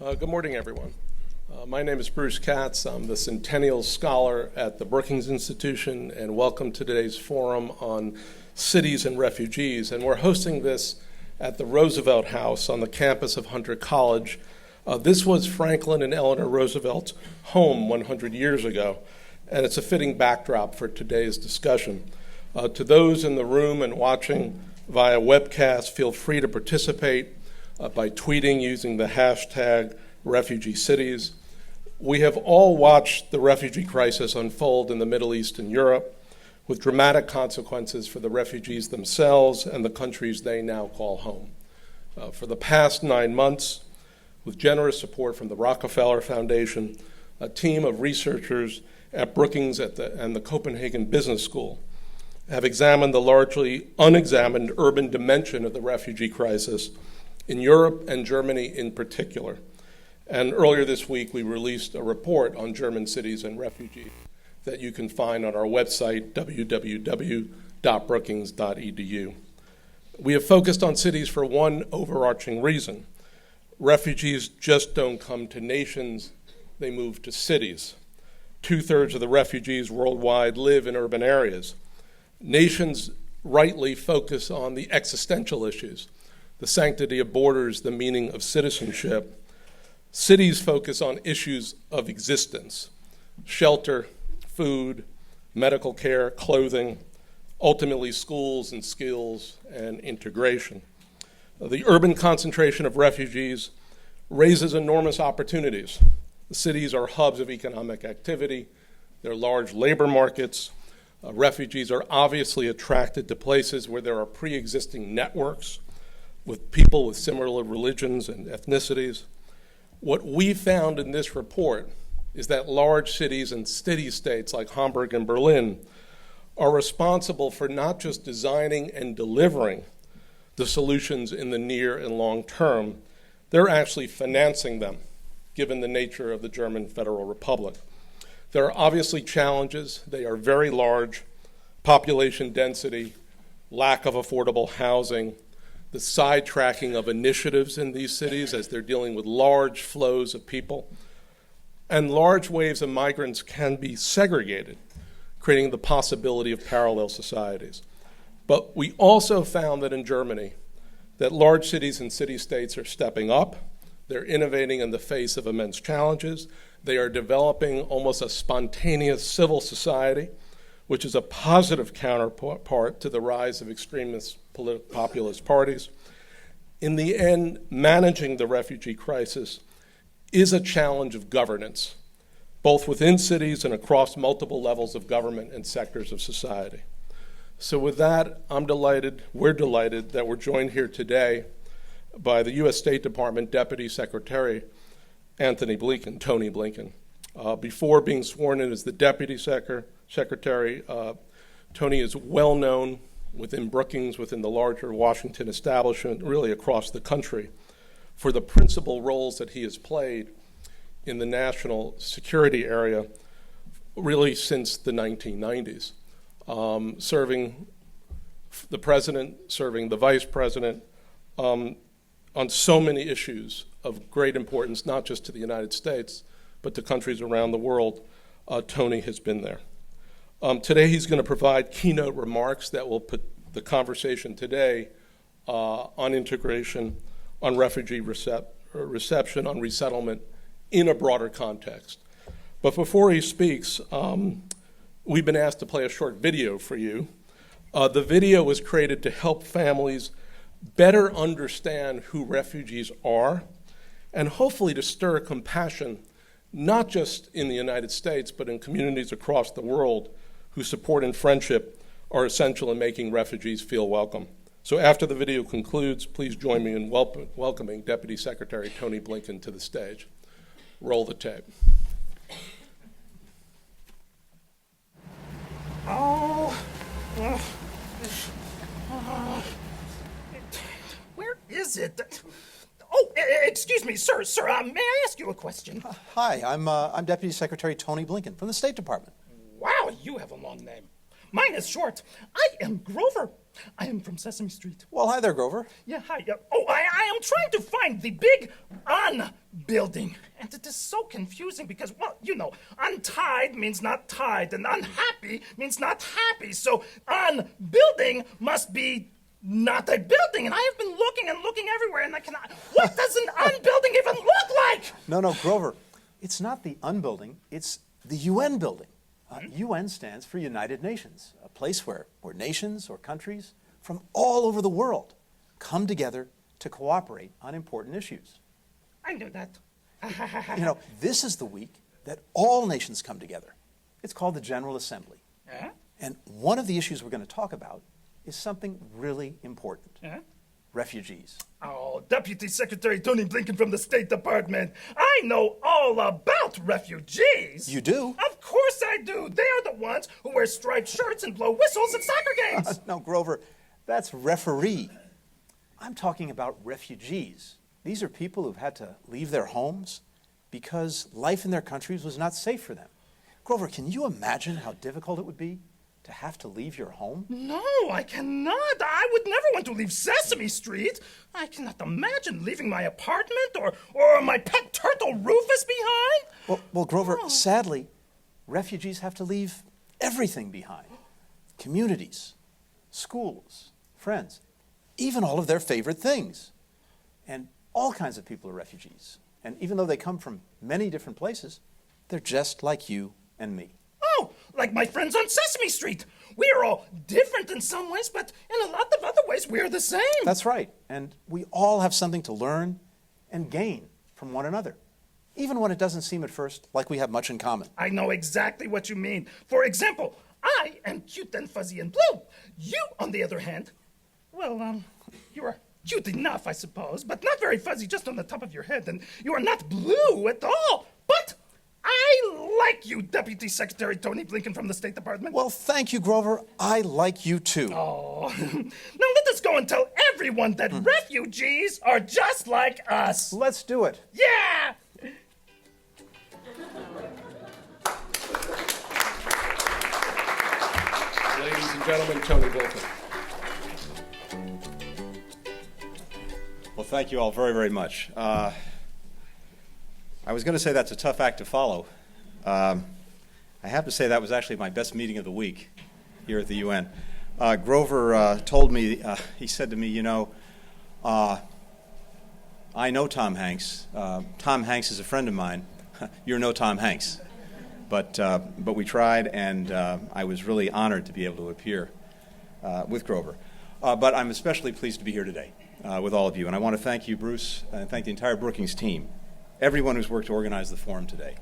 Good morning, everyone. My name is Bruce Katz. I'm the Centennial Scholar at the Brookings Institution, and welcome to today's forum on cities and refugees. And we're hosting this at the Roosevelt House on the campus of Hunter College. This was Franklin and Eleanor Roosevelt's home 100 years ago, and it's a fitting backdrop for today's discussion. To those in the room and watching via webcast, feel free to participate by tweeting using the hashtag #RefugeeCities. We have all watched the refugee crisis unfold in the Middle East and Europe, with dramatic consequences for the refugees themselves and the countries they now call home. For the past 9 months, with generous support from the Rockefeller Foundation, a team of researchers at Brookings and the Copenhagen Business School have examined the largely unexamined urban dimension of the refugee crisis in Europe and Germany in particular. And earlier this week, we released a report on German cities and refugees that you can find on our website, www.brookings.edu. We have focused on cities for one overarching reason. Refugees just don't come to nations, they move to cities. 2/3 of the refugees worldwide live in urban areas. Nations rightly focus on the existential issues, the sanctity of borders, the meaning of citizenship. Cities focus on issues of existence, shelter, food, medical care, clothing, ultimately schools and skills and integration. The urban concentration of refugees raises enormous opportunities. The cities are hubs of economic activity. They're large labor markets. Refugees are obviously attracted to places where there are pre-existing networks with people with similar religions and ethnicities. What we found in this report is that large cities and city-states like Hamburg and Berlin are responsible for not just designing and delivering the solutions in the near and long term, they're actually financing them, given the nature of the German Federal Republic. There are obviously challenges. They are very large: population density, lack of affordable housing, the sidetracking of initiatives in these cities as they're dealing with large flows of people. And large waves of migrants can be segregated, creating the possibility of parallel societies. But we also found that in Germany, that large cities and city-states are stepping up. They're innovating in the face of immense challenges. They are developing almost a spontaneous civil society, which is a positive counterpart to the rise of extremist populist parties. In the end, managing the refugee crisis is a challenge of governance, both within cities and across multiple levels of government and sectors of society. So with that, we're delighted that we're joined here today by the U.S. State Department Deputy Secretary Tony Blinken. Before being sworn in as the Deputy Secretary, Tony is well known within Brookings, within the larger Washington establishment, really across the country, for the principal roles that he has played in the national security area really since the 1990s, serving the president, serving the vice president on so many issues of great importance, not just to the United States, but to countries around the world. Tony has been there. Today he's going to provide keynote remarks that will put the conversation today on integration, on refugee reception, on resettlement in a broader context. But before he speaks, we've been asked to play a short video for you. The video was created to help families better understand who refugees are and hopefully to stir compassion, not just in the United States, but in communities across the world whose support and friendship are essential in making refugees feel welcome. So after the video concludes, please join me in welcoming Deputy Secretary Tony Blinken to the stage. Roll the tape. Where is it? Oh, excuse me, sir. May I ask you a question? Hi, I'm Deputy Secretary Tony Blinken from the State Department. Wow, you have a long name. Mine is short. I am Grover. I am from Sesame Street. Well, hi there, Grover. Yeah, hi. I am I'm trying to find the big unbuilding. And it is so confusing because, well, you know, untied means not tied, and unhappy means not happy. So unbuilding must be not a building. And I have been looking and looking everywhere, and I cannot. What does an unbuilding even look like? No, Grover. It's not the unbuilding, it's the UN building. UN stands for United Nations, a place where nations or countries from all over the world come together to cooperate on important issues. I knew that. You know, this is the week that all nations come together. It's called the General Assembly. And one of the issues we're going to talk about is something really important. Refugees. Oh, Deputy Secretary Tony Blinken from the State Department. I know all about refugees. You do? Of course I do. They are the ones who wear striped shirts and blow whistles at soccer games. No, Grover, that's referee. I'm talking about refugees. These are people who've had to leave their homes because life in their countries was not safe for them. Grover, can you imagine how difficult it would be to have to leave your home? No, I cannot. I would never want to leave Sesame Street. I cannot imagine leaving my apartment or my pet turtle Rufus behind. Well, Grover, sadly, refugees have to leave everything behind. Communities, schools, friends, even all of their favorite things. And all kinds of people are refugees. And even though they come from many different places, they're just like you and me. Oh, like my friends on Sesame Street. We are all different in some ways, but in a lot of other ways, we are the same. That's right. And we all have something to learn and gain from one another, even when it doesn't seem at first like we have much in common. I know exactly what you mean. For example, I am cute and fuzzy and blue. You, on the other hand, well, you are cute enough, I suppose, but not very fuzzy just on the top of your head, and you are not blue at all. But I like you, Deputy Secretary Tony Blinken from the State Department. Well, thank you, Grover. I like you too. Oh, now let us go and tell everyone that refugees are just like us. Let's do it. Yeah! Ladies and gentlemen, Tony Blinken. Well, thank you all very, very much. I was going to say that's a tough act to follow. I have to say that was actually my best meeting of the week here at the UN. Grover told me, he said to me, you know, I know Tom Hanks. Tom Hanks is a friend of mine. You're no Tom Hanks. But we tried, and I was really honored to be able to appear with Grover. But I'm especially pleased to be here today with all of you. And I want to thank you, Bruce, and thank the entire Brookings team, everyone who's worked to organize the forum today.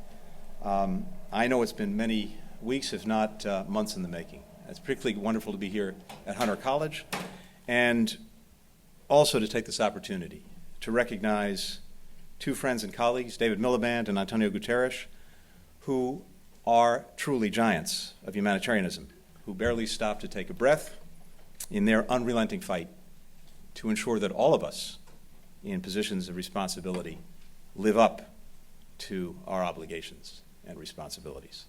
I know it's been many weeks, if not months in the making. It's particularly wonderful to be here at Hunter College, and also to take this opportunity to recognize two friends and colleagues, David Miliband and Antonio Guterres, who are truly giants of humanitarianism, who barely stop to take a breath in their unrelenting fight to ensure that all of us in positions of responsibility live up to our obligations and responsibilities.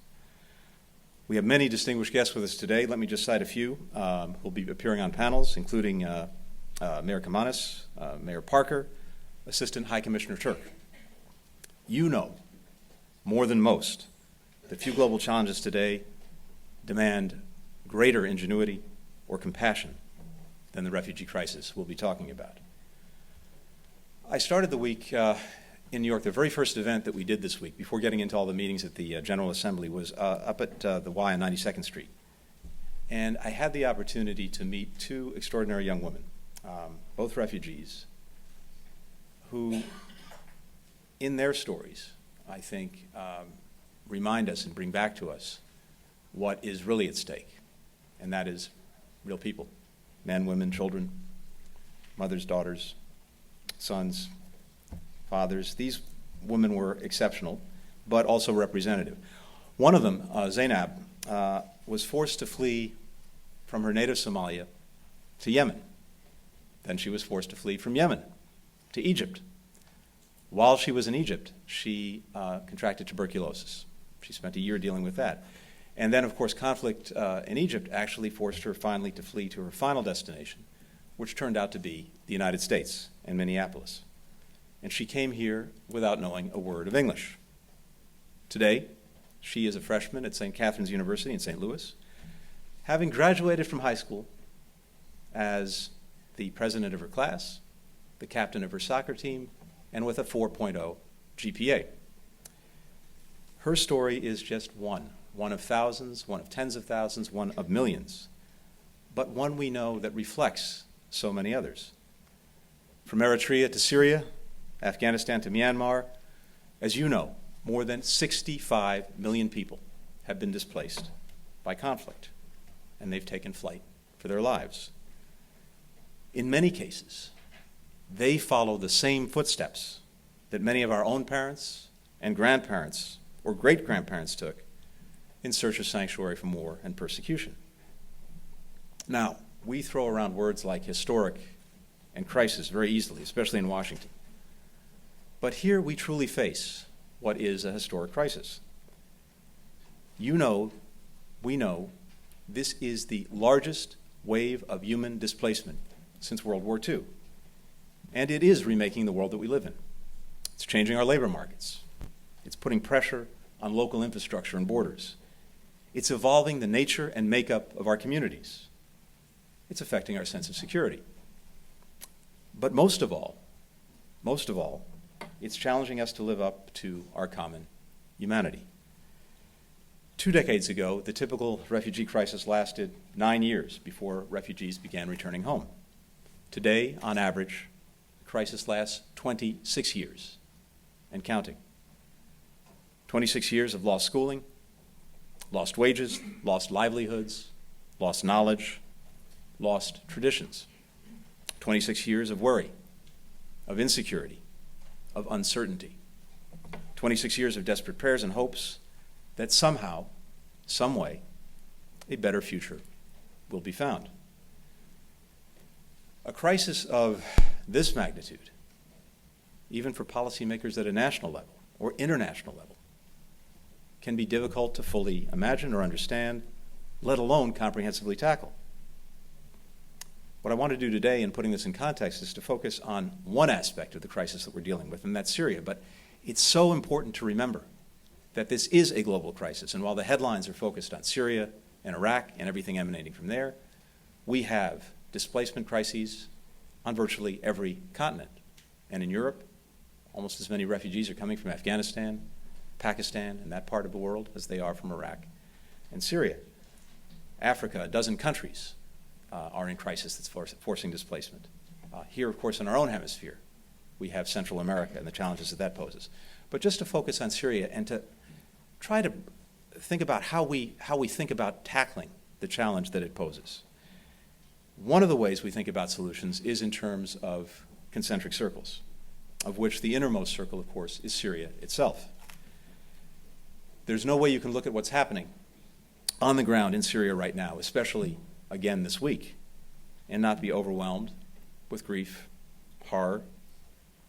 We have many distinguished guests with us today. Let me just cite a few who will be appearing on panels, including Mayor Kamanis, Mayor Parker, Assistant High Commissioner Turk. You know, more than most, that few global challenges today demand greater ingenuity or compassion than the refugee crisis we'll be talking about. I started the week in New York. The very first event that we did this week, before getting into all the meetings at the General Assembly, was up at the Y on 92nd Street. And I had the opportunity to meet two extraordinary young women, both refugees, who, in their stories, I think, remind us and bring back to us what is really at stake, and that is real people, men, women, children, mothers, daughters, sons, fathers. These women were exceptional, but also representative. One of them, Zainab, was forced to flee from her native Somalia to Yemen. Then she was forced to flee from Yemen to Egypt. While she was in Egypt, she contracted tuberculosis. She spent a year dealing with that. And then, of course, conflict in Egypt actually forced her finally to flee to her final destination, which turned out to be the United States and Minneapolis. And she came here without knowing a word of English. Today, she is a freshman at St. Catherine's University in St. Louis, having graduated from high school as the president of her class, the captain of her soccer team, and with a 4.0 GPA. Her story is just one of thousands, one of tens of thousands, one of millions, but one we know that reflects so many others. From Eritrea to Syria, Afghanistan to Myanmar, as you know, more than 65 million people have been displaced by conflict, and they've taken flight for their lives. In many cases, they follow the same footsteps that many of our own parents and grandparents or great-grandparents took in search of sanctuary from war and persecution. Now, we throw around words like historic and crisis very easily, especially in Washington. But here we truly face what is a historic crisis. You know, we know, this is the largest wave of human displacement since World War II. And it is remaking the world that we live in. It's changing our labor markets. It's putting pressure on local infrastructure and borders. It's evolving the nature and makeup of our communities. It's affecting our sense of security. But most of all, it's challenging us to live up to our common humanity. 2 decades ago, the typical refugee crisis lasted 9 years before refugees began returning home. Today, on average, the crisis lasts 26 years and counting. 26 years of lost schooling, lost wages, lost livelihoods, lost knowledge, lost traditions. 26 years of worry, of insecurity, of uncertainty. 26 years of desperate prayers and hopes that somehow, some way, a better future will be found. A crisis of this magnitude, even for policymakers at a national level or international level, can be difficult to fully imagine or understand, let alone comprehensively tackle. What I want to do today in putting this in context is to focus on one aspect of the crisis that we're dealing with, and that's Syria. But it's so important to remember that this is a global crisis. And while the headlines are focused on Syria and Iraq and everything emanating from there, we have displacement crises on virtually every continent. And in Europe, almost as many refugees are coming from Afghanistan, Pakistan, and that part of the world as they are from Iraq and Syria. Africa, a dozen countries are in crisis that's forcing displacement. Here, of course, in our own hemisphere, we have Central America and the challenges that poses. But just to focus on Syria and to try to think about how we think about tackling the challenge that it poses. One of the ways we think about solutions is in terms of concentric circles, of which the innermost circle, of course, is Syria itself. There's no way you can look at what's happening on the ground in Syria right now, especially again this week, and not be overwhelmed with grief, horror,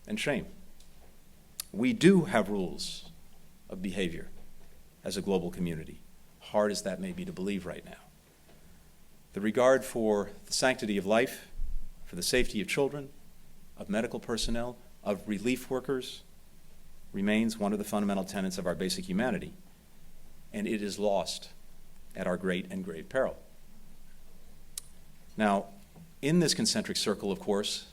and shame. We do have rules of behavior as a global community, hard as that may be to believe right now. The regard for the sanctity of life, for the safety of children, of medical personnel, of relief workers, remains one of the fundamental tenets of our basic humanity, and it is lost at our great and grave peril. Now, in this concentric circle, of course,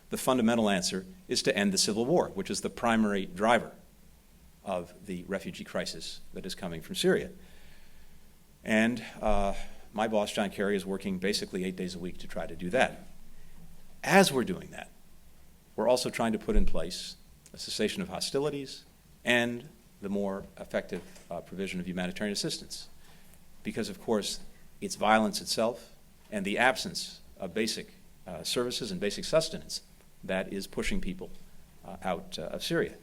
the fundamental answer is to end the civil war, which is the primary driver of the refugee crisis that is coming from Syria. And my boss, John Kerry, is working basically 8 days a week to try to do that. As we're doing that, we're also trying to put in place a cessation of hostilities and the more effective provision of humanitarian assistance. Because, of course, it's violence itself and the absence of basic services and basic sustenance that is pushing people out of Syria.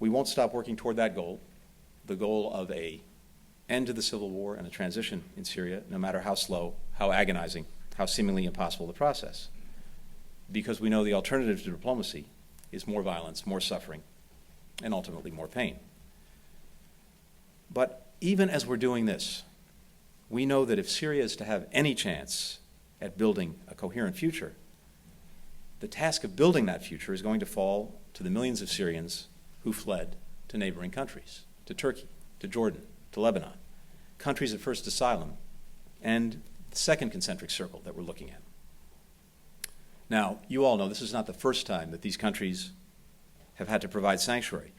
We won't stop working toward that goal, the goal of an end to the civil war and a transition in Syria, no matter how slow, how agonizing, how seemingly impossible the process. Because we know the alternative to diplomacy is more violence, more suffering, and ultimately more pain. But even as we're doing this, we know that if Syria is to have any chance at building a coherent future, the task of building that future is going to fall to the millions of Syrians who fled to neighboring countries, to Turkey, to Jordan, to Lebanon, countries of first asylum, and the second concentric circle that we're looking at. Now, you all know this is not the first time that these countries have had to provide sanctuary.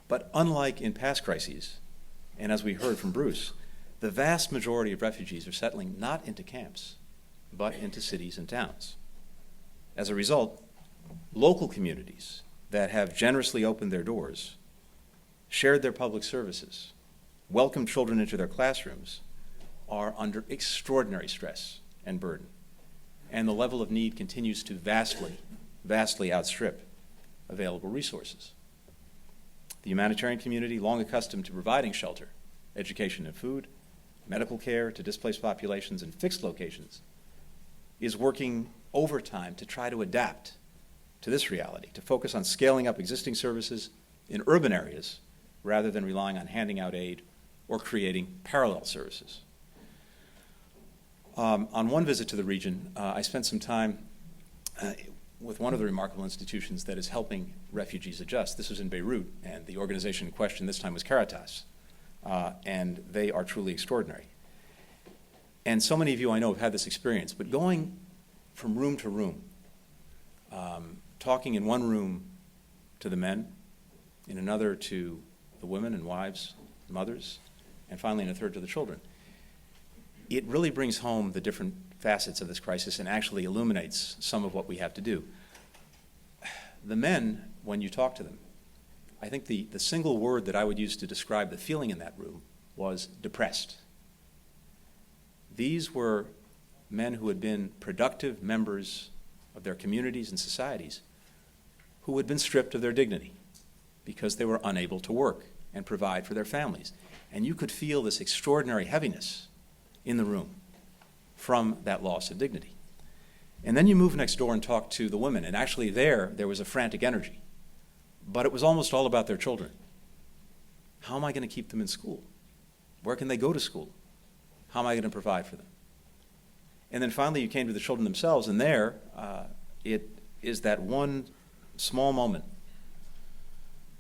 But unlike in past crises, and as we heard from Bruce, the vast majority of refugees are settling not into camps, but into cities and towns. As a result, local communities that have generously opened their doors, shared their public services, welcomed children into their classrooms, are under extraordinary stress and burden. And the level of need continues to vastly outstrip available resources. The humanitarian community, long accustomed to providing shelter, education and food, medical care to displaced populations in fixed locations, is working overtime to try to adapt to this reality, to focus on scaling up existing services in urban areas rather than relying on handing out aid or creating parallel services. On one visit to the region, I spent some time with one of the remarkable institutions that is helping refugees adjust. This was in Beirut, and the organization in question this time was Caritas, and they are truly extraordinary. And so many of you I know have had this experience, but going from room to room, talking in one room to the men, in another to the women and wives, mothers, and finally in a third to the children, it really brings home the different facets of this crisis and actually illuminates some of what we have to do. The men, when you talk to them, I think the single word that I would use to describe the feeling in that room was depressed. These were men who had been productive members of their communities and societies who had been stripped of their dignity because they were unable to work and provide for their families. And you could feel this extraordinary heaviness in the room from that loss of dignity. And then you move next door and talk to the women, and actually there was a frantic energy. But it was almost all about their children. How am I going to keep them in school? Where can they go to school? How am I going to provide for them? And then finally you came to the children themselves, and there it is that one small moment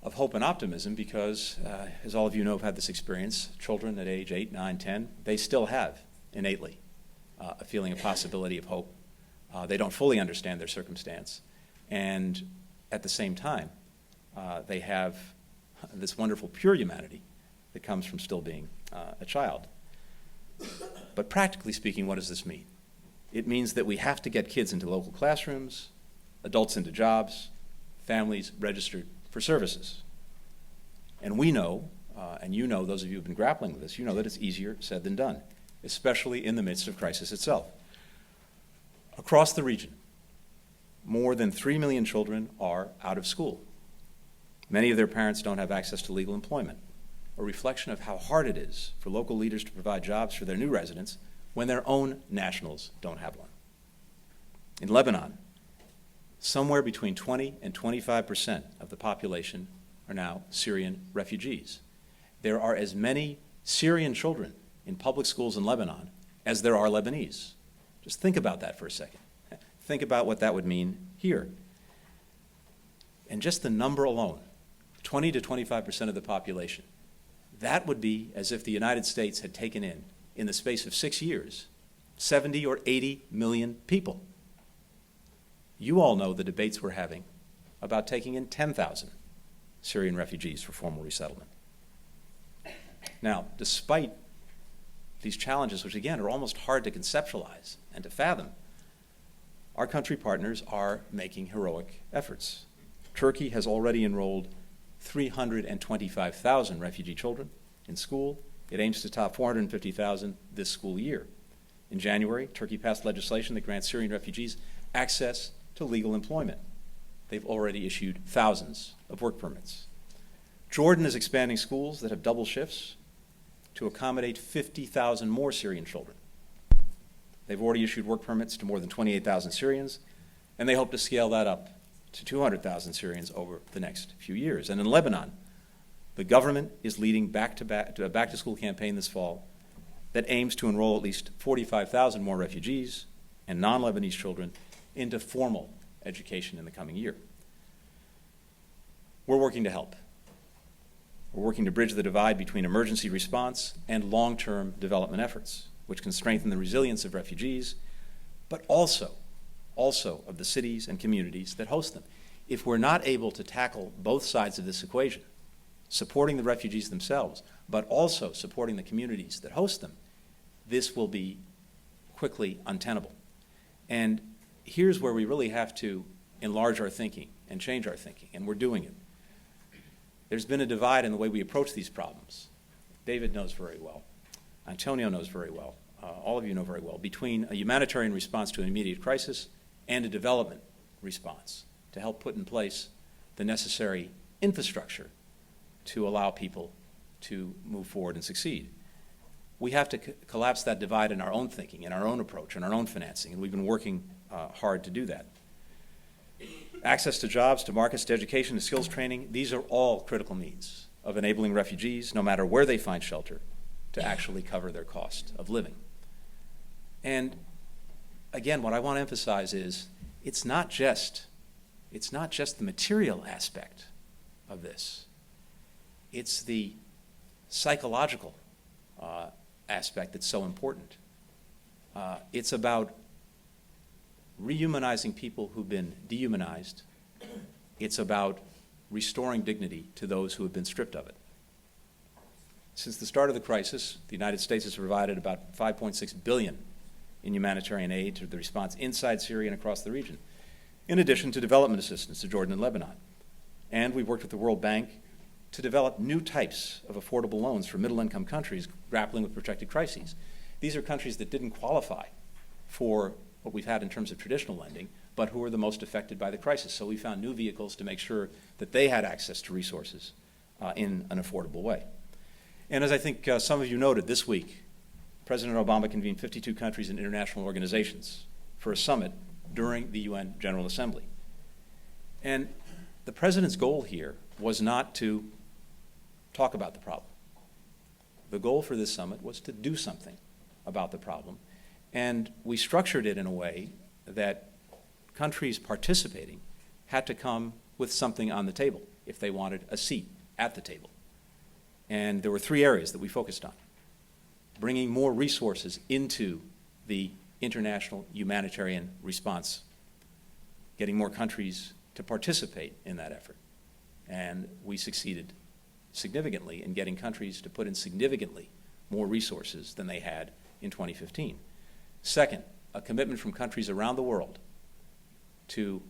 of hope and optimism because, as all of you know have had this experience, children at age 8, 9, 10, they still have innately a feeling of possibility, of hope. They don't fully understand their circumstance. And at the same time, they have this wonderful pure humanity that comes from still being a child. But practically speaking, what does this mean? It means that we have to get kids into local classrooms, adults into jobs, families registered for services. And we know, and you know, those of you who have been grappling with this, you know that it's easier said than done, especially in the midst of crisis itself. Across the region, more than 3 million children are out of school. Many of their parents don't have access to legal employment, a reflection of how hard it is for local leaders to provide jobs for their new residents when their own nationals don't have one. In Lebanon, somewhere between 20 and 25% of the population are now Syrian refugees. There are as many Syrian children in public schools in Lebanon as there are Lebanese. Just think about that for a second. Think about what that would mean here. And just the number alone, 20 to 25% of the population, that would be as if the United States had taken in the space of 6 years, 70 or 80 million people. You all know the debates we're having about taking in 10,000 Syrian refugees for formal resettlement. Now, despite these challenges, which again are almost hard to conceptualize and to fathom, our country partners are making heroic efforts. Turkey has already enrolled 325,000 refugee children in school. It aims to top 450,000 this school year. In January, Turkey passed legislation that grants Syrian refugees access to legal employment. They've already issued thousands of work permits. Jordan is expanding schools that have double shifts to accommodate 50,000 more Syrian children. They've already issued work permits to more than 28,000 Syrians, and they hope to scale that up to 200,000 Syrians over the next few years. And in Lebanon, the government is leading a back-to-school campaign this fall that aims to enroll at least 45,000 more refugees and non-Lebanese children into formal education in the coming year. We're working to help. We're working to bridge the divide between emergency response and long-term development efforts, which can strengthen the resilience of refugees, but also of the cities and communities that host them. If we're not able to tackle both sides of this equation, supporting the refugees themselves, but also supporting the communities that host them, this will be quickly untenable. And here's where we really have to enlarge our thinking and change our thinking, and we're doing it. There's been a divide in the way we approach these problems. David knows very well. Antonio knows very well. All of you know very well, between a humanitarian response to an immediate crisis and a development response to help put in place the necessary infrastructure to allow people to move forward and succeed. We have to collapse that divide in our own thinking, in our own approach, in our own financing, and we've been working hard to do that. Access to jobs, to markets, to education, to skills training, these are all critical means of enabling refugees, no matter where they find shelter, to actually cover their cost of living. And again, what I want to emphasize is it's not just the material aspect of this. It's the psychological aspect that's so important. It's about rehumanizing people who've been dehumanized. It's about restoring dignity to those who have been stripped of it. Since the start of the crisis, the United States has provided about $5.6 billion in humanitarian aid to the response inside Syria and across the region, in addition to development assistance to Jordan and Lebanon. And we've worked with the World Bank to develop new types of affordable loans for middle-income countries grappling with protracted crises. These are countries that didn't qualify for what we've had in terms of traditional lending, but who were the most affected by the crisis. So we found new vehicles to make sure that they had access to resources in an affordable way. And as I think some of you noted, this week, President Obama convened 52 countries and international organizations for a summit during the UN General Assembly. And the president's goal here was not to talk about the problem. The goal for this summit was to do something about the problem. And we structured it in a way that countries participating had to come with something on the table if they wanted a seat at the table. And there were three areas that we focused on: bringing more resources into the international humanitarian response, getting more countries to participate in that effort. And we succeeded significantly in getting countries to put in significantly more resources than they had in 2015. Second, a commitment from countries around the world to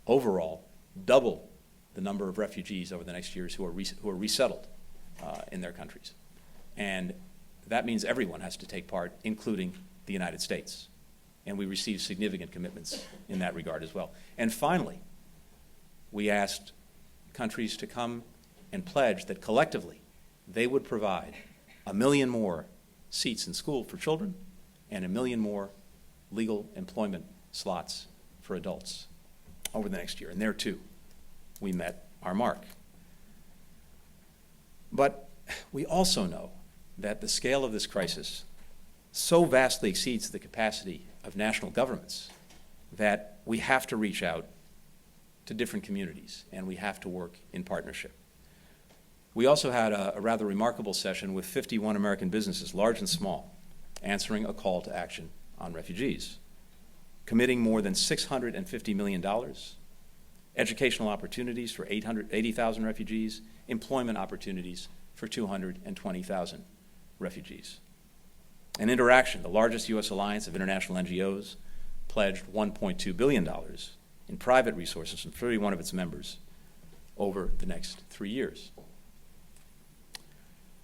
overall double the number of refugees over the next years who are resettled in their countries. And that means everyone has to take part, including the United States. And we received significant commitments in that regard as well. And finally, we asked countries to come and pledge that collectively they would provide 1 million more seats in school for children and 1 million more legal employment slots for adults over the next year. And there, too, we met our mark. But we also know that the scale of this crisis so vastly exceeds the capacity of national governments that we have to reach out to different communities, and we have to work in partnership. We also had a rather remarkable session with 51 American businesses, large and small, answering a call to action on refugees, committing more than $650 million, educational opportunities for 80,000 refugees, employment opportunities for 220,000 refugees. And Interaction, the largest U.S. alliance of international NGOs, pledged $1.2 billion in private resources from 31 of its members over the next 3 years.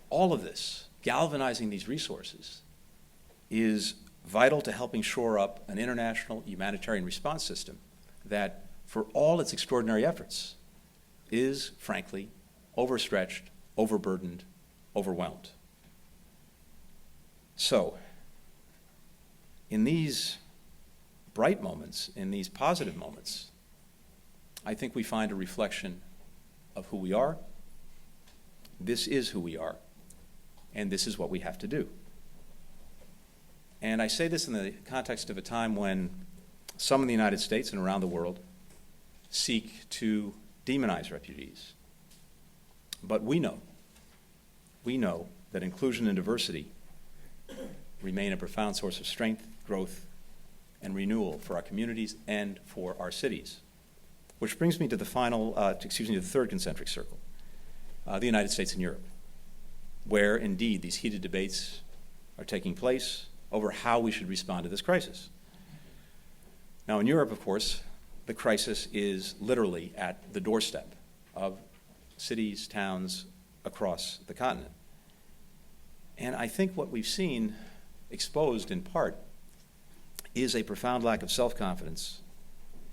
All of this, galvanizing these resources, is vital to helping shore up an international humanitarian response system that, for all its extraordinary efforts, is, frankly, overstretched, overburdened, overwhelmed. So, in these bright moments, in these positive moments, I think we find a reflection of who we are. This is who we are, and this is what we have to do. And I say this in the context of a time when some in the United States and around the world seek to demonize refugees. But we know that inclusion and diversity remain a profound source of strength, growth, and renewal for our communities and for our cities. Which brings me to the the third concentric circle, the United States and Europe, where indeed these heated debates are taking place over how we should respond to this crisis. Now, in Europe, of course, the crisis is literally at the doorstep of cities, towns across the continent. And I think what we've seen exposed in part is a profound lack of self-confidence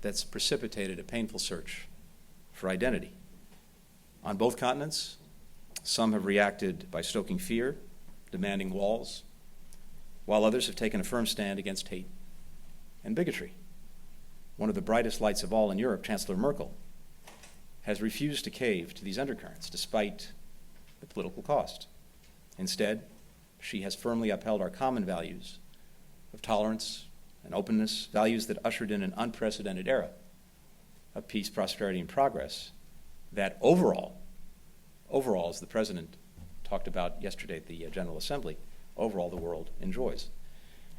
that's precipitated a painful search for identity. On both continents, some have reacted by stoking fear, demanding walls, while others have taken a firm stand against hate and bigotry. One of the brightest lights of all in Europe, Chancellor Merkel, has refused to cave to these undercurrents despite the political cost. Instead, she has firmly upheld our common values of tolerance and openness, values that ushered in an unprecedented era of peace, prosperity, and progress that overall, as the President talked about yesterday at the General Assembly, overall the world enjoys.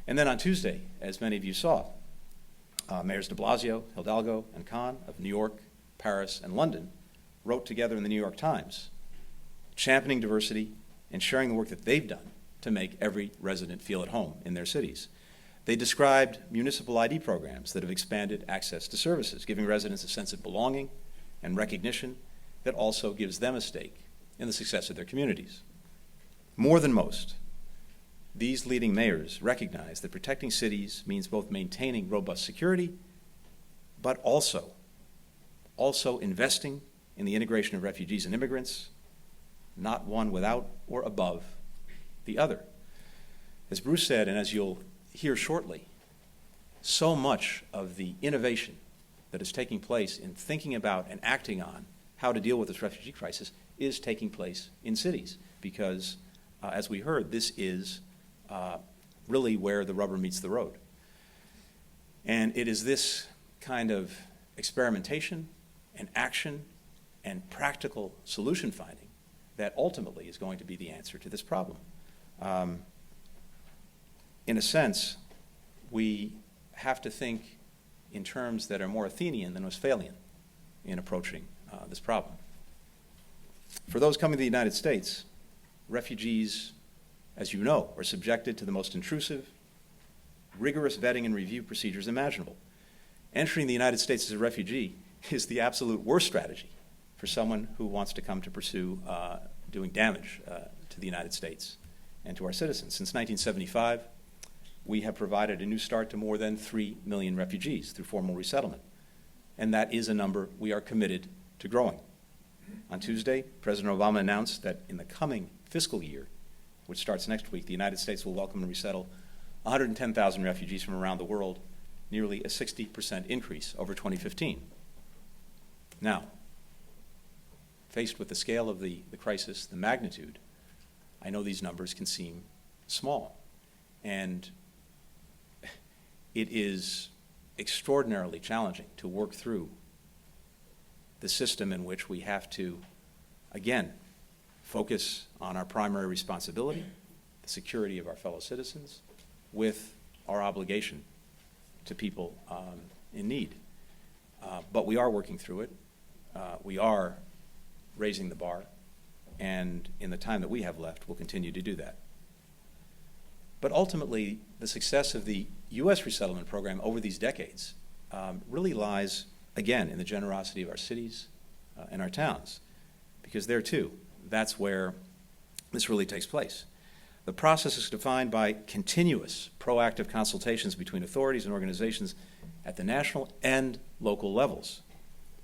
And then on Tuesday, as many of you saw, Mayors de Blasio, Hidalgo, and Khan of New York, Paris, and London wrote together in the New York Times, championing diversity and sharing the work that they've done to make every resident feel at home in their cities. They described municipal ID programs that have expanded access to services, giving residents a sense of belonging and recognition that also gives them a stake in the success of their communities. More than most, these leading mayors recognize that protecting cities means both maintaining robust security, but also investing in the integration of refugees and immigrants, not one without or above the other. As Bruce said, and as you'll hear shortly, so much of the innovation that is taking place in thinking about and acting on how to deal with this refugee crisis is taking place in cities because, as we heard, this is really where the rubber meets the road. And it is this kind of experimentation and action and practical solution finding that ultimately is going to be the answer to this problem. In a sense, we have to think in terms that are more Athenian than Westphalian in approaching this problem. For those coming to the United States, refugees, as you know, are subjected to the most intrusive, rigorous vetting and review procedures imaginable. Entering the United States as a refugee is the absolute worst strategy for someone who wants to come to pursue doing damage to the United States and to our citizens. Since 1975, we have provided a new start to more than 3 million refugees through formal resettlement. And that is a number we are committed to growing. On Tuesday, President Obama announced that in the coming fiscal year, which starts next week, the United States will welcome and resettle 110,000 refugees from around the world, nearly a 60% increase over 2015. Now, faced with the scale of the crisis, the magnitude, I know these numbers can seem small. And it is extraordinarily challenging to work through the system in which we have to, again, focus on our primary responsibility, the security of our fellow citizens, with our obligation to people in need. But we are working through it. We are raising the bar, and in the time that we have left, we'll continue to do that. But ultimately, the success of the U.S. resettlement program over these decades really lies, again, in the generosity of our cities and our towns, because there, too, that's where this really takes place. The process is defined by continuous proactive consultations between authorities and organizations at the national and local levels.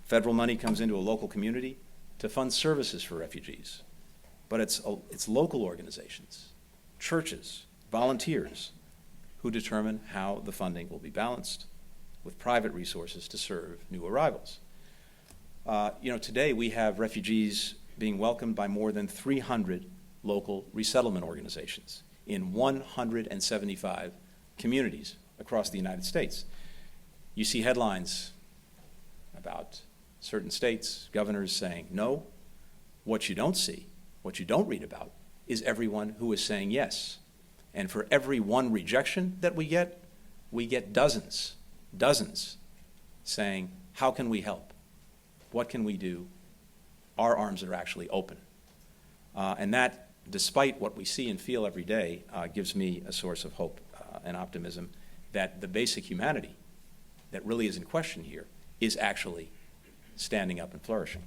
Federal money comes into a local community to fund services for refugees, but it's local organizations, churches, volunteers who determine how the funding will be balanced with private resources to serve new arrivals. Today we have refugees being welcomed by more than 300 local resettlement organizations in 175 communities across the United States. You see headlines about certain states, governors saying no. What you don't see, what you don't read about, is everyone who is saying yes. And for every one rejection that we get dozens saying, how can we help? What can we do? Our arms are actually open. And that, despite what we see and feel every day, gives me a source of hope and optimism that the basic humanity that really is in question here is actually standing up and flourishing.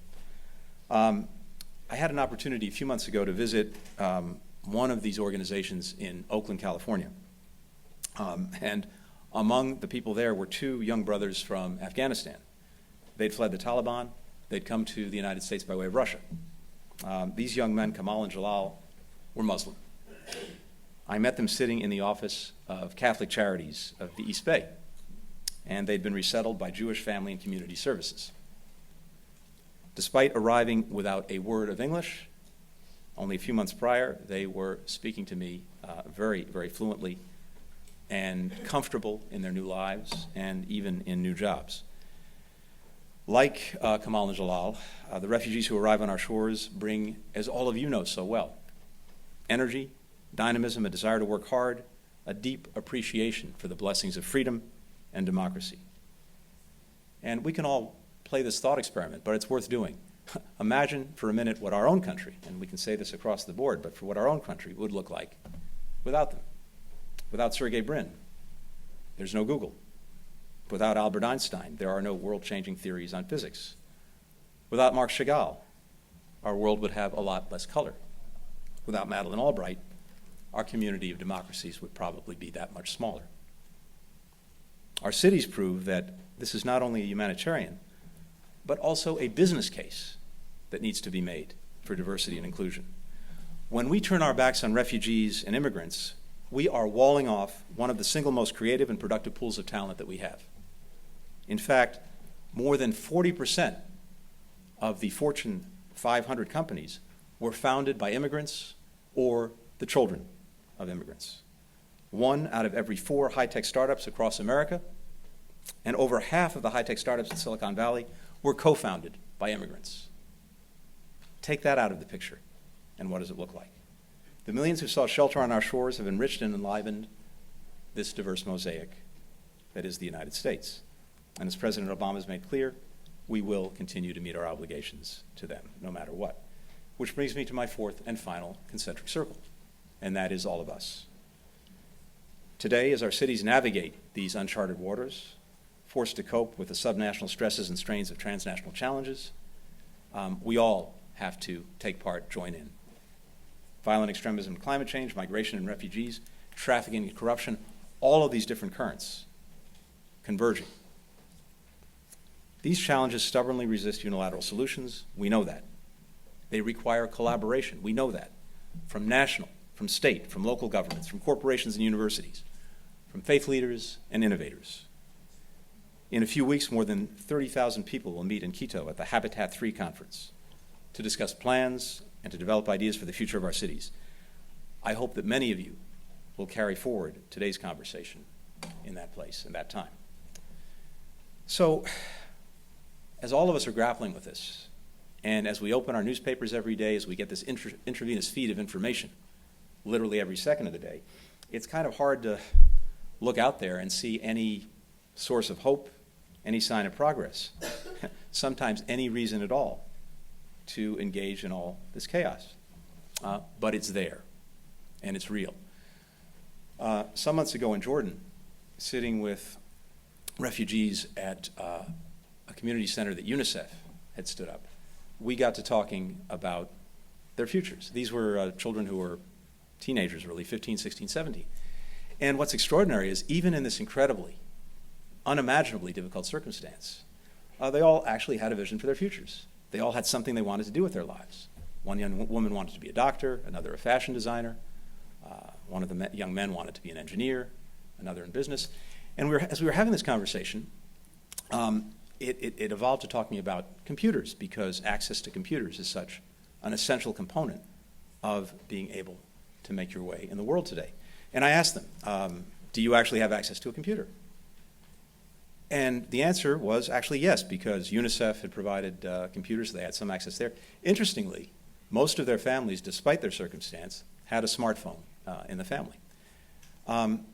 I had an opportunity a few months ago to visit one of these organizations in Oakland, California. And among the people there were two young brothers from Afghanistan. They'd fled the Taliban. They'd come to the United States by way of Russia. These young men, Kamal and Jalal, were Muslim. I met them sitting in the office of Catholic Charities of the East Bay, and they'd been resettled by Jewish Family and Community Services. Despite arriving without a word of English, only a few months prior, they were speaking to me very, very fluently and comfortable in their new lives and even in new jobs. Like Kamal and Jalal, the refugees who arrive on our shores bring, as all of you know so well, energy, dynamism, a desire to work hard, a deep appreciation for the blessings of freedom and democracy. And we can all play this thought experiment, but it's worth doing. Imagine for a minute what our own country, and we can say this across the board, but for what our own country would look like without them. Without Sergey Brin, there's no Google. Without Albert Einstein, there are no world-changing theories on physics. Without Marc Chagall, our world would have a lot less color. Without Madeleine Albright, our community of democracies would probably be that much smaller. Our cities prove that this is not only a humanitarian, but also a business case that needs to be made for diversity and inclusion. When we turn our backs on refugees and immigrants, we are walling off one of the single most creative and productive pools of talent that we have. In fact, more than 40% of the Fortune 500 companies were founded by immigrants or the children of immigrants. 1 out of every 4 high-tech startups across America, and over half of the high-tech startups in Silicon Valley were co-founded by immigrants. Take that out of the picture, and what does it look like? The millions who sought shelter on our shores have enriched and enlivened this diverse mosaic that is the United States. And as President Obama has made clear, we will continue to meet our obligations to them, no matter what. Which brings me to my fourth and final concentric circle, and that is all of us. Today, as our cities navigate these uncharted waters, forced to cope with the subnational stresses and strains of transnational challenges, we all have to take part, join in. Violent extremism and climate change, migration and refugees, trafficking and corruption, all of these different currents converging. These challenges stubbornly resist unilateral solutions. We know that. They require collaboration. We know that. From national, from state, from local governments, from corporations and universities, from faith leaders and innovators. In a few weeks, more than 30,000 people will meet in Quito at the Habitat 3 conference to discuss plans and to develop ideas for the future of our cities. I hope that many of you will carry forward today's conversation in that place and that time. So, as all of us are grappling with this, and as we open our newspapers every day, as we get this intravenous feed of information, literally every second of the day, it's kind of hard to look out there and see any source of hope, any sign of progress, sometimes any reason at all to engage in all this chaos. But it's there, and it's real. Some months ago in Jordan, sitting with refugees at a community center that UNICEF had stood up, we got to talking about their futures. These were children who were teenagers, really, 15, 16, 17. And what's extraordinary is even in this incredibly, unimaginably difficult circumstance, they all actually had a vision for their futures. They all had something they wanted to do with their lives. One young woman wanted to be a doctor, another a fashion designer, one of the young men wanted to be an engineer, another in business. And as we were having this conversation, it evolved to talking about computers, because access to computers is such an essential component of being able to make your way in the world today. And I asked them, do you actually have access to a computer? And the answer was actually yes, because UNICEF had provided computers. They had some access there. Interestingly, most of their families, despite their circumstance, had a smartphone in the family. And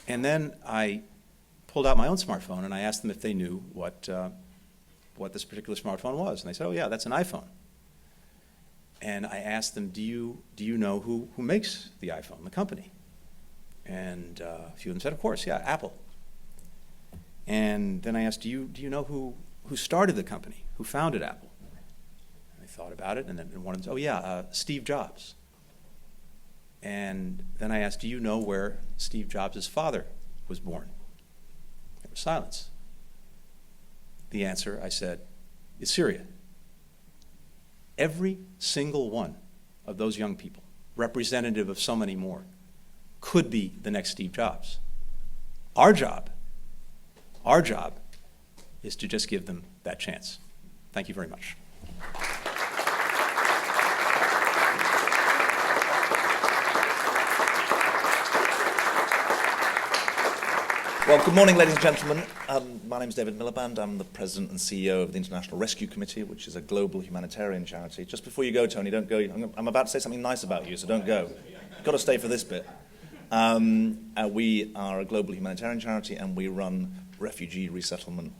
then I pulled out my own smartphone and I asked them if they knew what this particular smartphone was. And they said, oh yeah, that's an iPhone. And I asked them, do you know who makes the iPhone, the company? And a few of them said, of course, yeah, Apple. And then I asked, do you know who started the company, who founded Apple? And they thought about it, and then one of them said, oh yeah, Steve Jobs. And then I asked, do you know where Steve Jobs' father was born? There was silence. The answer, I said, is Syria. Every single one of those young people, representative of so many more, could be the next Steve Jobs. Our job is to just give them that chance. Thank you very much. Well, good morning, ladies and gentlemen. My name is David Miliband. I'm the President and CEO of the International Rescue Committee, which is a global humanitarian charity. Just before you go, Tony, don't go. I'm about to say something nice about you, so don't go. You've got to stay for this bit. We are a global humanitarian charity, and we run refugee resettlement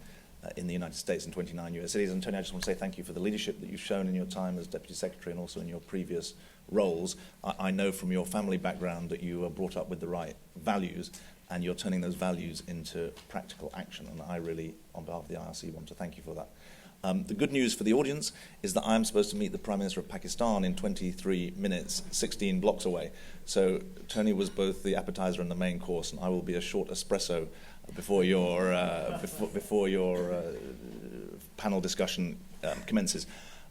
in the United States in 29 US cities. And Tony, I just want to say thank you for the leadership that you've shown in your time as Deputy Secretary and also in your previous roles. I know from your family background that you were brought up with the right values, and you're turning those values into practical action. And I really, on behalf of the IRC, want to thank you for that. The good news for the audience is that I'm supposed to meet the Prime Minister of Pakistan in 23 minutes, 16 blocks away. So Tony was both the appetizer and the main course, and I will be a short espresso before your panel discussion commences.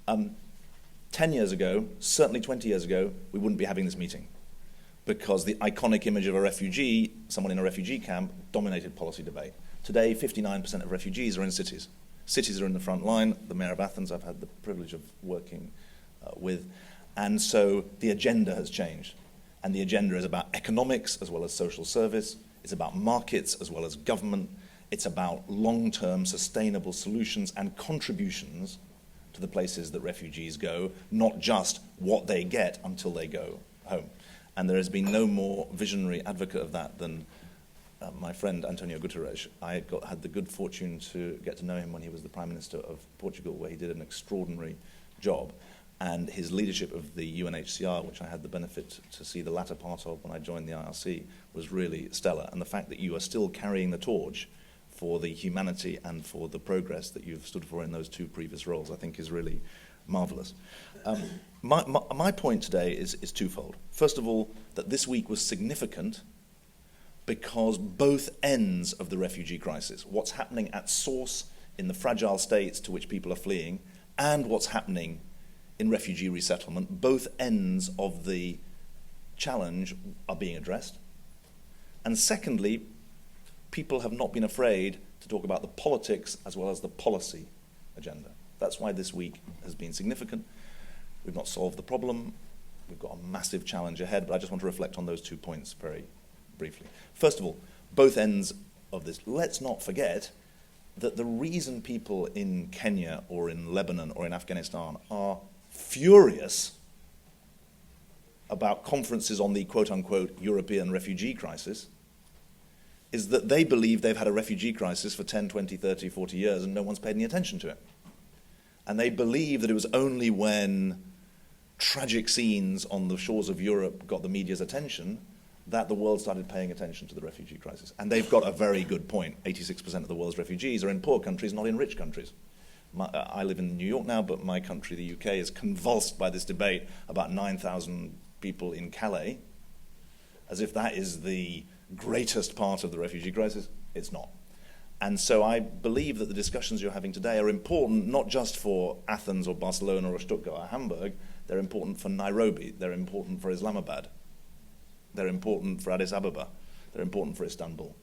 10 years ago, certainly 20 years ago, we wouldn't be having this meeting, because the iconic image of a refugee, someone in a refugee camp, dominated policy debate. Today, 59% of refugees are in cities. Cities are in the front line. The mayor of Athens I've had the privilege of working with. And so the agenda has changed. And the agenda is about economics as well as social service. It's about markets as well as government. It's about long-term sustainable solutions and contributions to the places that refugees go, not just what they get until they go home. And there has been no more visionary advocate of that than my friend Antonio Guterres. I had the good fortune to get to know him when he was the Prime Minister of Portugal, where he did an extraordinary job. And his leadership of the UNHCR, which I had the benefit to see the latter part of when I joined the IRC, was really stellar. And the fact that you are still carrying the torch for the humanity and for the progress that you've stood for in those two previous roles, I think is really marvelous. My point today is twofold. First of all, that this week was significant because both ends of the refugee crisis, what's happening at source in the fragile states to which people are fleeing, and what's happening in refugee resettlement, both ends of the challenge are being addressed. And secondly, people have not been afraid to talk about the politics as well as the policy agenda. That's why this week has been significant. We've not solved the problem. We've got a massive challenge ahead, but I just want to reflect on those 2 points very briefly. First of all, both ends of this. Let's not forget that the reason people in Kenya or in Lebanon or in Afghanistan are furious about conferences on the quote-unquote European refugee crisis is that they believe they've had a refugee crisis for 10, 20, 30, 40 years and no one's paid any attention to it. And they believe that it was only when tragic scenes on the shores of Europe got the media's attention that the world started paying attention to the refugee crisis. And they've got a very good point. 86% of the world's refugees are in poor countries, not in rich countries. I live in New York now, but my country, the UK, is convulsed by this debate about 9,000 people in Calais, as if that is the greatest part of the refugee crisis. It's not. And so I believe that the discussions you're having today are important, not just for Athens or Barcelona or Stuttgart or Hamburg. They're important for Nairobi. They're important for Islamabad. They're important for Addis Ababa. They're important for Istanbul.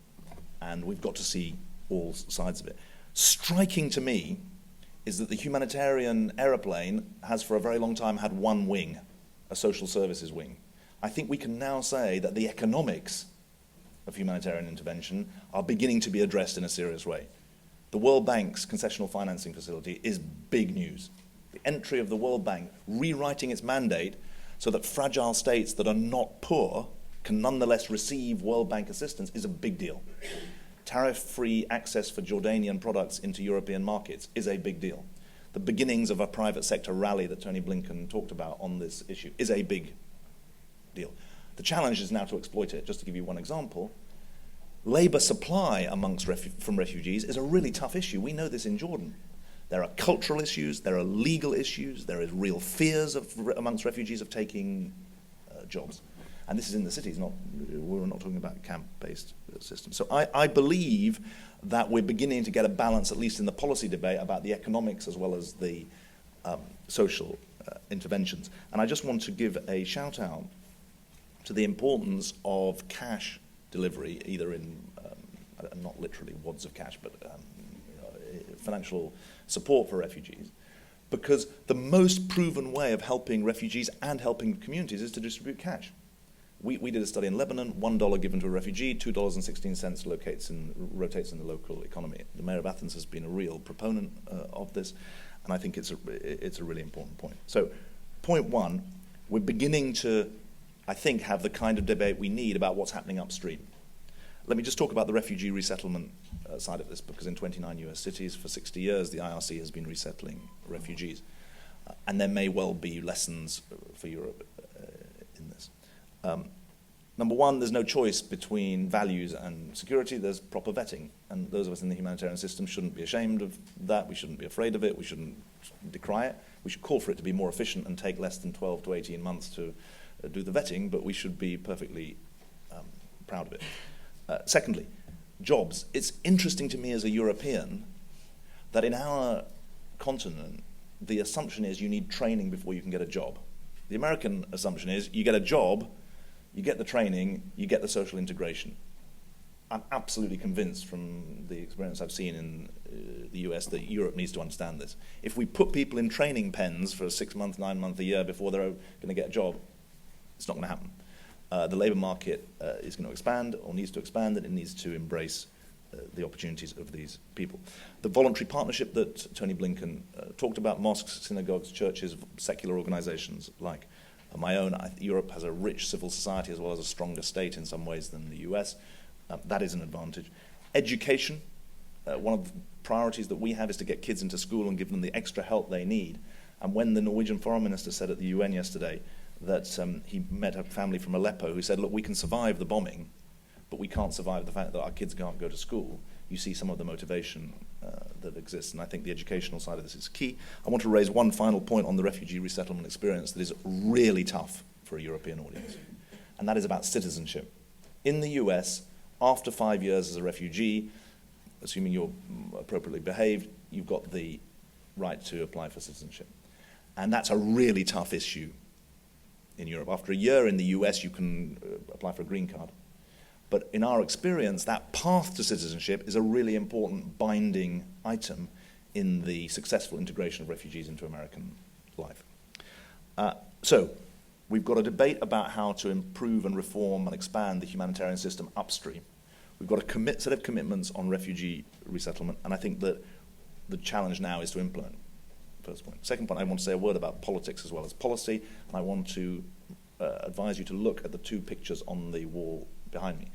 And we've got to see all sides of it. Striking to me is that the humanitarian aeroplane has for a very long time had one wing, a social services wing. I think we can now say that the economics of humanitarian intervention are beginning to be addressed in a serious way. The World Bank's concessional financing facility is big news. The entry of the World Bank, rewriting its mandate so that fragile states that are not poor can nonetheless receive World Bank assistance, is a big deal. Tariff-free access for Jordanian products into European markets is a big deal. The beginnings of a private sector rally that Tony Blinken talked about on this issue is a big deal. The challenge is now to exploit it. Just to give you one example, labor supply from refugees is a really tough issue. We know this in Jordan. There are cultural issues, there are legal issues, there is real fears amongst refugees of taking jobs. And this is in the cities, we're not talking about camp-based systems. So I believe that we're beginning to get a balance, at least in the policy debate, about the economics as well as the social interventions. And I just want to give a shout-out to the importance of cash delivery, either in, not literally wads of cash, but financial support for refugees, because the most proven way of helping refugees and helping communities is to distribute cash. We did a study in Lebanon, $1 given to a refugee, $2.16 rotates in the local economy. The mayor of Athens has been a real proponent of this, and I think it's a really important point. So, point one, we're beginning to, I think, have the kind of debate we need about what's happening upstream. Let me just talk about the refugee resettlement side of this, because in 29 US cities for 60 years, the IRC has been resettling refugees. And there may well be lessons for Europe in this. Number one, there's no choice between values and security. There's proper vetting. And those of us in the humanitarian system shouldn't be ashamed of that. We shouldn't be afraid of it. We shouldn't decry it. We should call for it to be more efficient and take less than 12 to 18 months to do the vetting, but we should be perfectly proud of it. Secondly, jobs. It's interesting to me as a European that in our continent, the assumption is you need training before you can get a job. The American assumption is you get a job, you get the training, you get the social integration. I'm absolutely convinced from the experience I've seen in the US that Europe needs to understand this. If we put people in training pens for 6 months, 9 months, a year before they're going to get a job, it's not going to happen. The labour market is going to expand, or needs to expand, and it needs to embrace the opportunities of these people. The voluntary partnership that Tony Blinken talked about, mosques, synagogues, churches, secular organisations like my own. Europe has a rich civil society as well as a stronger state in some ways than the US. That is an advantage. Education, one of the priorities that we have is to get kids into school and give them the extra help they need. And when the Norwegian foreign minister said at the UN yesterday that he met a family from Aleppo who said, look, we can survive the bombing, but we can't survive the fact that our kids can't go to school, you see some of the motivation that exists. And I think the educational side of this is key. I want to raise one final point on the refugee resettlement experience that is really tough for a European audience, and that is about citizenship. In the US, after 5 years as a refugee, assuming you're appropriately behaved, you've got the right to apply for citizenship. And that's a really tough issue in Europe. After a year in the US, you can apply for a green card. But in our experience, that path to citizenship is a really important binding item in the successful integration of refugees into American life. So we've got a debate about how to improve and reform and expand the humanitarian system upstream. We've got a set of commitments on refugee resettlement, and I think that the challenge now is to implement. First point. Second point, I want to say a word about politics as well as policy, and I want to advise you to look at the two pictures on the wall behind me.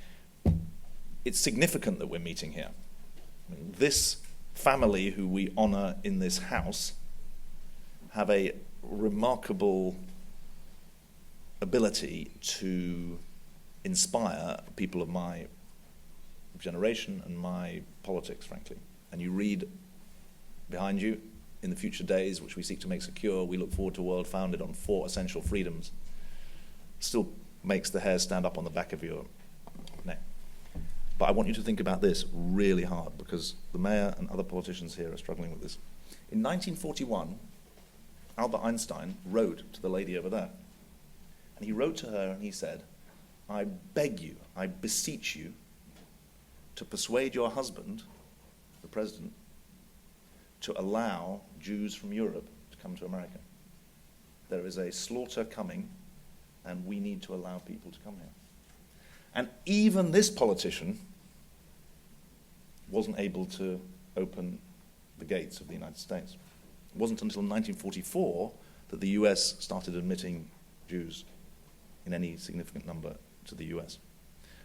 It's significant that we're meeting here. I mean, this family who we honour in this house have a remarkable ability to inspire people of my generation and my politics, frankly. And you read behind you, in the future days, which we seek to make secure, we look forward to a world founded on 4 essential freedoms. Still makes the hair stand up on the back of your neck. But I want you to think about this really hard, because the mayor and other politicians here are struggling with this. In 1941, Albert Einstein wrote to the lady over there. And he wrote to her and he said, I beg you, I beseech you to persuade your husband, the president, to allow Jews from Europe to come to America. There is a slaughter coming, and we need to allow people to come here. And even this politician wasn't able to open the gates of the United States. It wasn't until 1944 that the US started admitting Jews in any significant number to the US.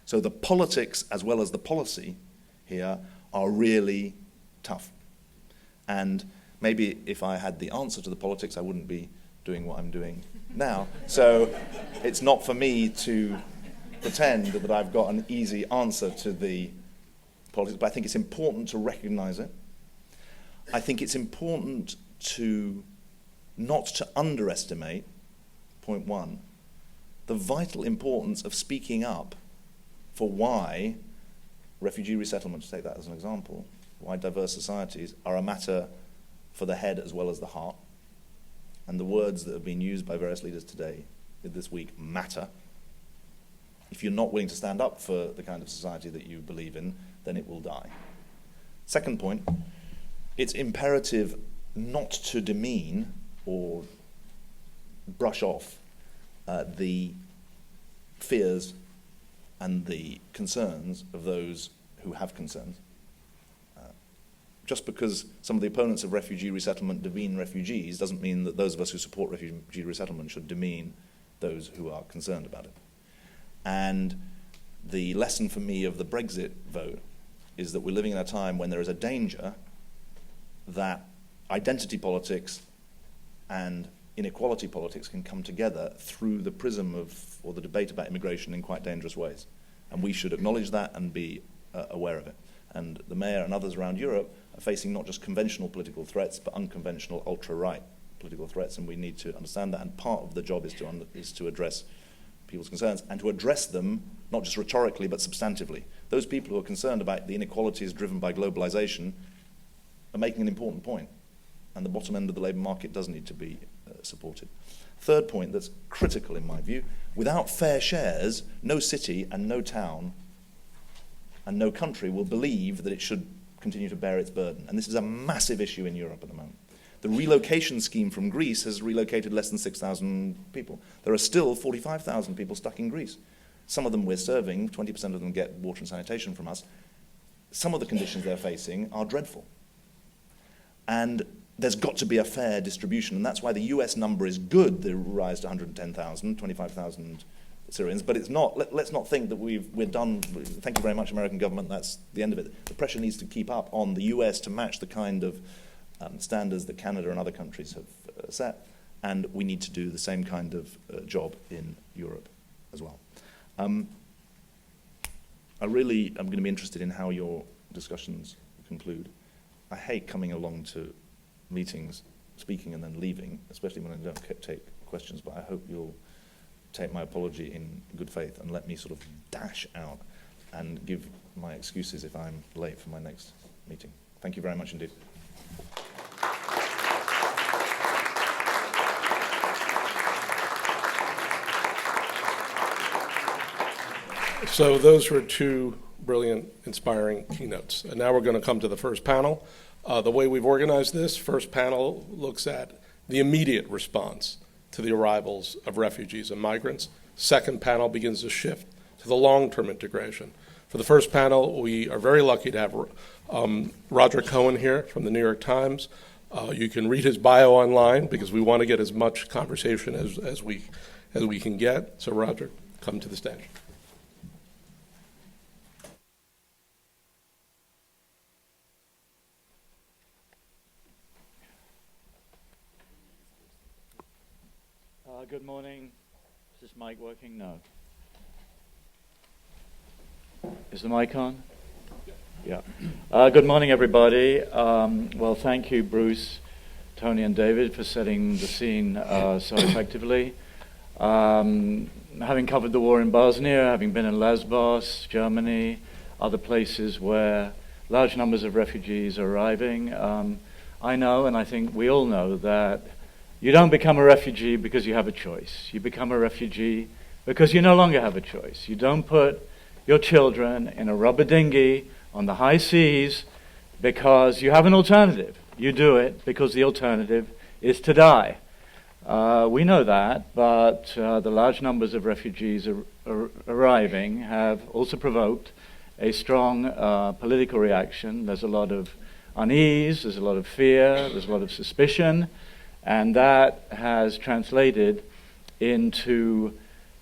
So the politics as well as the policy here are really tough. And maybe if I had the answer to the politics, I wouldn't be doing what I'm doing now. So it's not for me to pretend that I've got an easy answer to the politics, but I think it's important to recognize it. I think it's important not to underestimate, point one, the vital importance of speaking up for why refugee resettlement, to take that as an example, why diverse societies are a matter for the head as well as the heart. And the words that have been used by various leaders today, this week, matter. If you're not willing to stand up for the kind of society that you believe in, then it will die. Second point, it's imperative not to demean or brush off the fears and the concerns of those who have concerns. Just because some of the opponents of refugee resettlement demean refugees doesn't mean that those of us who support refugee resettlement should demean those who are concerned about it. And the lesson for me of the Brexit vote is that we're living in a time when there is a danger that identity politics and inequality politics can come together through the prism of, or the debate about immigration in quite dangerous ways. And we should acknowledge that and be aware of it. And the mayor and others around Europe are facing not just conventional political threats, but unconventional ultra-right political threats, and we need to understand that. And part of the job is to address people's concerns, and to address them not just rhetorically, but substantively. Those people who are concerned about the inequalities driven by globalization are making an important point, and the bottom end of the labour market does need to be supported. Third point that's critical in my view, without fair shares, no city and no town and no country will believe that it should continue to bear its burden. And this is a massive issue in Europe at the moment. The relocation scheme from Greece has relocated less than 6,000 people. There are still 45,000 people stuck in Greece. Some of them we're serving, 20% of them get water and sanitation from us. Some of the conditions they're facing are dreadful. And there's got to be a fair distribution, and that's why the US number is good, the rise to 110,000, 25,000 Syrians, but it's not, let's not think that we're done, thank you very much, American government, that's the end of it. The pressure needs to keep up on the US to match the kind of standards that Canada and other countries have set, and we need to do the same kind of job in Europe as well. I really am going to be interested in how your discussions conclude. I hate coming along to meetings, speaking and then leaving, especially when I don't take questions, but I hope you'll take my apology in good faith and let me sort of dash out and give my excuses if I'm late for my next meeting. Thank you very much indeed. So those were two brilliant, inspiring keynotes. And now we're going to come to the first panel. The way we've organized this, first panel looks at the immediate response to the arrivals of refugees and migrants. Second panel begins to shift to the long-term integration. For the first panel, we are very lucky to have Roger Cohen here from the New York Times. You can read his bio online because we want to get as much conversation as we can get. So Roger, come to the stage. Good morning. Is this mic working? No. Is the mic on? Yeah. Good morning, everybody. Well, thank you, Bruce, Tony, and David, for setting the scene so effectively. Having covered the war in Bosnia, having been in Lesbos, Germany, other places where large numbers of refugees are arriving, I know, and I think we all know, that you don't become a refugee because you have a choice. You become a refugee because you no longer have a choice. You don't put your children in a rubber dinghy on the high seas because you have an alternative. You do it because the alternative is to die. We know that, but the large numbers of refugees arriving have also provoked a strong political reaction. There's a lot of unease, there's a lot of fear, there's a lot of suspicion, and that has translated into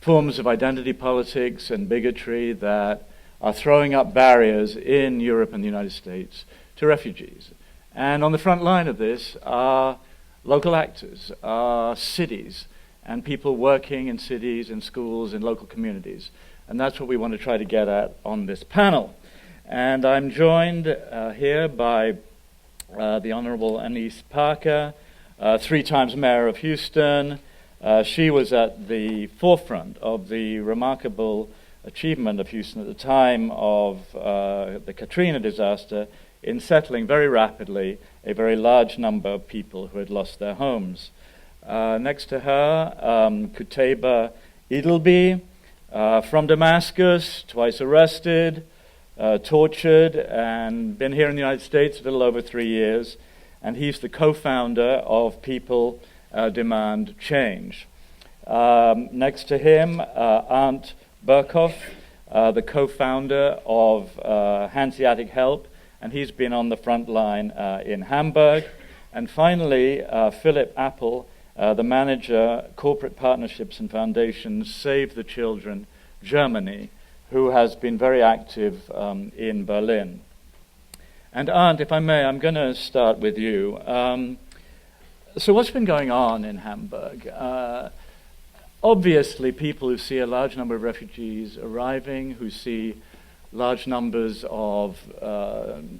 forms of identity politics and bigotry that are throwing up barriers in Europe and the United States to refugees. And on the front line of this are local actors, are cities, and people working in cities, in schools, in local communities. And that's what we want to try to get at on this panel. And I'm joined here by the Honorable Annise Parker, 3 times Mayor of Houston. She was at the forefront of the remarkable achievement of Houston at the time of the Katrina disaster in settling very rapidly a very large number of people who had lost their homes. Next to her, Kutaiba Idelby, from Damascus, twice arrested, tortured, and been here in the United States a little over 3 years, and he's the co-founder of People Demand Change. Next to him, Arndt Burkhoff, the co-founder of Hanseatic Help, and he's been on the front line in Hamburg. And finally, Philip Appel, the manager, Corporate Partnerships and Foundations, Save the Children, Germany, who has been very active in Berlin. And Arndt, if I may, I'm going to start with you. So what's been going on in Hamburg? Obviously, people who see a large number of refugees arriving, who see large numbers of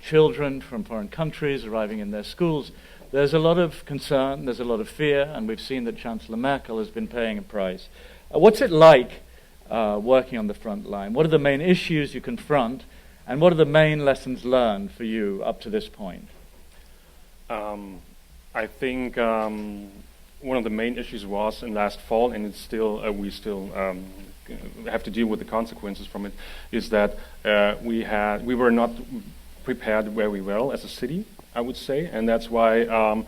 children from foreign countries arriving in their schools, there's a lot of concern, there's a lot of fear, and we've seen that Chancellor Merkel has been paying a price. What's it like working on the front line? What are the main issues you confront, and what are the main lessons learned for you up to this point? I think one of the main issues was in last fall, and it's still we still have to deal with the consequences from it, is that we were not prepared very well as a city, I would say, and that's why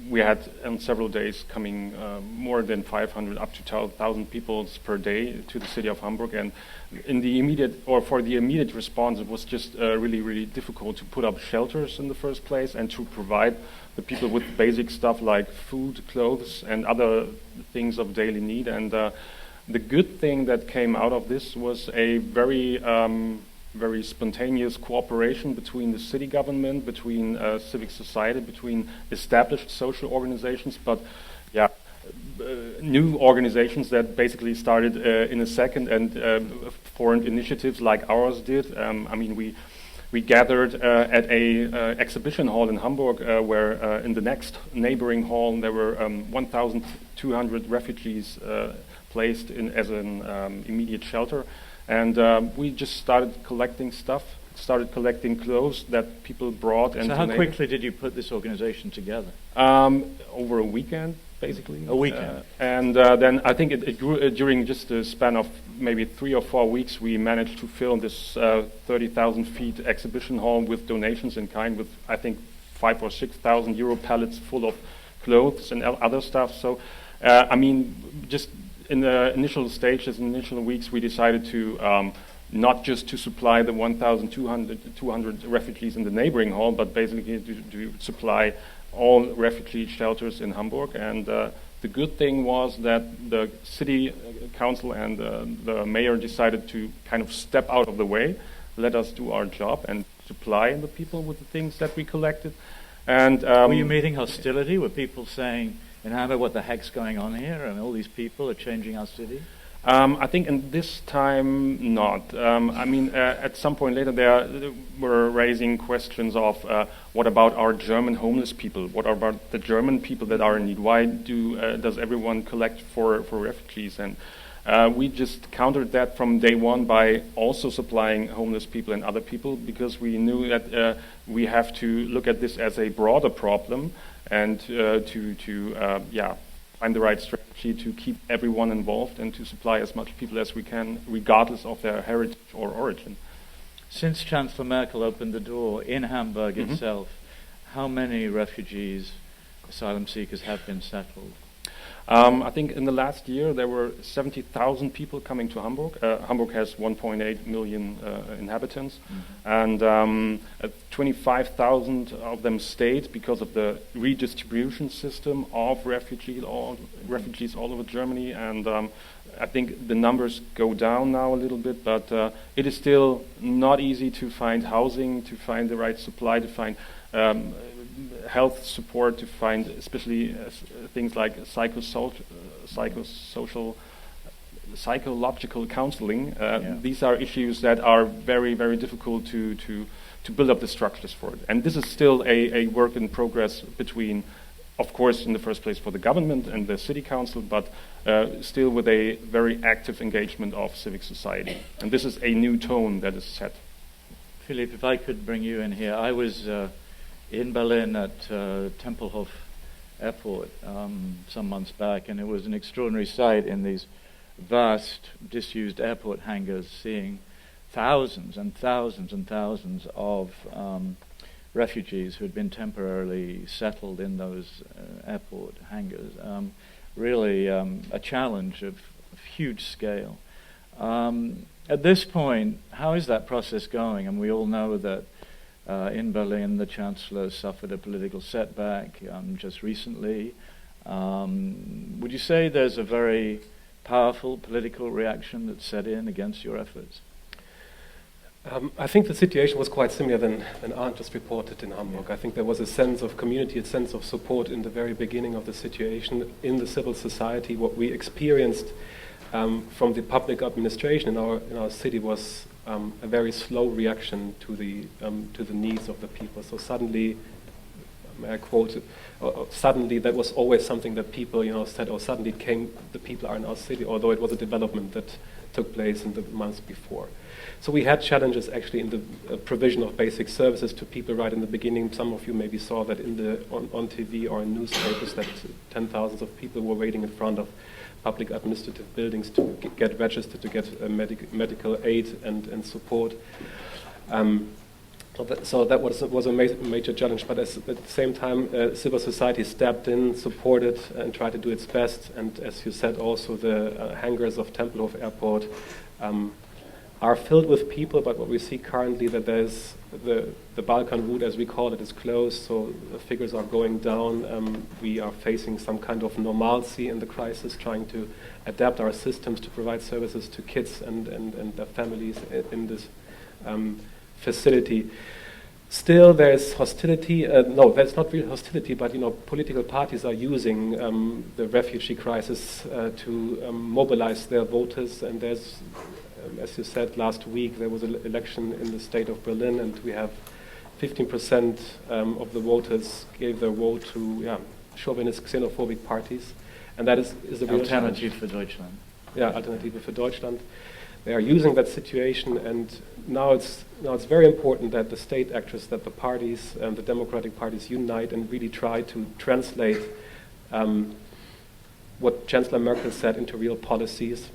we had on several days coming more than 500 up to 1,000 people per day to the city of Hamburg, and for the immediate response, it was just really, really difficult to put up shelters in the first place and to provide the people with basic stuff like food, clothes, and other things of daily need. And the good thing that came out of this was a very spontaneous cooperation between the city government, between civic society, between established social organizations, but new organizations that basically started in a second and formed initiatives like ours did. We gathered at a exhibition hall in Hamburg, where in the next neighboring hall there were 1,200 refugees placed in as an immediate shelter, and we just started collecting stuff, started collecting clothes that people brought. And so how quickly did you put this organization together? Over a weekend, basically. A weekend. And then I think it grew during just a span of maybe 3 or 4 weeks. We managed to fill this 30,000 feet exhibition hall with donations in kind, with I think 5,000 or 6,000 euro pallets full of clothes and other stuff. So, just in the initial stages, initial weeks, we decided to not just to supply the 1,200 refugees in the neighboring hall, but basically to supply all refugee shelters in Hamburg. And the good thing was that the city council and the mayor decided to kind of step out of the way, let us do our job and supply the people with the things that we collected. And were you meeting hostility? Were people saying in Hamburg, what the heck's going on here? And all these people are changing our city? I think in this time, not. At some point later, they were raising questions of what about our German homeless people? What about the German people that are in need? Why does everyone collect for refugees? And we just countered that from day one by also supplying homeless people and other people, because we knew that we have to look at this as a broader problem and find the right strategy to keep everyone involved and to supply as much people as we can, regardless of their heritage or origin. Since Chancellor Merkel opened the door in Hamburg itself, how many refugees, asylum seekers have been settled? I think in the last year there were 70,000 people coming to Hamburg. Hamburg has 1.8 million inhabitants, and 25,000 of them stayed because of the redistribution system of refugees all over Germany. And I think the numbers go down now a little bit, but it is still not easy to find housing, to find the right supply, to find health support, to find especially things like psychological counseling. These are issues that are very, very difficult to build up the structures for it. And this is still a work in progress between, of course, in the first place for the government and the city council, but still with a very active engagement of civic society. And this is a new tone that is set. Philipp, if I could bring you in here. I was in Berlin at Tempelhof Airport some months back, and it was an extraordinary sight in these vast disused airport hangars, seeing thousands and thousands and thousands of refugees who had been temporarily settled in those airport hangars. Really a challenge of huge scale. At this point, how is that process going? And we all know that in Berlin, the Chancellor suffered a political setback just recently. Would you say there's a very powerful political reaction that's set in against your efforts? I think the situation was quite similar than Arndt just reported in Hamburg. I think there was a sense of community, a sense of support in the very beginning of the situation in the civil society. What we experienced from the public administration in our city was a very slow reaction to the needs of the people. So suddenly, I quote, suddenly that was always something that people said, oh, suddenly it came, the people are in our city, although it was a development that took place in the months before. So we had challenges actually in the provision of basic services to people right in the beginning. Some of you maybe saw that on TV or in newspapers that 10,000s of people were waiting in front of public administrative buildings to get registered, to get medical aid and support. So that was a major challenge, but at the same time, civil society stepped in, supported, and tried to do its best. And as you said, also the hangars of Tempelhof Airport are filled with people, but what we see currently that there's the Balkan route, as we call it, is closed, so the figures are going down. We are facing some kind of normalcy in the crisis, trying to adapt our systems to provide services to kids and their families in this facility. Still, there's hostility. No, there's not real hostility, but political parties are using the refugee crisis to mobilize their voters. And there's, as you said, last week there was an election in the state of Berlin, and we have 15% of the voters gave their vote to chauvinist, xenophobic parties, and that is a real challenge. Alternative for Deutschland. Yeah, Alternative for Deutschland. They are using that situation, and now it's very important that the state actors, that the parties, the democratic parties, unite and really try to translate what Chancellor Merkel said into real policies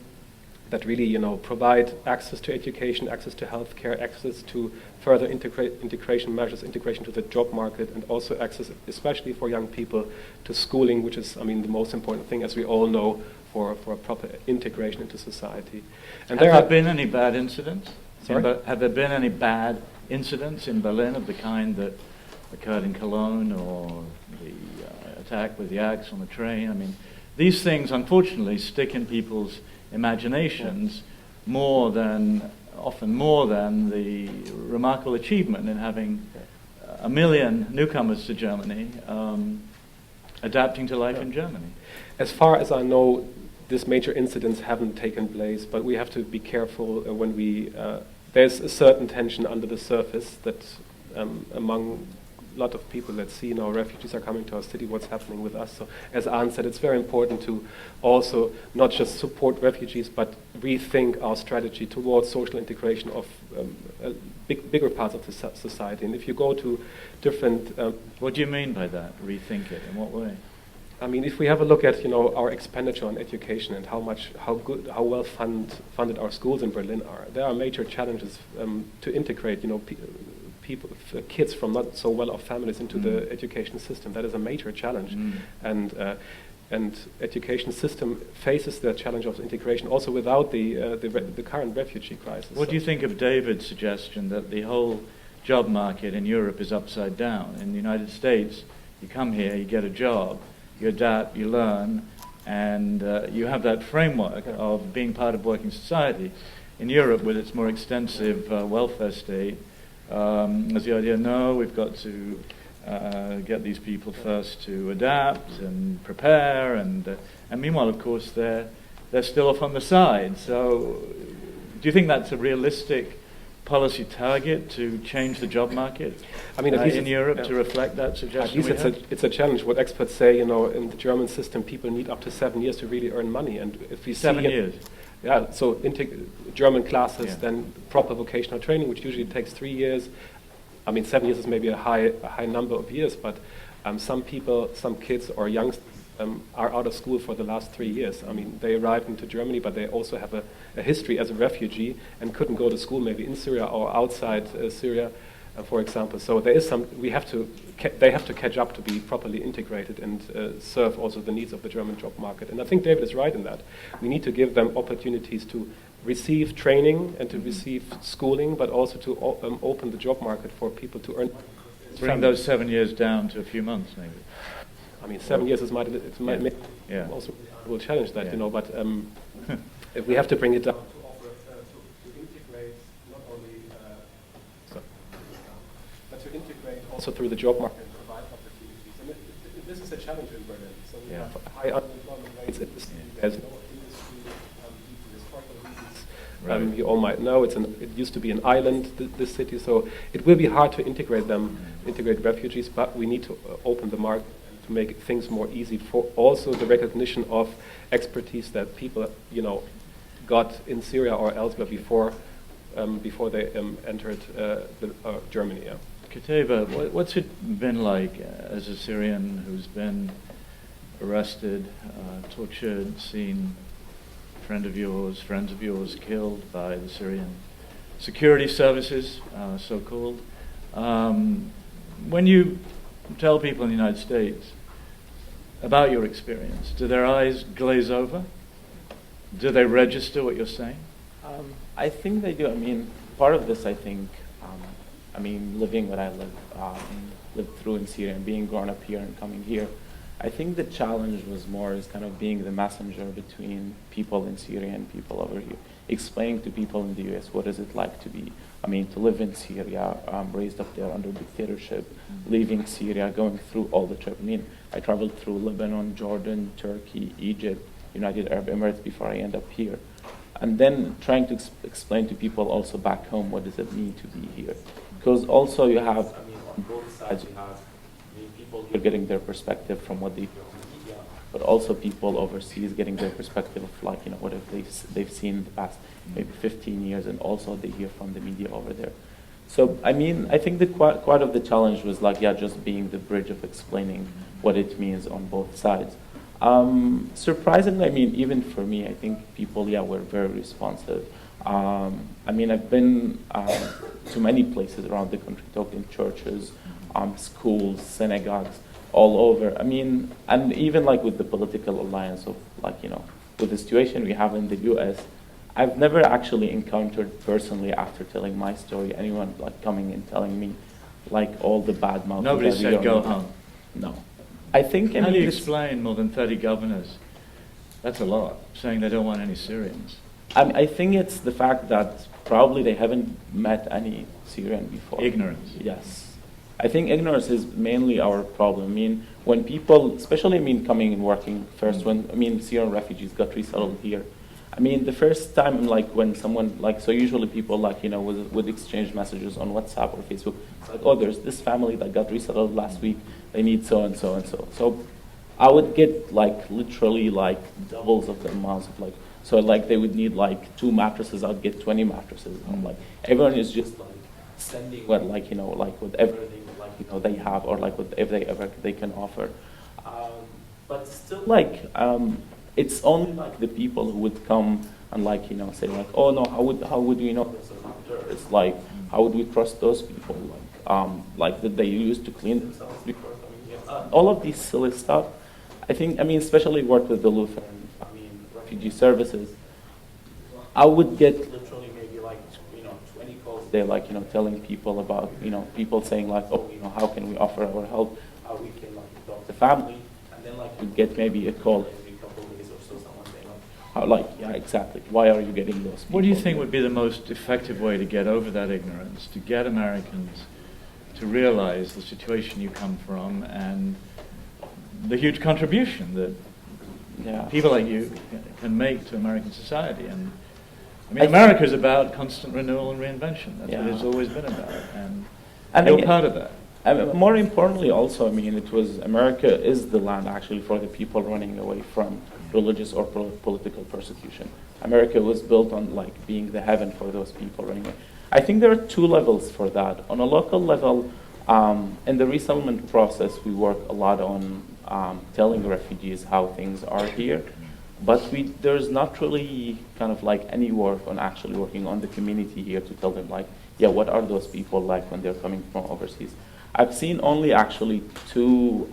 that really, provide access to education, access to healthcare, access to further integration measures, integration to the job market, and also access, especially for young people, to schooling, which is, the most important thing, as we all know, for a proper integration into society. And have there been any bad incidents? Sorry? Have there been any bad incidents in Berlin of the kind that occurred in Cologne, or the attack with the axe on the train? These things, unfortunately, stick in people's imaginations often more than the remarkable achievement in having 1 million newcomers to Germany adapting to life in Germany. As far as I know, these major incidents haven't taken place, but we have to be careful when there's a certain tension under the surface that among a lot of people that see now refugees are coming to our city, what's happening with us. So as Arndt said, it's very important to also not just support refugees, but rethink our strategy towards social integration of bigger parts of the society. And if you go to different... what do you mean by that, rethink it? In what way? If we have a look at our expenditure on education and how well funded our schools in Berlin are, there are major challenges to integrate kids from not so well off families into the education system. That is a major challenge, and and education system faces the challenge of integration also without the current refugee crisis. What do you think of David's suggestion that the whole job market in Europe is upside down? In the United States, you come here, you get a job, you adapt, you learn, and you have that framework of being part of working society. In Europe, with its more extensive welfare state, there's the idea, no, we've got to get these people first to adapt and prepare, and meanwhile, of course, they're still off on the side. So, do you think that's a realistic policy target to change the job market in Europe to reflect that suggestion? At least it's a challenge. What experts say, in the German system, people need up to 7 years to really earn money, and if we 7 years. Yeah, so German classes, then proper vocational training, which usually takes 3 years. I mean, 7 years is maybe a high number of years, but some people, some kids or youngsters are out of school for the last 3 years. I mean, they arrived into Germany, but they also have a history as a refugee and couldn't go to school maybe in Syria or outside Syria, for example. So there is they have to catch up to be properly integrated and serve also the needs of the German job market. And I think David is right in that. We need to give them opportunities to receive training and to receive schooling, but also to open the job market for people to earn. Bring those 7 years down to a few months, maybe. I mean, 7 years is also will challenge that, but if we have to bring it down to offer to integrate not only but to integrate also through the job market and provide opportunities. And this is a challenge in Berlin. So we have high unemployment rates in the city. There's no industry due to historical reasons. You all might know it used to be an island, this city, so it will be hard to integrate refugees, but we need to open the market and to make things more easy for also the recognition of expertise that people, got in Syria or elsewhere before they entered Germany. Yeah. Kuteva, what's it been like as a Syrian who's been arrested, tortured, seen friends of yours killed by the Syrian security services, so-called? When you tell people in the United States about your experience, do their eyes glaze over? Do they register what you're saying? I think they do. I mean, part of this, I think, living what I lived through in Syria and being grown up here and coming here, I think the challenge was more as kind of being the messenger between people in Syria and people over here, explaining to people in the U.S. what is it like to live in Syria, raised up there under dictatorship, leaving Syria, going through all the trip. I traveled through Lebanon, Jordan, Turkey, Egypt, United Arab Emirates before I end up here. And then trying to explain to people also back home what does it mean to be here. Because also you have, on both sides you have people here getting their perspective from what they hear on the media, but also people overseas getting their perspective of what if they've seen in the past maybe 15 years, and also they hear from the media over there. So I think quite of the challenge was just being the bridge of explaining what it means on both sides. Surprisingly, even for me, I think people, were very responsive. I've been to many places around the country, talking churches, schools, synagogues, all over. And even with the political alliance of with the situation we have in the U.S., I've never actually encountered personally, after telling my story, anyone coming and telling me all the bad mouth. Nobody said go home. No. I think. How do you explain more than 30 governors? That's a lot, saying they don't want any Syrians. I think it's the fact that probably they haven't met any Syrian before. Ignorance. Yes. I think ignorance is mainly our problem. When people, especially coming and working first, when Syrian refugees got resettled here, the first time, when someone, so usually people, would exchange messages on WhatsApp or Facebook. It's there's this family that got resettled last week. They need so and so and so. So I would get, literally, doubles of the amounts of, so, they would need, 2 mattresses. I'd get 20 mattresses. And, everyone is just, sending what, whatever they have, or, whatever they can offer. But still, it's only the people who would come and say oh no, how would we know this is not there? It's how would we trust those people? That they used to clean themselves before coming here. All of these silly stuff. I think, I mean, especially work with the Lutheran, refugee services, I would get literally maybe like, 20 calls a day, like, telling people about, people saying like, oh, how can we offer our help, how we can like talk to family, and then like you'd get maybe a call every couple of days or so, someone saying like, how, like, yeah, exactly, why are you getting those people? What do you think would be the most effective way to get over that ignorance, to get Americans to realize the situation you come from and the huge contribution that people like you can make to American society? And I mean, America is about constant renewal and reinvention. That's what it's always been about, and you're part of that. More importantly, also, it was America is the land actually for the people running away from religious or political persecution. America was built on like being the heaven for those people running away. I think there are two levels for that. On a local level, in the resettlement process, we work a lot on telling refugees how things are here, but there's not really kind of like any work on actually working on the community here to tell them like, yeah, what are those people like when they're coming from overseas? I've seen only actually two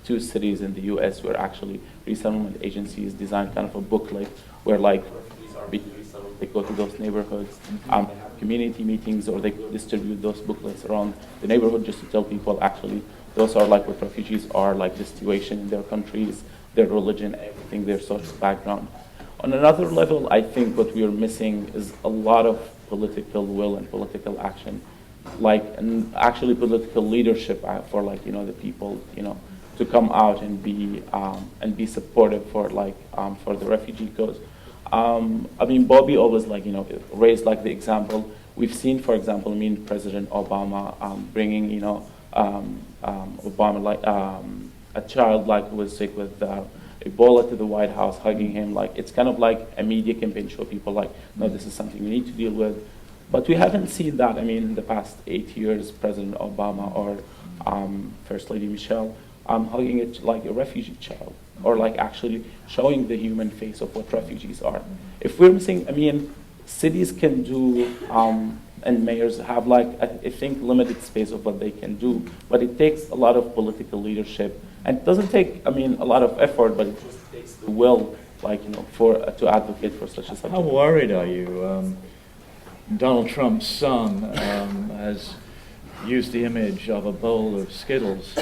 cities in the U.S. where actually resettlement agencies design kind of a booklet where like refugees are being resettled. They go to those neighborhoods, have community meetings, or they distribute those booklets around the neighborhood just to tell people actually those are like what refugees are, like the situation in their countries, their religion, everything, their social background. On another level, I think what we are missing is a lot of political will and political action, and actually political leadership for the people, to come out and be supportive for for the refugee cause. Bobby always raised the example. We've seen, for example, President Obama bringing Obama a child who was sick with Ebola to the White House, hugging him. It's kind of like a media campaign, show people no, this is something we need to deal with. But we haven't seen that. In the past 8 years, President Obama or First Lady Michelle hugging it like a refugee child, or actually showing the human face of what refugees are. If we're missing, cities can do, and mayors have I think limited space of what they can do, but it takes a lot of political leadership, and it doesn't take, a lot of effort, but it just takes the will, to advocate for such a subject. How worried are you? Donald Trump's son has used the image of a bowl of Skittles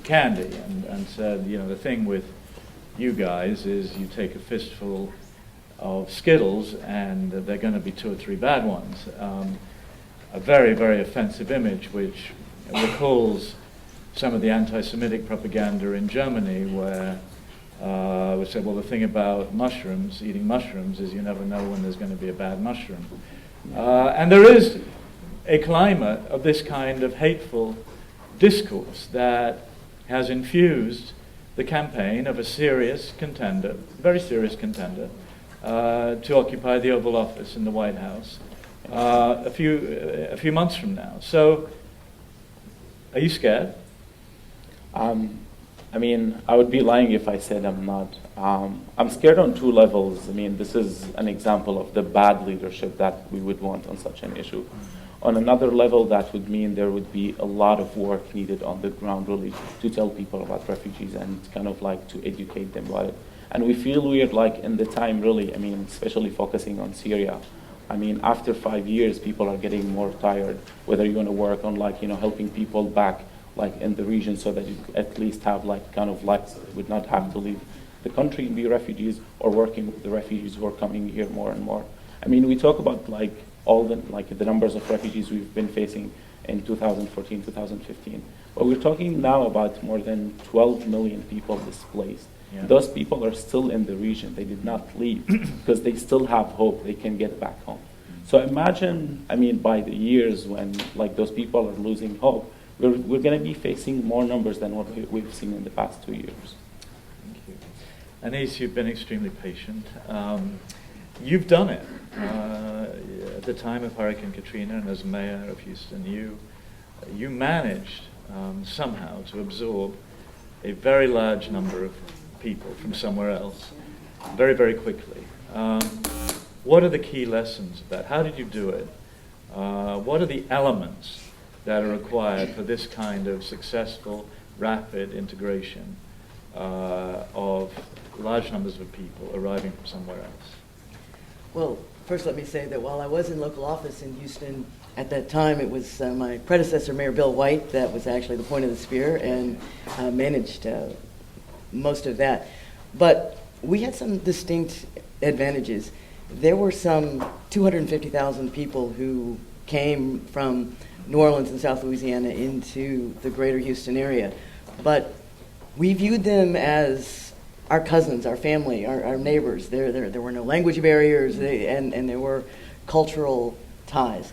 candy and said, the thing with you guys is you take a fistful of Skittles and they're going to be 2 or 3 bad ones. A very, very offensive image which recalls some of the anti-Semitic propaganda in Germany where we said, well, the thing about eating mushrooms, is you never know when there's going to be a bad mushroom. And there is a climate of this kind of hateful discourse that has infused the campaign of a serious contender, very serious contender, to occupy the Oval Office in the White House a few months from now. So, are you scared? I would be lying if I said I'm not. I'm scared on 2 levels. This is an example of the bad leadership that we would want on such an issue. On another level, that would mean there would be a lot of work needed on the ground, really, to tell people about refugees and kind of to educate them about it. And we feel we're in the time, really, especially focusing on Syria. After 5 years, people are getting more tired, whether you want to work on helping people back in the region so that you at least have would not have to leave the country and be refugees, or working with the refugees who are coming here more and more. We talk about all the numbers of refugees we've been facing in 2014, 2015. But we're talking now about more than 12 million people displaced. Yeah. Those people are still in the region. They did not leave because they still have hope they can get back home. So imagine, by the years when those people are losing hope, we're going to be facing more numbers than what we've seen in the past 2 years. Thank you. Anis, you've been extremely patient. You've done it. At the time of Hurricane Katrina and as mayor of Houston, you managed somehow to absorb a very large number of people from somewhere else very, very quickly. What are the key lessons of that? How did you do it? What are the elements that are required for this kind of successful, rapid integration of large numbers of people arriving from somewhere else? Well, first let me say that while I was in local office in Houston, at that time it was my predecessor, Mayor Bill White, that was actually the point of the spear and managed most of that. But we had some distinct advantages. There were some 250,000 people who came from New Orleans and South Louisiana into the greater Houston area. But we viewed them as our cousins, our family, our neighbors. There were no language barriers, and there were cultural ties.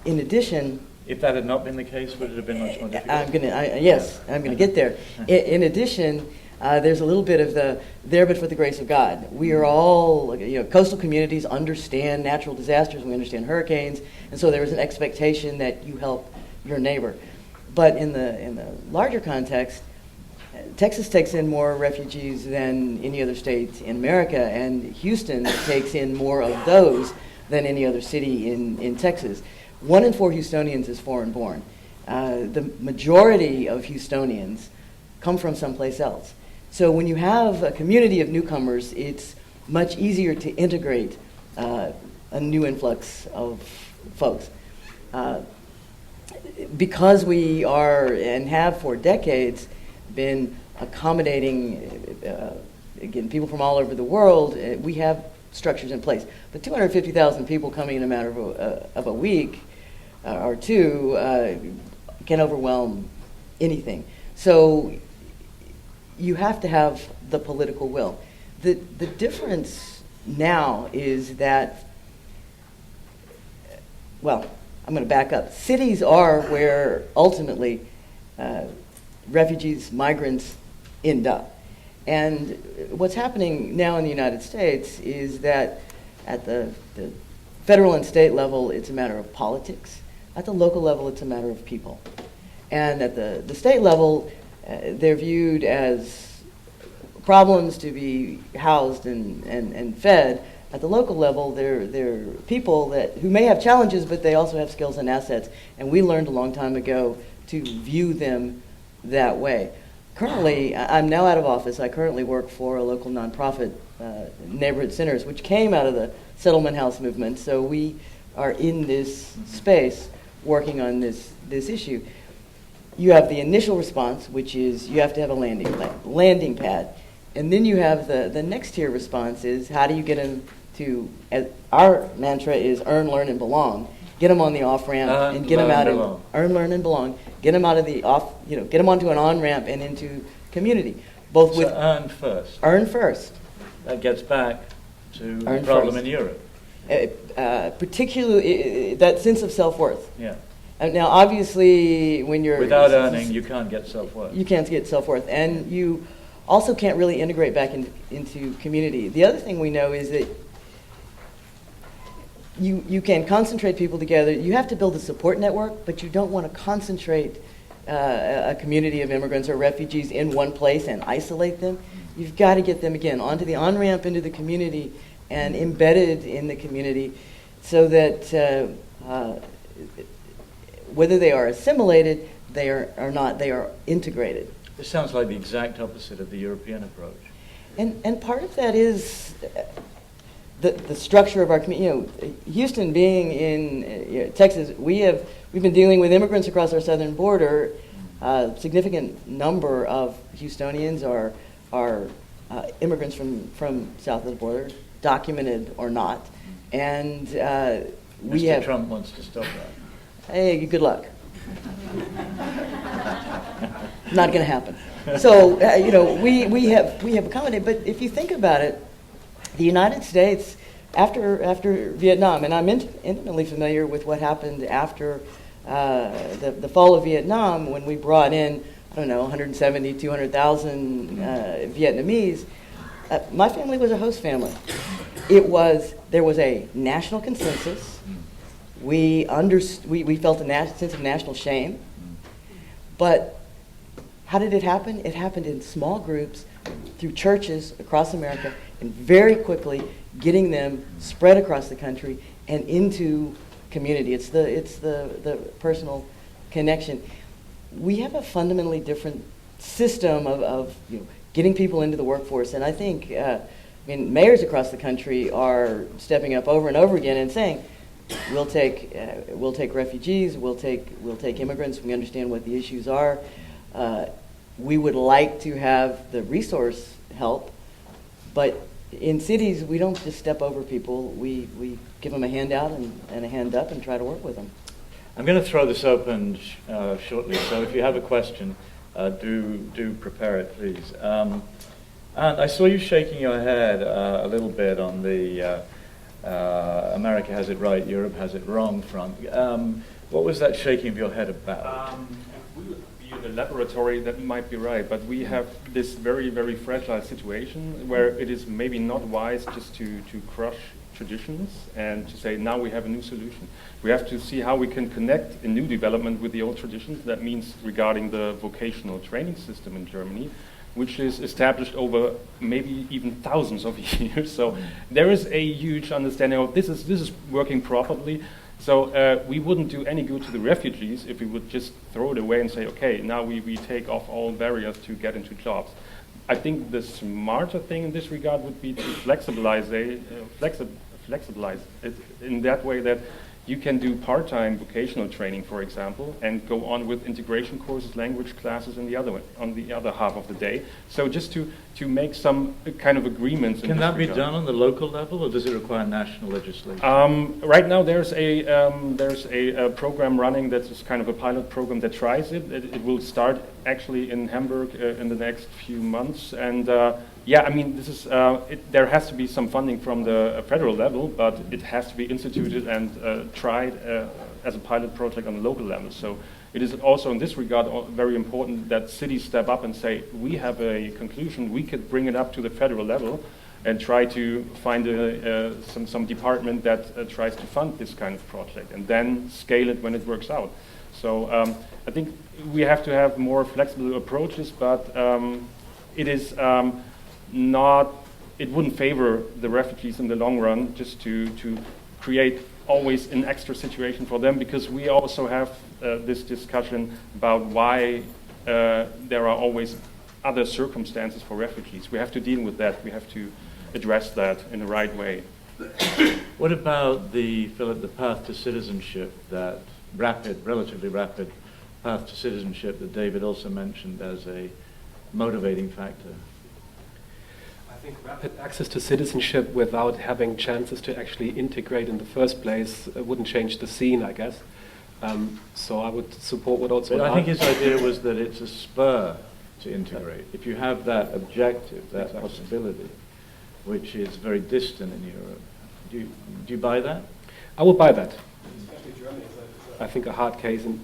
In addition, if that had not been the case, would it have been much more difficult? I'm going to get there. In addition, there's a little bit of the there but for the grace of God. We are all, coastal communities understand natural disasters, we understand hurricanes, and so there was an expectation that you help your neighbor. But in the larger context, Texas takes in more refugees than any other state in America, and Houston takes in more of those than any other city in Texas. 1 in 4 Houstonians is foreign-born. The majority of Houstonians come from someplace else. So when you have a community of newcomers, it's much easier to integrate a new influx of folks. Because we are and have for decades been accommodating, again, people from all over the world, we have structures in place. But 250,000 people coming in a matter of a week or two can overwhelm anything. So you have to have the political will. The difference now is that, well, I'm going to back up. Cities are where ultimately refugees, migrants end up. And what's happening now in the United States is that at the federal and state level, it's a matter of politics. At the local level, it's a matter of people. And at the state level, they're viewed as problems to be housed and fed. At the local level, they're people who may have challenges, but they also have skills and assets. And we learned a long time ago to view them that way. Currently, I'm now out of office. I currently work for a local nonprofit, Neighborhood Centers, which came out of the settlement house movement. So we are in this space working on this issue. You have the initial response, which is you have to have a landing pad. And then you have the next tier response is how do you get them to, as our mantra is earn, learn, and belong. Get them on the off-ramp and get them out of, earn, learn, and belong. Get them out of the off, get them onto an on-ramp and into community. Both with earn first. Earn first. That gets back to the problem in Europe. Particularly that sense of self-worth. Yeah. Now, obviously, when you're without earning, you can't get self-worth. You can't get self-worth, and you also can't really integrate back into community. The other thing we know is that you can concentrate people together. You have to build a support network, but you don't want to concentrate a community of immigrants or refugees in one place and isolate them. You've got to get them, again, onto the on-ramp into the community and embedded in the community so that whether they are assimilated, they are not, they are integrated. This sounds like the exact opposite of the European approach. And part of that is the structure of our community. Houston being in Texas, we've been dealing with immigrants across our southern border. A significant number of Houstonians are immigrants from south of the border, documented or not. And Mr. Trump wants to stop that. Hey, good luck. Not going to happen. So we have accommodated. But if you think about it, the United States, after Vietnam, and I'm intimately familiar with what happened after the fall of Vietnam when we brought in, 170, 200,000 Vietnamese. My family was a host family. There was a national consensus. We felt a sense of national shame. But how did it happen? It happened in small groups through churches across America, and very quickly getting them spread across the country and into community. It's the personal connection. We have a fundamentally different system of getting people into the workforce. And I think, mayors across the country are stepping up over and over again and saying, we'll take refugees, we'll take immigrants. We understand what the issues are. We would like to have the resource help, but in cities we don't just step over people. We give them a handout and a hand up and try to work with them. I'm going to throw this open shortly, so if you have a question, do prepare it, please. And I saw you shaking your head a little bit on the America has it right, Europe has it wrong front. What was that shaking of your head about? If we would be in a laboratory, that might be right, but we have this very, very fragile situation where it is maybe not wise just to crush traditions and to say, now we have a new solution. We have to see how we can connect a new development with the old traditions. That means regarding the vocational training system in Germany, which is established over maybe even thousands of years. So there is a huge understanding of this is working properly. So we wouldn't do any good to the refugees if we would just throw it away and say, okay, now we take off all barriers to get into jobs. I think the smarter thing in this regard would be to flexibilize it in that way that you can do part-time vocational training, for example, and go on with integration courses, language classes on the other half of the day. So just to make some kind of agreements. Can that be done on the local level, or does it require national legislation? Right now, there's a program running that is kind of a pilot program that tries it. It will start actually in Hamburg in the next few months, and this is there has to be some funding from the federal level, but it has to be instituted and tried as a pilot project on the local level. So it is also in this regard very important that cities step up and say, we have a conclusion, we could bring it up to the federal level and try to find some department that tries to fund this kind of project and then scale it when it works out. So I think we have to have more flexible approaches, but it is it wouldn't favor the refugees in the long run just to create always an extra situation for them, because we also have this discussion about why there are always other circumstances for refugees. We have to deal with that. We have to address that in the right way. What about the path to citizenship, that relatively rapid path to citizenship that David also mentioned as a motivating factor? I think rapid access to citizenship without having chances to actually integrate in the first place wouldn't change the scene, I guess. So I would support what also. But I think his idea was that it's a spur to integrate. If you have that objective, that possibility, which is very distant in Europe, do you buy that? I would buy that. Especially Germany is, I think, a hard case and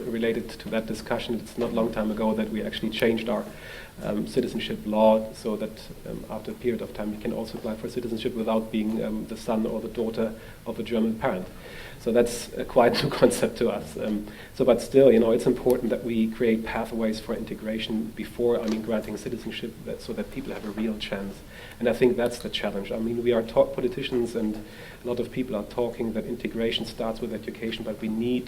related to that discussion. It's not a long time ago that we actually changed our citizenship law so that after a period of time you can also apply for citizenship without being the son or the daughter of a German parent. So that's quite a new concept to us. But still, it's important that we create pathways for integration before, granting citizenship, so that people have a real chance. And I think that's the challenge. We are politicians, and a lot of people are talking that integration starts with education, but we need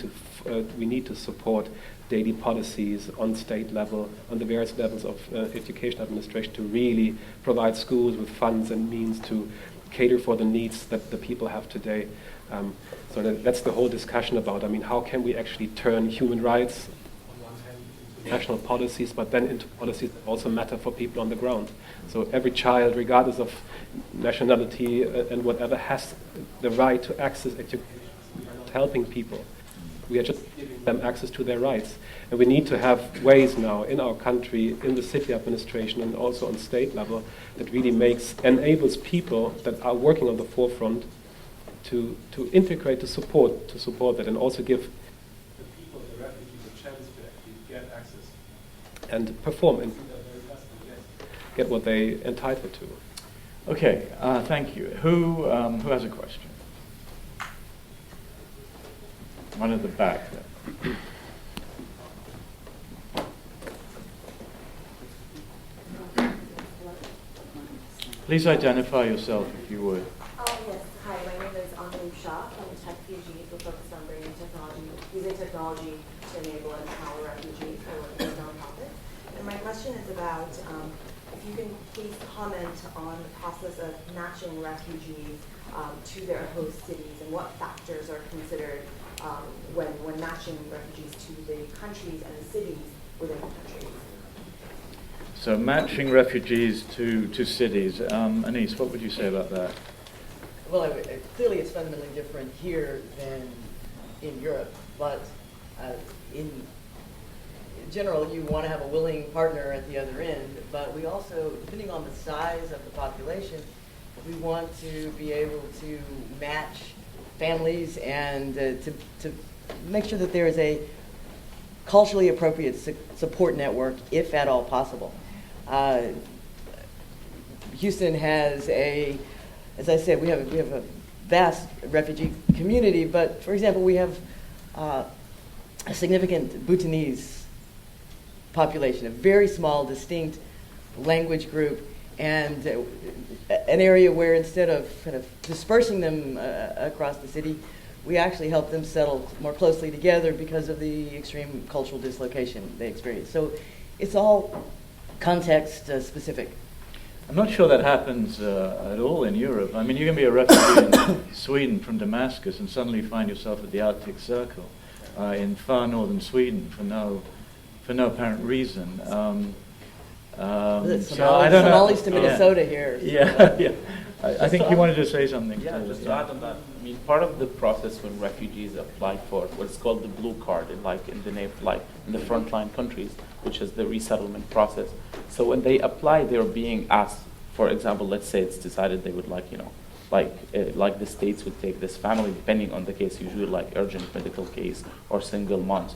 to support daily policies on state level, on the various levels of education administration, to really provide schools with funds and means to cater for the needs that the people have today. So that's the whole discussion about, how can we actually turn human rights on one hand into national policies, but then into policies that also matter for people on the ground. So every child, regardless of nationality and whatever, has the right to access education. We are not helping people. We are just giving them access to their rights. And we need to have ways now in our country, in the city administration and also on state level, that really enables people that are working on the forefront to integrate, to support that, and also give the people, the refugees, a chance to actually get access and perform and do their very best and get what they entitled to. Okay, thank you. Who has a question? One at the back there. Please identify yourself if you would. Yes. Hi, my name is Anu Shah. I'm a tech refugee. We're focused on using technology to enable and empower refugees. I work in a nonprofit. And my question is about if you can please comment on the process of matching refugees to their host cities and what factors are considered when matching refugees to the countries and the cities within the countries. So matching refugees to cities. Anise, what would you say about that? Well, clearly it's fundamentally different here than in Europe, but in general, you want to have a willing partner at the other end, but we also, depending on the size of the population, we want to be able to match families and to make sure that there is a culturally appropriate support network, if at all possible. Houston has as I said, we have a vast refugee community, but for example, we have a significant Bhutanese population, a very small, distinct language group, and an area where instead of kind of dispersing them across the city, we actually help them settle more closely together because of the extreme cultural dislocation they experience. So it's all context specific. I'm not sure that happens at all in Europe. I mean, you can be a refugee in Sweden from Damascus and suddenly find yourself at the Arctic Circle in far northern Sweden for no apparent reason. So I don't know. Somalis to Minnesota here. Yeah. I think you wanted to say something. Yeah, just to add on that. I mean, part of the process when refugees apply for what's called the blue card, in the frontline countries, which is the resettlement process. So when they apply, they're being asked, for example, let's say it's decided they would like the states would take this family, depending on the case, usually like urgent medical case or single moms.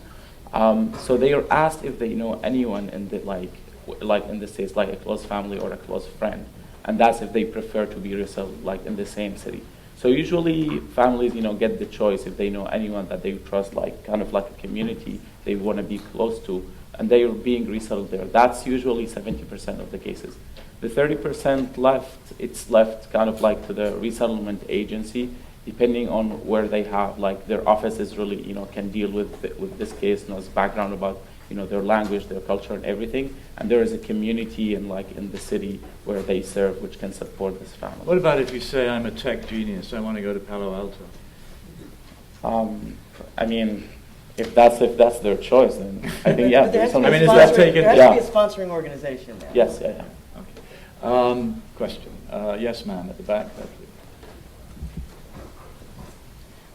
So they are asked if they know anyone in the like in the states, like a close family or a close friend, and that's if they prefer to be resettled like in the same city. So usually families, get the choice if they know anyone that they trust, like kind of like a community they want to be close to, and they are being resettled there. That's usually 70% of the cases. The 30% left, it's left kind of like to the resettlement agency, depending on where they have, like their office is really, can deal with this case, knows background about, their language, their culture and everything. And there is a community in the city where they serve, which can support this family. What about if you say, I'm a tech genius, I want to go to Palo Alto? I mean, if that's their choice, then I think, yeah. There has to is be that taken? a sponsoring organization now. Yes, yeah. Okay. Question. Yes, ma'am, at the back.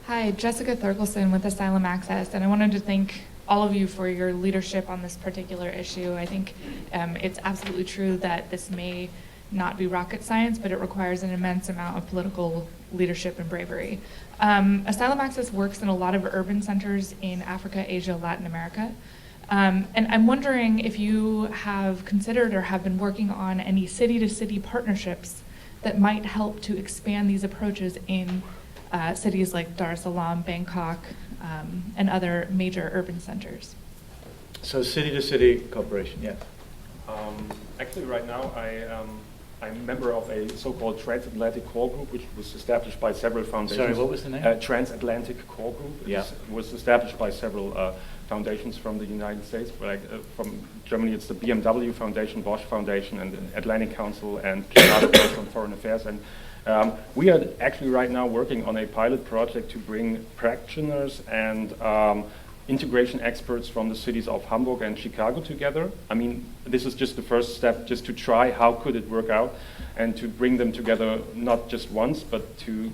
Hi, Jessica Thurkelson with Asylum Access, and I wanted to thank all of you for your leadership on this particular issue. I think it's absolutely true that this may not be rocket science, but it requires an immense amount of political leadership and bravery. Asylum Access works in a lot of urban centers in Africa, Asia, Latin America. And I'm wondering if you have considered or have been working on any city-to-city partnerships that might help to expand these approaches in cities like Dar es Salaam, Bangkok, and other major urban centers. So city-to-city cooperation, yeah. Actually, right now, I'm a member of a so-called transatlantic core group, which was established by several foundations. Sorry, what was the name? Transatlantic core group. Yeah. It was established by several foundations from the United States. From Germany, it's the BMW Foundation, Bosch Foundation, and the Atlantic Council, and Keynote on Foreign Affairs. And we are actually right now working on a pilot project to bring practitioners and integration experts from the cities of Hamburg and Chicago together. I mean, this is just the first step, just to try how could it work out, and to bring them together not just once, but to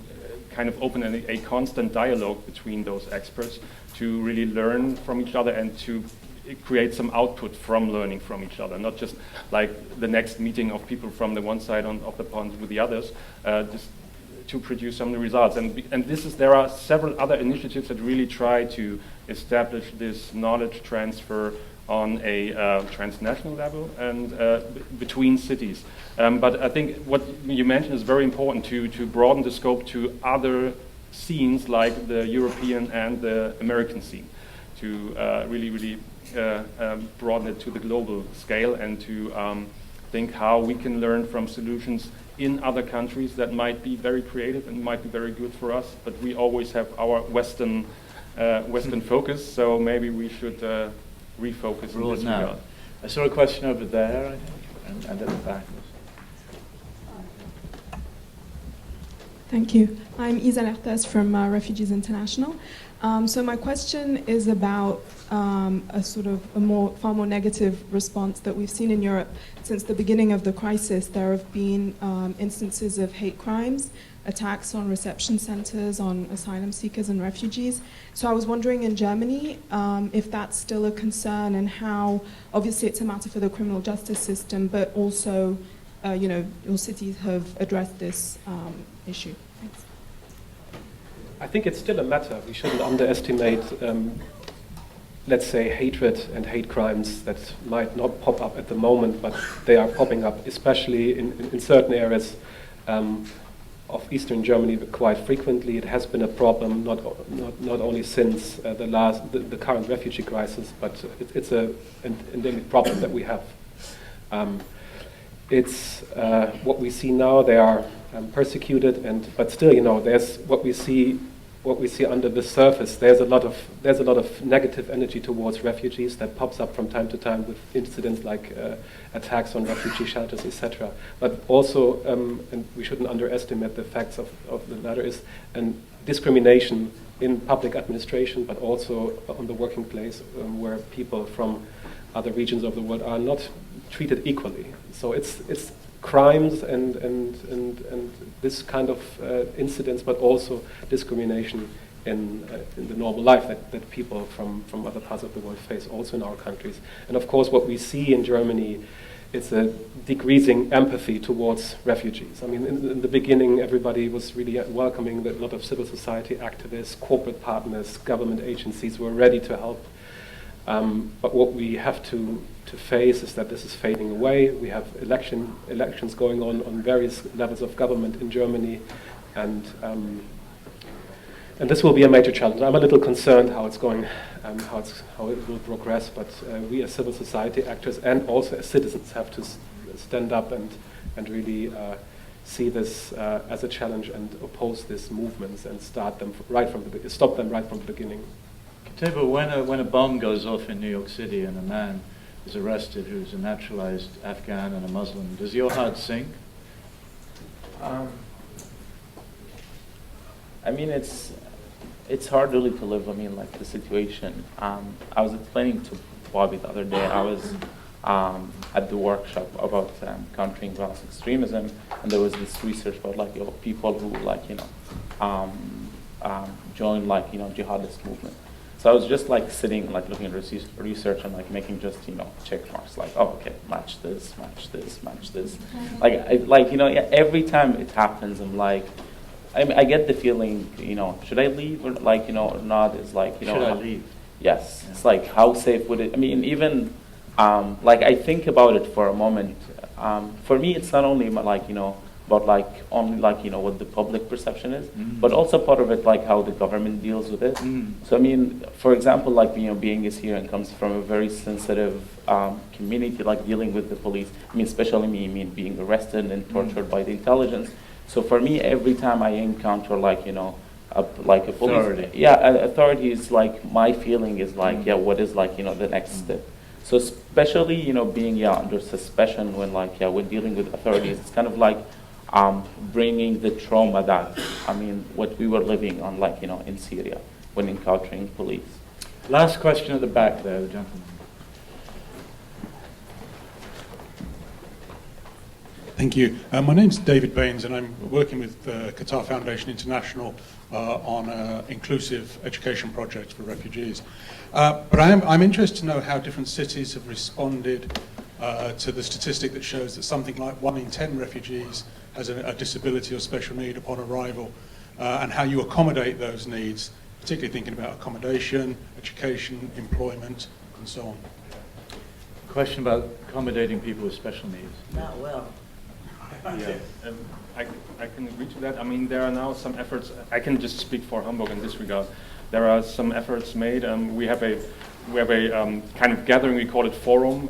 kind of open a constant dialogue between those experts to really learn from each other and to create some output from learning from each other, not just like the next meeting of people from the one side of the pond with the others, just to produce some results. And there are several other initiatives that really try to establish this knowledge transfer on a transnational level and between cities. But I think what you mentioned is very important to broaden the scope to other scenes like the European and the American scene, to really broaden it to the global scale and to think how we can learn from solutions in other countries that might be very creative and might be very good for us, but we always have our Western focus, so maybe we should refocus in this regard. I saw a question over there, I think. and at the back. Thank you. I'm Isa Lertes from Refugees International. So my question is about a sort of far more negative response that we've seen in Europe since the beginning of the crisis. There have been instances of hate crimes, attacks on reception centers, on asylum seekers and refugees. So I was wondering in Germany if that's still a concern, and how, obviously it's a matter for the criminal justice system, but also, your cities have addressed this issue. Thanks. I think it's still a matter. We shouldn't underestimate, let's say, hatred and hate crimes that might not pop up at the moment, but they are popping up, especially in certain areas of Eastern Germany quite frequently. It has been a problem not only since the current refugee crisis, but it's an endemic problem that we have. It's what we see now. They are persecuted, but still, there's what we see under the surface. There's a lot of negative energy towards refugees that pops up from time to time with incidents like attacks on refugee shelters, etc. But also, and we shouldn't underestimate the facts of the matter, is discrimination in public administration, but also on the working place, where people from other regions of the world are not treated equally. So it's crimes and this kind of incidents, but also discrimination in the normal life that people from other parts of the world face also in our countries. And of course, what we see in Germany is a decreasing empathy towards refugees. I mean, in the beginning, everybody was really welcoming. That a lot of civil society activists, corporate partners, government agencies were ready to help. But what we have to face is that this is fading away. We have elections going on various levels of government in Germany, and this will be a major challenge. I'm a little concerned how it's going, how it will progress. But we as civil society actors and also as citizens have to stand up and really see this as a challenge and oppose these movements and stop them right from the beginning. Table, when a bomb goes off in New York City and a man is arrested who's a naturalized Afghan and a Muslim, does your heart sink? I mean, it's hard really to live, like the situation. I was explaining to Bobby the other day, I was at the workshop about countering violence extremism, and there was this research about people who join jihadist movement. So I was just sitting, looking at research and making just check marks, okay, match this, match this, match this. Every time it happens, I'm I get the feeling, should I leave or or not? It's should I leave? Yes, yeah. It's how safe would it? I mean, even I think about it for a moment. For me, it's not only about only what the public perception is, but also part of it how the government deals with it. So I mean, for example, being a Syrian comes from a very sensitive community, dealing with the police. I mean, especially me being arrested and tortured by the intelligence. So for me, every time I encounter a police, authority. Authority is my feeling is what is the next step. So especially being under suspicion when when dealing with authorities, it's kind of bringing the trauma that what we were living on in Syria when encountering police. Last question at the back there, the gentleman. Thank you. My name's David Baines, and I'm working with Qatar Foundation International on an inclusive education project for refugees. But I'm interested to know how different cities have responded to the statistic that shows that something like 1 in 10 refugees has a disability or special need upon arrival, and how you accommodate those needs, particularly thinking about accommodation, education, employment, and so on. Question about accommodating people with special needs. Not well. Yeah, I can agree to that. I mean, there are now some efforts. I can just speak for Hamburg in this regard. There are some efforts made. We have a kind of gathering. We call it forum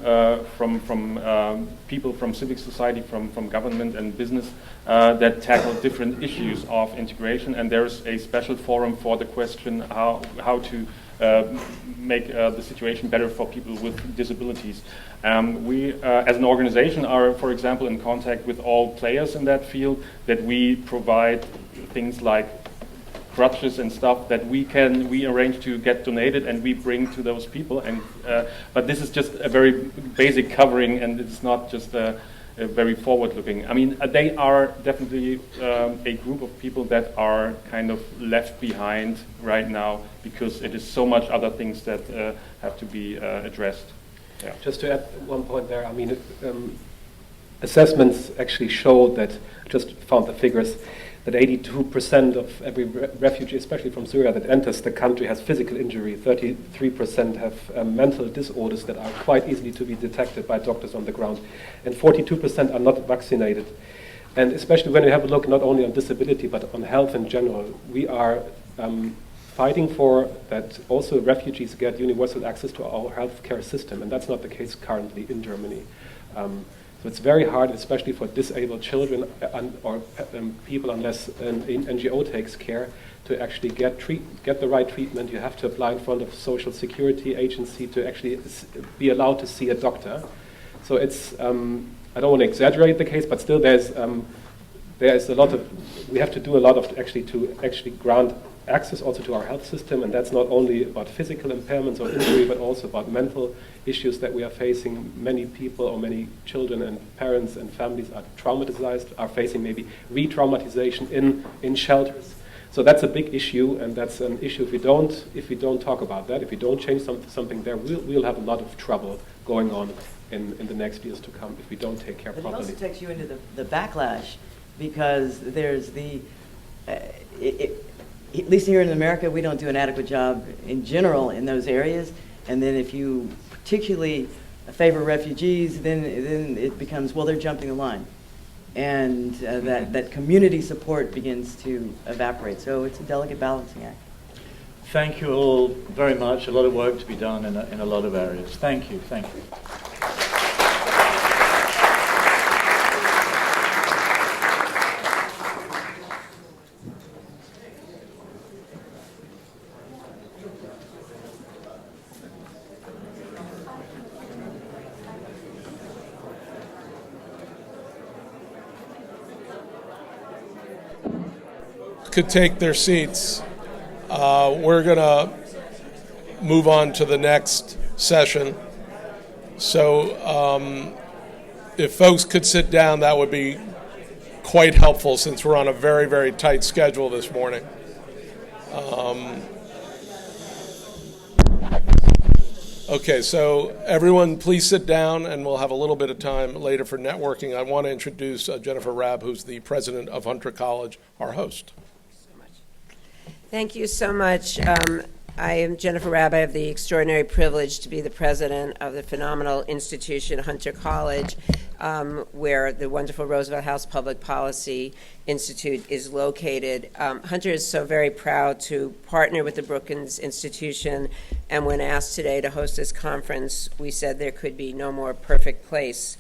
from people from civic society, from government and business that tackle different issues of integration. And there's a special forum for the question how to make the situation better for people with disabilities. We, as an organization, are, for example, in contact with all players in that field, that we provide things like crutches and stuff that we arrange to get donated and we bring to those people. And but this is just a very basic covering, and it's not just a very forward-looking. I mean, they are definitely a group of people that are kind of left behind right now because it is so much other things that have to be addressed. Yeah. Just to add one point there, I mean, assessments actually showed that, just found the figures, that 82% of every refugee, especially from Syria, that enters the country has physical injury. 33% have mental disorders that are quite easily to be detected by doctors on the ground. And 42% are not vaccinated. And especially when you have a look not only on disability, but on health in general, we are fighting for that also refugees get universal access to our healthcare system. And that's not the case currently in Germany. So it's very hard, especially for disabled children or people, unless an NGO takes care, to actually get the right treatment. You have to apply in front of Social Security Agency to actually be allowed to see a doctor. So it's, I don't want to exaggerate the case, but still there's a lot of, we have to do a lot of to actually grant access also to our health system, and that's not only about physical impairments or injury, but also about mental issues that we are facing. Many people or many children and parents and families are traumatized, are facing maybe re-traumatization in shelters. So that's a big issue, and that's an issue if we don't talk about that, if we don't change something there, we'll have a lot of trouble going on in the next years to come if we don't take care properly. It also takes you into the backlash, because there's at least here in America, we don't do an adequate job in general in those areas. And then if you particularly favor refugees, then it becomes, well, they're jumping the line. And that community support begins to evaporate. So it's a delicate balancing act. Thank you all very much. A lot of work to be done in a lot of areas. Thank you. Thank you. Could take their seats. We're going to move on to the next session. So if folks could sit down, that would be quite helpful, since we're on a very, very tight schedule this morning. Okay, so everyone please sit down, and we'll have a little bit of time later for networking. I want to introduce Jennifer Rabb, who's the president of Hunter College, our host. Thank you so much. I am Jennifer Rabb. I have the extraordinary privilege to be the president of the phenomenal institution, Hunter College, where the wonderful Roosevelt House Public Policy Institute is located. Hunter is so very proud to partner with the Brookings Institution, and when asked today to host this conference, we said there could be no more perfect place.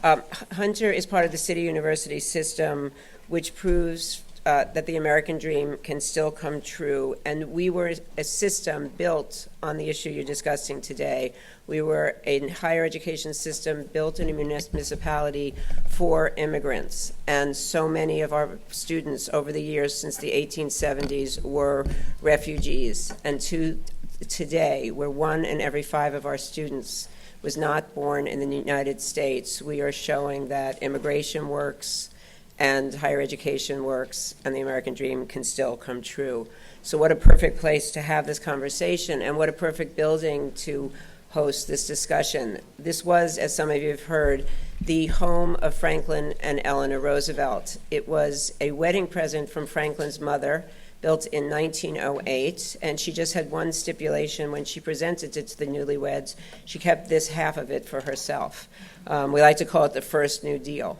Hunter is part of the City University system, which proves that the American dream can still come true. And we were a system built on the issue you're discussing today. We were a higher education system built in a municipality for immigrants. And so many of our students over the years since the 1870s were refugees. And today, where 1 in every 5 of our students was not born in the United States, we are showing that immigration works, and higher education works, and the American dream can still come true. So what a perfect place to have this conversation, and what a perfect building to host this discussion. This was, as some of you have heard, the home of Franklin and Eleanor Roosevelt. It was a wedding present from Franklin's mother, built in 1908, and she just had one stipulation when she presented it to the newlyweds. She kept this half of it for herself. We like to call it the first New Deal.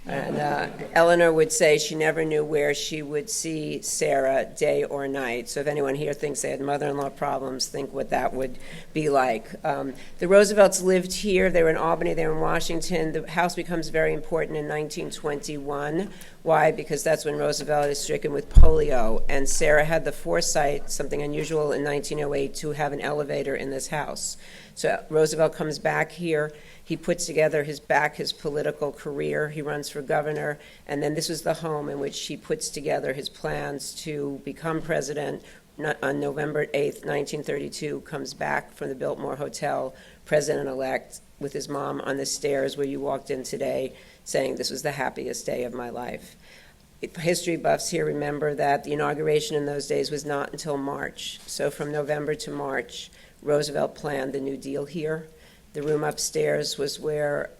And Eleanor would say she never knew where she would see Sarah day or night. So if anyone here thinks they had mother-in-law problems, think what that would be like. The Roosevelts lived here. They were in Albany. They were in Washington. The house becomes very important in 1921. Why? Because that's when Roosevelt is stricken with polio. And Sarah had the foresight, something unusual in 1908, to have an elevator in this house. So Roosevelt comes back here. He puts together his political career. He runs for governor. And then this was the home in which he puts together his plans to become president. On November 8th, 1932, comes back from the Biltmore Hotel, president-elect, with his mom on the stairs where you walked in today, saying this was the happiest day of my life. History buffs here remember that the inauguration in those days was not until March. So from November to March, Roosevelt planned the New Deal here. The room upstairs was where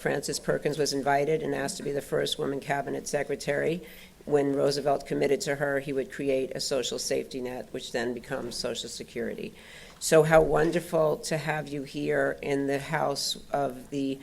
Frances Perkins was invited and asked to be the first woman cabinet secretary. When Roosevelt committed to her, he would create a social safety net, which then becomes Social Security. So how wonderful to have you here in the house of the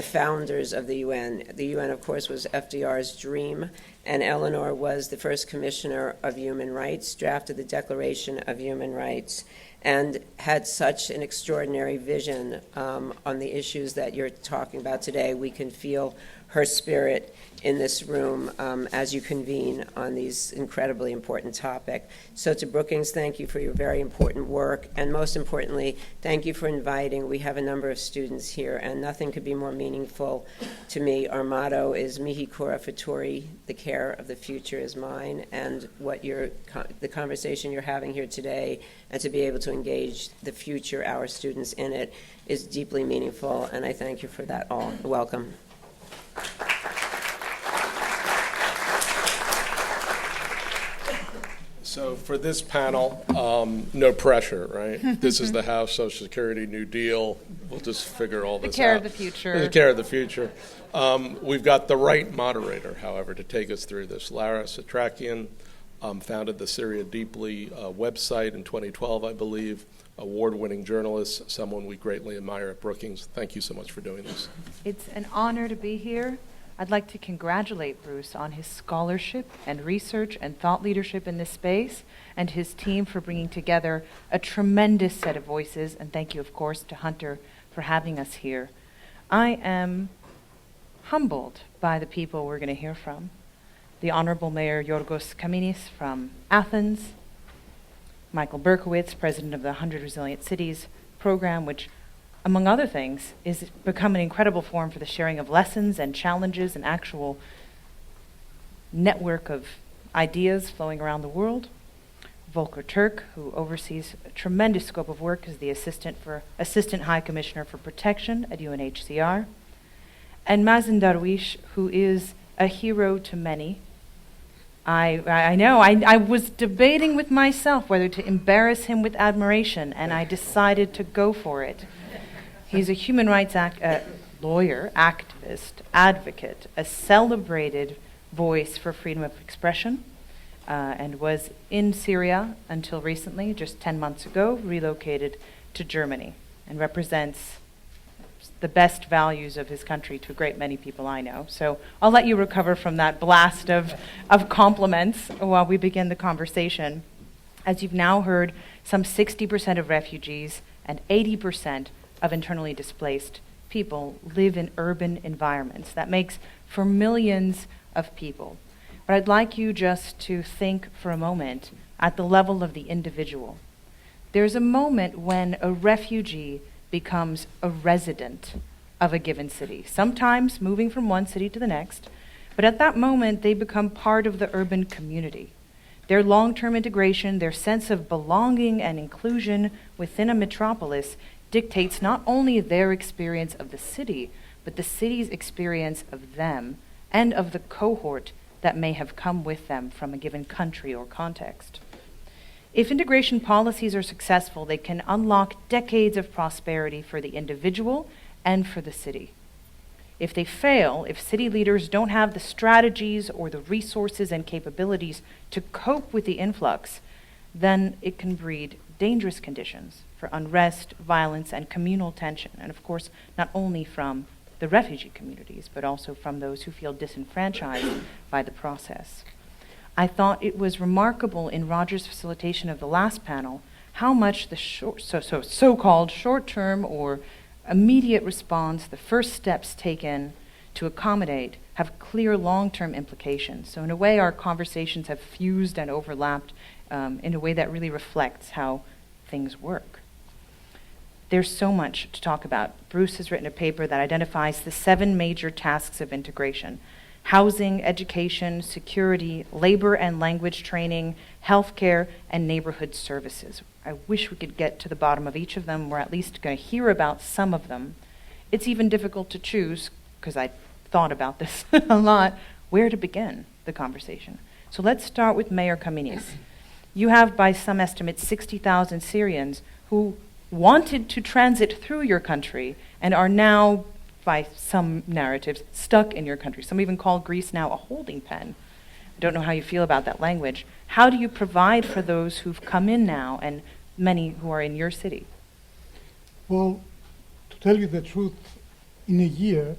founders of the UN. The UN, of course, was FDR's dream, and Eleanor was the first commissioner of human rights, drafted the Declaration of Human Rights, and had such an extraordinary vision on the issues that you're talking about today. We can feel her spirit in this room as you convene on these incredibly important topics. So to Brookings, thank you for your very important work, and most importantly, thank you for inviting. We have a number of students here, and nothing could be more meaningful to me. Our motto is Mihi Cura Futuri, the care of the future is mine, and the conversation you're having here today, and to be able to engage the future, our students in it, is deeply meaningful, and I thank you for that all. Welcome. So for this panel, no pressure, right? This is the House, Social Security, New Deal. We'll just figure all this out. The care of the future. The care of the future. We've got the right moderator, however, to take us through this. Lara Satrakian founded the Syria Deeply website in 2012, I believe. Award-winning journalist, someone we greatly admire at Brookings. Thank you so much for doing this. It's an honor to be here. I'd like to congratulate Bruce on his scholarship and research and thought leadership in this space, and his team for bringing together a tremendous set of voices. And thank you, of course, to Hunter for having us here. I am humbled by the people we're going to hear from. The Honorable Mayor Yorgos Kaminis from Athens, Michael Berkowitz, president of the 100 Resilient Cities program, which, among other things, is become an incredible forum for the sharing of lessons and challenges, an actual network of ideas flowing around the world. Volker Turk, who oversees a tremendous scope of work as the Assistant High Commissioner for Protection at UNHCR. And Mazen Darwish, who is a hero to many. I know, I was debating with myself whether to embarrass him with admiration, and I decided to go for it. He's a human rights lawyer, activist, advocate, a celebrated voice for freedom of expression, and was in Syria until recently, just 10 months ago, relocated to Germany, and represents the best values of his country to a great many people I know. So I'll let you recover from that blast of compliments while we begin the conversation. As you've now heard, some 60% of refugees and 80% of internally displaced people live in urban environments. That makes for millions of people. But I'd like you just to think for a moment at the level of the individual. There's a moment when a refugee becomes a resident of a given city, sometimes moving from one city to the next, but at that moment they become part of the urban community. Their long-term integration, their sense of belonging and inclusion within a metropolis dictates not only their experience of the city, but the city's experience of them and of the cohort that may have come with them from a given country or context. If integration policies are successful, they can unlock decades of prosperity for the individual and for the city. If they fail, if city leaders don't have the strategies or the resources and capabilities to cope with the influx, then it can breed dangerous conditions for unrest, violence, and communal tension, and of course, not only from the refugee communities, but also from those who feel disenfranchised by the process. I thought it was remarkable in Roger's facilitation of the last panel how much the so-called short-term or immediate response, the first steps taken to accommodate, have clear long-term implications. So in a way, our conversations have fused and overlapped in a way that really reflects how things work. There's so much to talk about. Bruce has written a paper that identifies the 7 major tasks of integration: housing, education, security, labor and language training, healthcare, and neighborhood services. I wish we could get to the bottom of each of them. We're at least going to hear about some of them. It's even difficult to choose, because I thought about this a lot, where to begin the conversation. So let's start with Mayor Kaminis. You have, by some estimates, 60,000 Syrians who wanted to transit through your country and are now, by some narratives, stuck in your country. Some even call Greece now a holding pen. I don't know how you feel about that language. How do you provide for those who've come in now and many who are in your city? Well, to tell you the truth, in a year,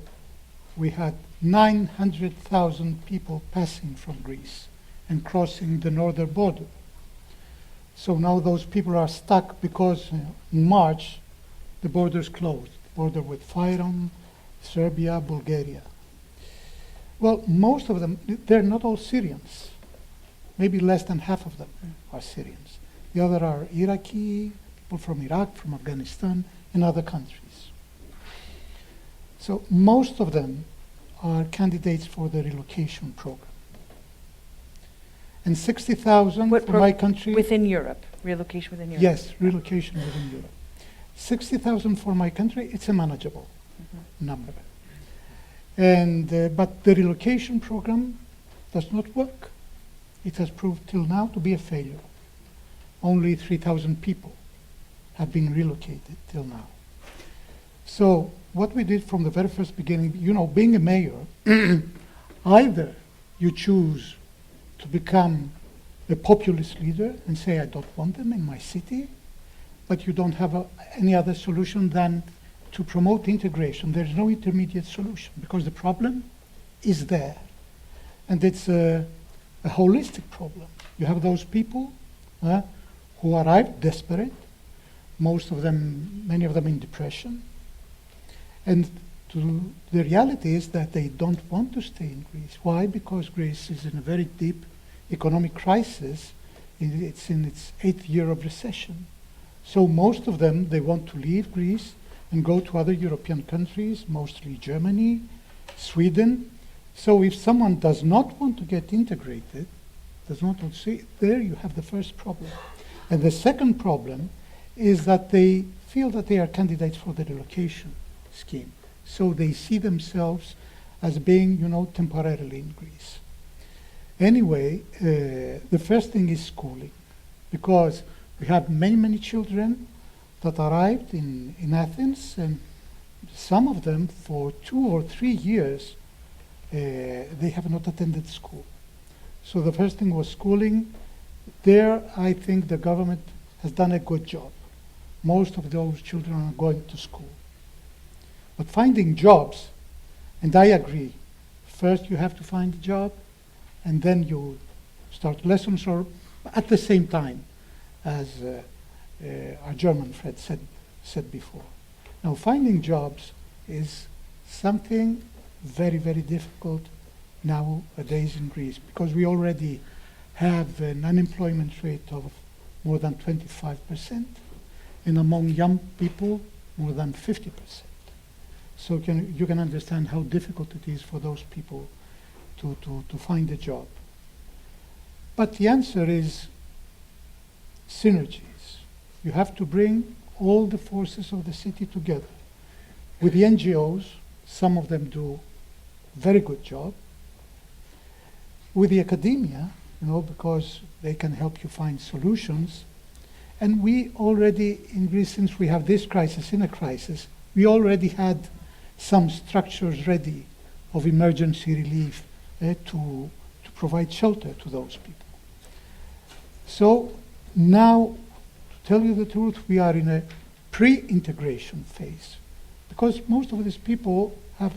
we had 900,000 people passing from Greece and crossing the northern border. So now those people are stuck because in March, the borders closed, the border with Fyrom, Serbia, Bulgaria. Well, most of them, they're not all Syrians. Maybe less than half of them are Syrians. The other are Iraqi, people from Iraq, from Afghanistan, and other countries. So most of them are candidates for the relocation program. And 60,000 for my country. Within Europe, relocation within Europe. Yes, relocation within Europe. 60,000 for my country, it's a manageable number. And but the relocation program does not work. It has proved till now to be a failure. Only 3,000 people have been relocated till now. So what we did from the very first beginning, you know, being a mayor, either you choose to become a populist leader and say, I don't want them in my city, but you don't have any other solution than to promote integration. There's no intermediate solution because the problem is there. And it's a holistic problem. You have those people who arrived desperate, most of them, many of them in depression. And the reality is that they don't want to stay in Greece. Why? Because Greece is in a very deep economic crisis. It's in its 8th year of recession. So most of them, they want to leave Greece and go to other European countries, mostly Germany, Sweden. So if someone does not want to get integrated, does not want to see, there you have the first problem. And the second problem is that they feel that they are candidates for the relocation scheme. So they see themselves as being, you know, temporarily in Greece. Anyway, the first thing is schooling, because we have many, many children that arrived in Athens, and some of them for 2 or 3 years, they have not attended school. So the first thing was schooling. There, I think the government has done a good job. Most of those children are going to school. But finding jobs, and I agree, first you have to find a job, and then you start lessons, or at the same time, as our German friend said before. Now, finding jobs is something very, very difficult nowadays in Greece, because we already have an unemployment rate of more than 25%, and among young people, more than 50%. So you can understand how difficult it is for those people to find a job. But the answer is synergies. You have to bring all the forces of the city together. With the NGOs, some of them do a very good job. With the academia, you know, because they can help you find solutions. And we already, in Greece, since we have this crisis in a crisis, we already had some structures ready of emergency relief to provide shelter to those people. So now, to tell you the truth, we are in a pre-integration phase, because most of these people have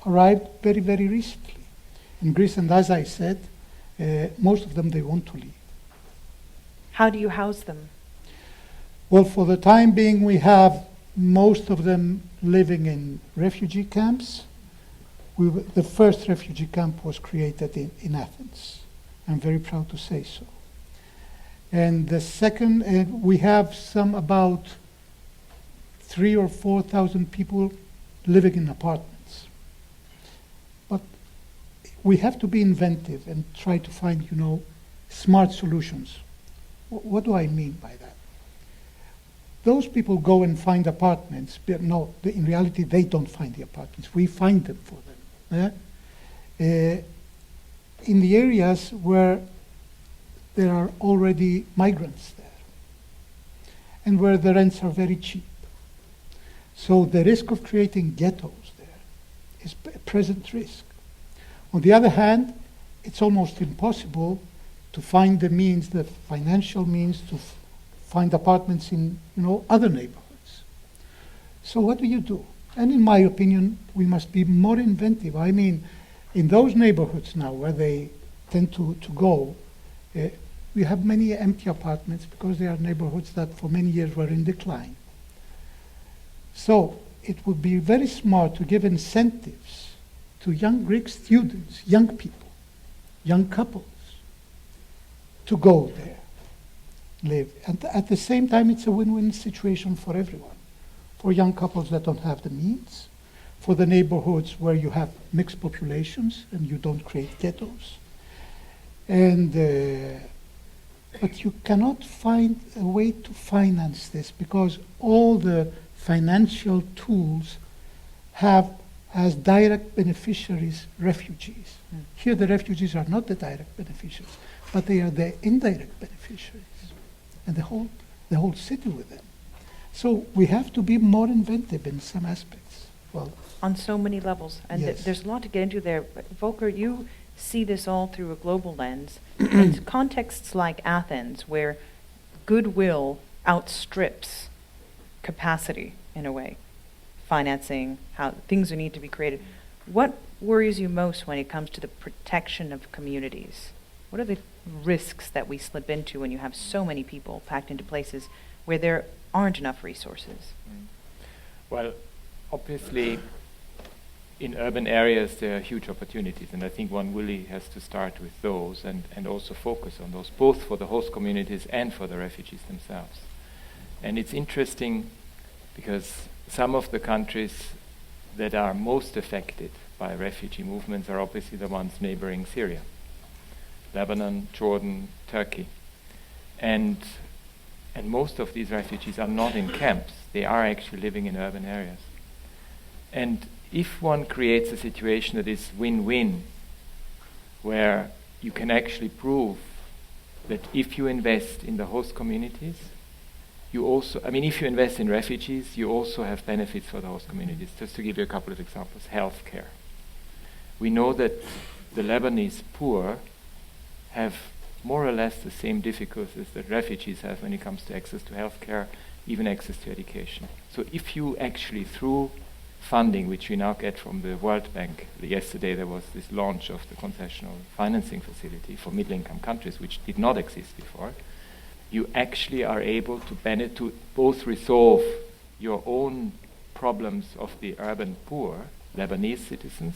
arrived very, very recently in Greece. And as I said, most of them, they want to leave. How do you house them? Well, for the time being, we have most of them living in refugee camps. The first refugee camp was created in Athens. I'm very proud to say so. And the second, we have about 3,000 or 4,000 people living in apartments. But we have to be inventive and try to find, smart solutions. What do I mean by that? Those people go and find apartments, but no, in reality, they don't find the apartments. We find them for them. In the areas where there are already migrants there, and where the rents are very cheap. So the risk of creating ghettos there is a present risk. On the other hand, it's almost impossible to find the means, the financial means, to find apartments in other neighborhoods. So what do you do? And in my opinion, we must be more inventive. I mean, in those neighborhoods now where they tend to go, we have many empty apartments because they are neighborhoods that for many years were in decline. So it would be very smart to give incentives to young Greek students, young people, young couples, to go there, live. And at the same time, it's a win-win situation for everyone. For young couples that don't have the means, for the neighborhoods where you have mixed populations and you don't create ghettos. And but you cannot find a way to finance this because all the financial tools have as direct beneficiaries refugees. Here the refugees are not the direct beneficiaries, but they are the indirect beneficiaries, and the whole city with them. So we have to be more inventive in some aspects. Well, on so many levels, and yes. There's a lot to get into there. But Volker, you see this all through a global lens. In contexts like Athens, where goodwill outstrips capacity in a way, financing, how things need to be created. What worries you most when it comes to the protection of communities? What are the risks that we slip into when you have so many people packed into places where there aren't enough resources? Well, obviously, in urban areas there are huge opportunities, and I think one really has to start with those and also focus on those, both for the host communities and for the refugees themselves. And it's interesting because some of the countries that are most affected by refugee movements are obviously the ones neighboring Syria. Lebanon, Jordan, Turkey. And most of these refugees are not in camps. They are actually living in urban areas. And if one creates a situation that is win-win, where you can actually prove that if you invest in the host communities, you also, if you invest in refugees, you also have benefits for the host communities. Just to give you a couple of examples, healthcare. We know that the Lebanese poor have more or less the same difficulties that refugees have when it comes to access to healthcare, even access to education. So if you actually, through funding, which we now get from the World Bank, yesterday there was this launch of the concessional financing facility for middle-income countries, which did not exist before, you actually are able to both resolve your own problems of the urban poor, Lebanese citizens,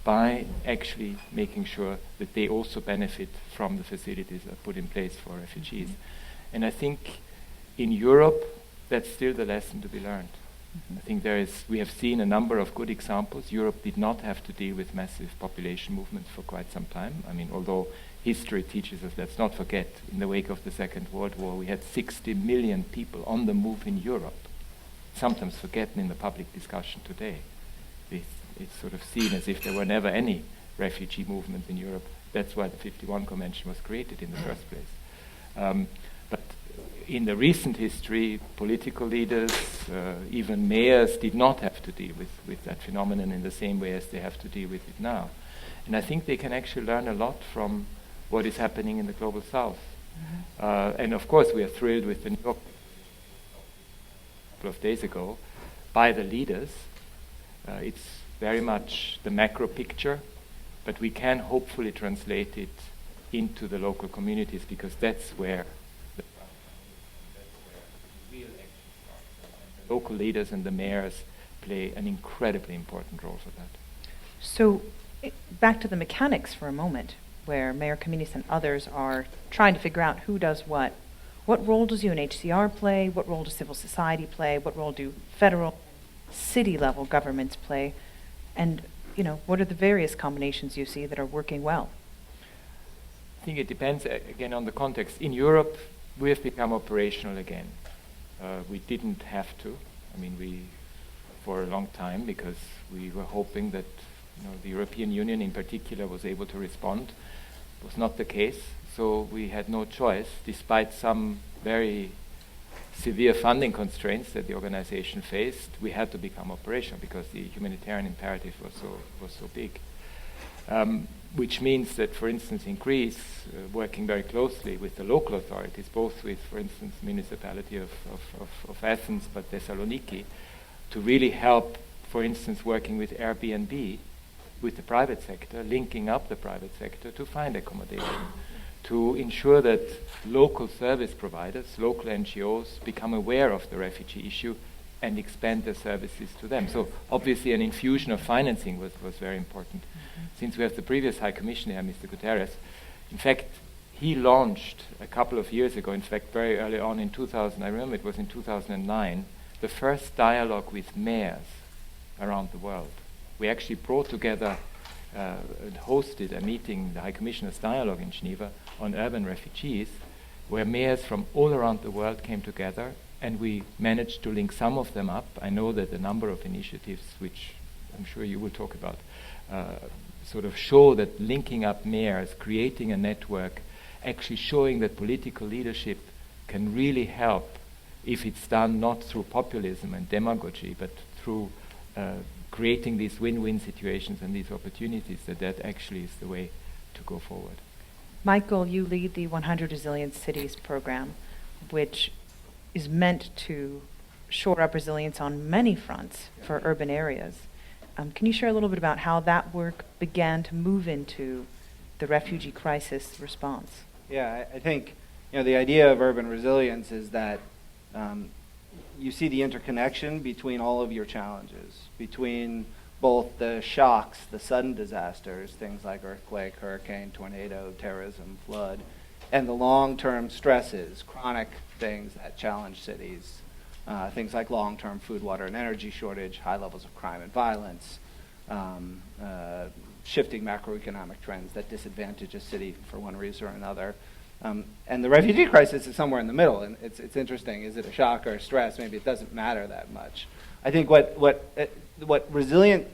by actually making sure that they also benefit from the facilities that are put in place for refugees. And I think in Europe, that's still the lesson to be learned. I think we have seen a number of good examples. Europe did not have to deal with massive population movements for quite some time. Although history teaches us, let's not forget, in the wake of the Second World War, we had 60 million people on the move in Europe, sometimes forgotten in the public discussion today. It's sort of seen as if there were never any refugee movements in Europe. That's why the 51 Convention was created in the first place. But in the recent history, political leaders, even mayors, did not have to deal with that phenomenon in the same way as they have to deal with it now. And I think they can actually learn a lot from what is happening in the Global South. And of course, we are thrilled with the New York a couple of days ago by the leaders. It's very much the macro picture, but we can hopefully translate it into the local communities, because that's where the real action starts. Local leaders and the mayors play an incredibly important role for that. So back to the mechanics for a moment, where Mayor Kaminis and others are trying to figure out who does what. What role does UNHCR play? What role does civil society play? What role do federal, city-level governments play? And, what are the various combinations you see that are working well? I think it depends, again, on the context. In Europe, we have become operational again. We didn't have to. For a long time, because we were hoping that the European Union in particular was able to respond. It was not the case, so we had no choice, despite some very severe funding constraints that the organization faced. We had to become operational because the humanitarian imperative was so big. Which means that, for instance, in Greece, working very closely with the local authorities, both with, for instance, municipality of Athens, but Thessaloniki, to really help, for instance, working with Airbnb, with the private sector, linking up the private sector to find accommodation, to ensure that local service providers, local NGOs, become aware of the refugee issue and expand their services to them. So obviously an infusion of financing was very important. Since we have the previous High Commissioner, Mr. Guterres, in fact, he launched a couple of years ago, in fact, very early on in 2000, I remember it was in 2009, the first dialogue with mayors around the world. We actually brought together and hosted a meeting, the High Commissioner's Dialogue in Geneva, on urban refugees, where mayors from all around the world came together, and we managed to link some of them up. I know that a number of initiatives, which I'm sure you will talk about, sort of show that linking up mayors, creating a network, actually showing that political leadership can really help if it's done not through populism and demagogy, but through creating these win-win situations and these opportunities, that actually is the way to go forward. Michael, you lead the 100 Resilient Cities program, which is meant to shore up resilience on many fronts for urban areas. Can you share a little bit about how that work began to move into the refugee crisis response? Yeah, I think the idea of urban resilience is that you see the interconnection between all of your challenges, between both the shocks, the sudden disasters, things like earthquake, hurricane, tornado, terrorism, flood, and the long-term stresses, chronic things that challenge cities, things like long-term food, water, and energy shortage, high levels of crime and violence, shifting macroeconomic trends that disadvantage a city for one reason or another. And the refugee crisis is somewhere in the middle, and it's interesting. Is it a shock or a stress? Maybe it doesn't matter that much. I think what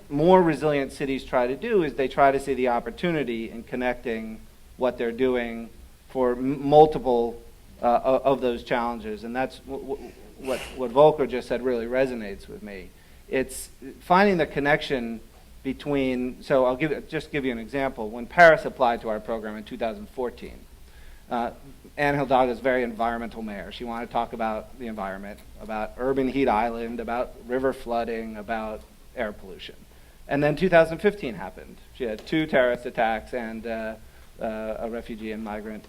more resilient cities try to do is they try to see the opportunity in connecting what they're doing for multiple of those challenges, and that's what Volker just said really resonates with me. It's finding the connection between. So I'll just give you an example. When Paris applied to our program in 2014. Anne Hidalgo is a very environmental mayor. She wanted to talk about the environment, about urban heat island, about river flooding, about air pollution. And then 2015 happened. She had 2 terrorist attacks and a refugee and migrant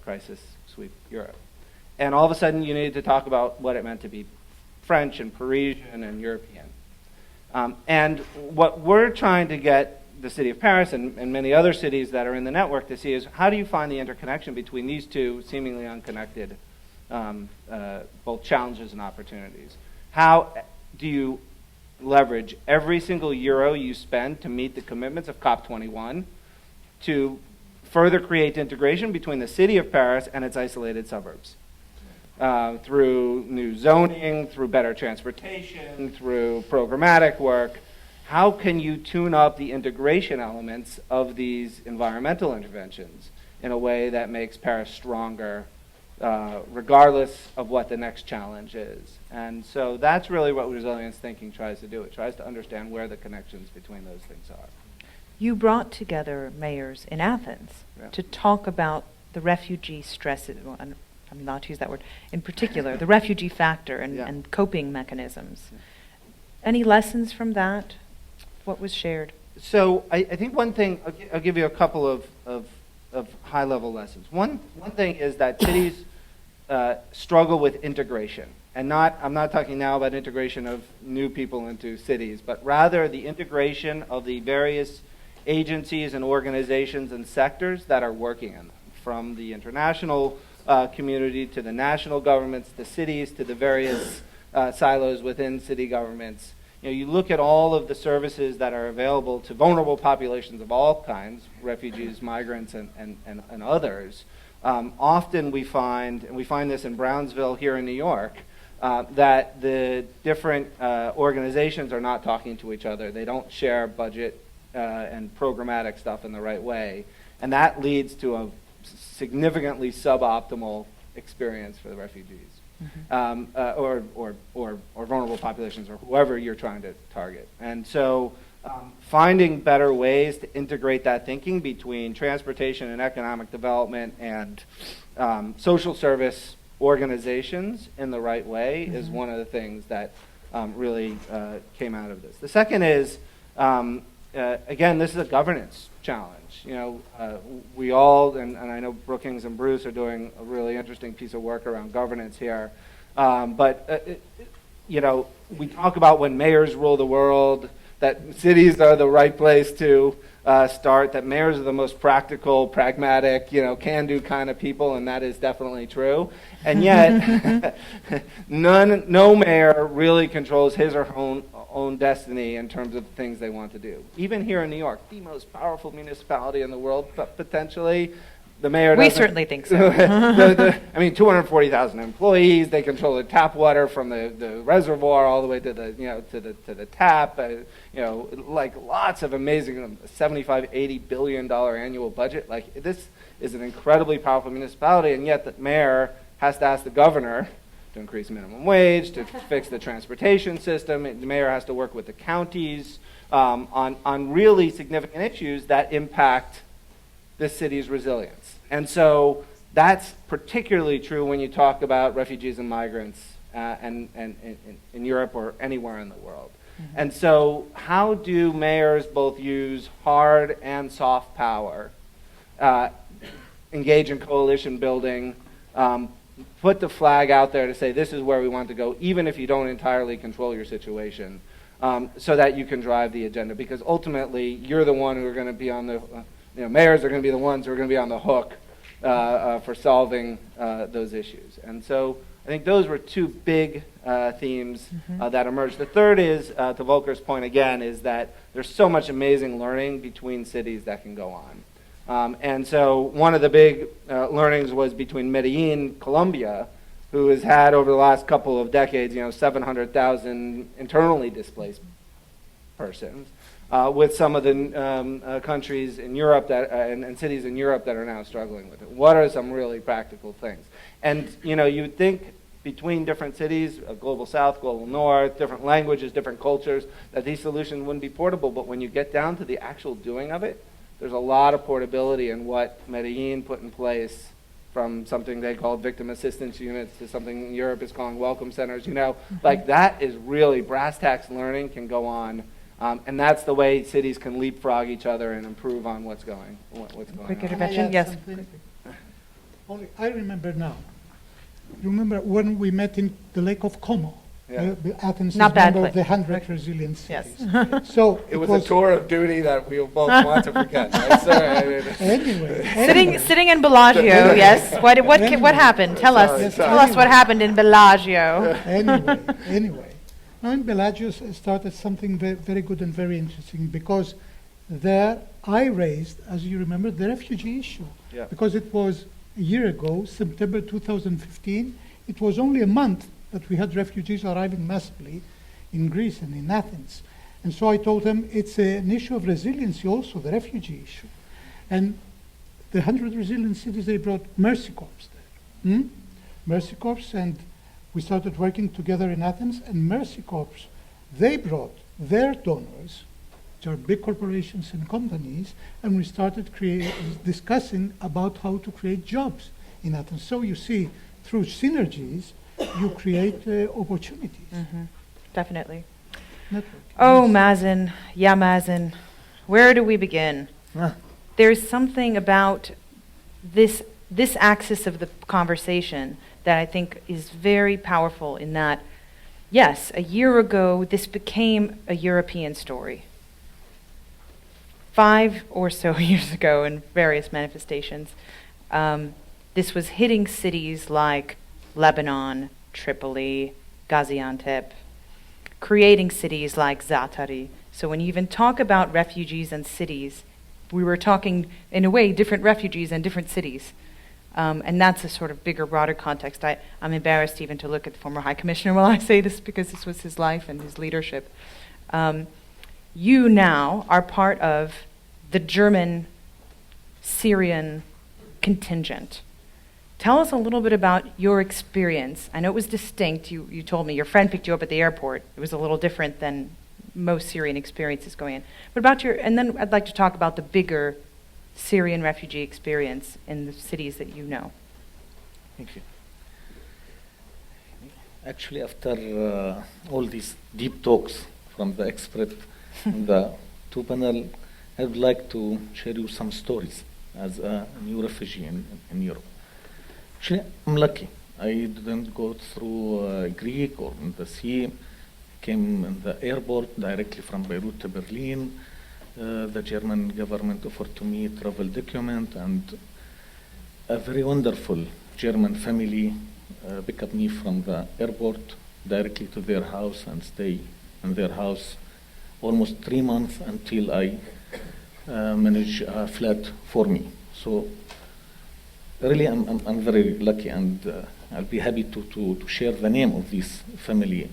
crisis sweep Europe. And all of a sudden you needed to talk about what it meant to be French and Parisian and European. And what we're trying to get the city of Paris and many other cities that are in the network to see is how do you find the interconnection between these two seemingly unconnected both challenges and opportunities? How do you leverage every single euro you spend to meet the commitments of COP21 to further create integration between the city of Paris and its isolated suburbs? Through new zoning, through better transportation, through programmatic work. How can you tune up the integration elements of these environmental interventions in a way that makes Paris stronger, regardless of what the next challenge is? And so that's really what resilience thinking tries to do. It tries to understand where the connections between those things are. You brought together mayors in Athens to talk about the refugee stresses, I'm not to use that word, in particular, the refugee factor and coping mechanisms. Any lessons from that what was shared? So I think one thing, I'll give you a couple of high-level lessons. One thing is that cities struggle with integration. And I'm not talking now about integration of new people into cities, but rather the integration of the various agencies and organizations and sectors that are working in them, from the international community to the national governments, the cities, to the various silos within city governments. You look at all of the services that are available to vulnerable populations of all kinds, refugees, migrants, and others. Often we find, and we find this in Brownsville here in New York, that the different organizations are not talking to each other. They don't share budget and programmatic stuff in the right way. And that leads to a significantly suboptimal experience for the refugees. Or vulnerable populations, or whoever you're trying to target. And so finding better ways to integrate that thinking between transportation and economic development and social service organizations in the right way is one of the things that really came out of this. The second is, again, this is a governance challenge. We all, and I know Brookings and Bruce are doing a really interesting piece of work around governance here. But we talk about when mayors rule the world, that cities are the right place to start, that mayors are the most practical, pragmatic, can-do kind of people, and that is definitely true. And yet, no mayor really controls his or her own destiny in terms of the things they want to do. Even here in New York, the most powerful municipality in the world, but potentially, the mayor doesn't. We certainly think so. 240,000 employees. They control the tap water from the reservoir all the way to the tap. Like lots of amazing, $75-80 billion annual budget. Like this is an incredibly powerful municipality, and yet the mayor has to ask the governor to increase minimum wage, to fix the transportation system. The mayor has to work with the counties on really significant issues that impact this city's resilience. And so that's particularly true when you talk about refugees and migrants and in Europe or anywhere in the world. Mm-hmm. And so how do mayors both use hard and soft power, engage in coalition building, put the flag out there to say this is where we want to go, even if you don't entirely control your situation, so that you can drive the agenda? Because ultimately, you're the one who are going to be on the mayors are going to be the ones who are going to be on the hook for solving those issues. And so I think those were two big themes that emerged. The third is, to Volker's point again, is that there's so much amazing learning between cities that can go on. And so one of the big learnings was between Medellin, Colombia, who has had over the last couple of decades, 700,000 internally displaced persons, with some of the countries in Europe that and cities in Europe that are now struggling with it. What are some really practical things? And you would think between different cities, global south, global north, different languages, different cultures, that these solutions wouldn't be portable. But when you get down to the actual doing of it, there's a lot of portability in what Medellin put in place, from something they called victim assistance units to something Europe is calling welcome centers. Like that is really brass tacks learning can go on. And that's the way cities can leapfrog each other and improve on what's going Quick on. intervention, yes. Only I remember now. You remember when we met in the Lake of Como? Yeah. Athens Not is bad member of place. the 100 resilient cities. Yes. So it was a tour of duty that we both want to forget. Anyway. Sitting in Bellagio, yes. What happened? Tell us what happened in Bellagio. Anyway. Now in Bellagio started something very good and very interesting, because there I raised, as you remember, the refugee issue. Yeah. Because it was a year ago, September 2015, it was only a month that we had refugees arriving massively in Greece and in Athens. And so I told them it's an issue of resiliency also, the refugee issue. And the 100 resilient cities, they brought Mercy Corps there. Mercy Corps, and we started working together in Athens, and Mercy Corps, they brought their donors, which are big corporations and companies, and we started discussing about how to create jobs in Athens. So you see, through synergies, you create opportunities. Definitely. Oh, Mazen, yeah, Mazen, where do we begin? There's something about this axis of the conversation that I think is very powerful in that, yes, a year ago, this became a European story. 5 or so years ago, in various manifestations, this was hitting cities like Lebanon, Tripoli, Gaziantep, creating cities like Zaatari. So when you even talk about refugees and cities, we were talking, in a way, different refugees and different cities. And that's a sort of bigger, broader context. I'm embarrassed even to look at the former High Commissioner while I say this, because this was his life and his leadership. You now are part of the German Syrian contingent. Tell us a little bit about your experience. I know it was distinct. You told me your friend picked you up at the airport. It was a little different than most Syrian experiences going in. But about and then I'd like to talk about the bigger Syrian refugee experience in the cities that you know. Thank you. Actually, after all these deep talks from the expert and the two panel, I would like to share you some stories as a new refugee in Europe. Actually, I'm lucky. I didn't go through Greek or in the sea. Came in the airport directly from Beirut to Berlin. The German government offered to me a travel document, and a very wonderful German family picked up me from the airport directly to their house and stay in their house almost 3 months until I managed a flat for me. So really, I'm very lucky, and I'll be happy to share the name of this family,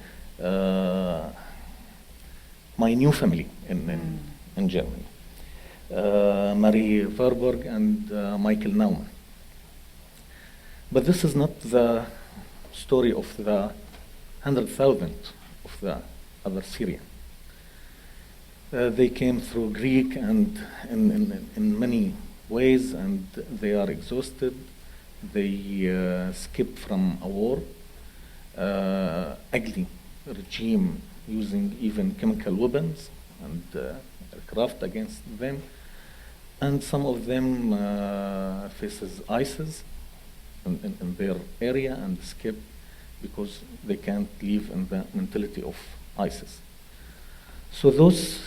my new family in Germany. Marie Warburg and Michael Naumann. But this is not the story of the 100,000 of the other Syrian. They came through Greek and in many ways, and they are exhausted. They escaped from a war, ugly regime using even chemical weapons and aircraft against them. And some of them faces ISIS in their area and escape because they can't live in the mentality of ISIS. So those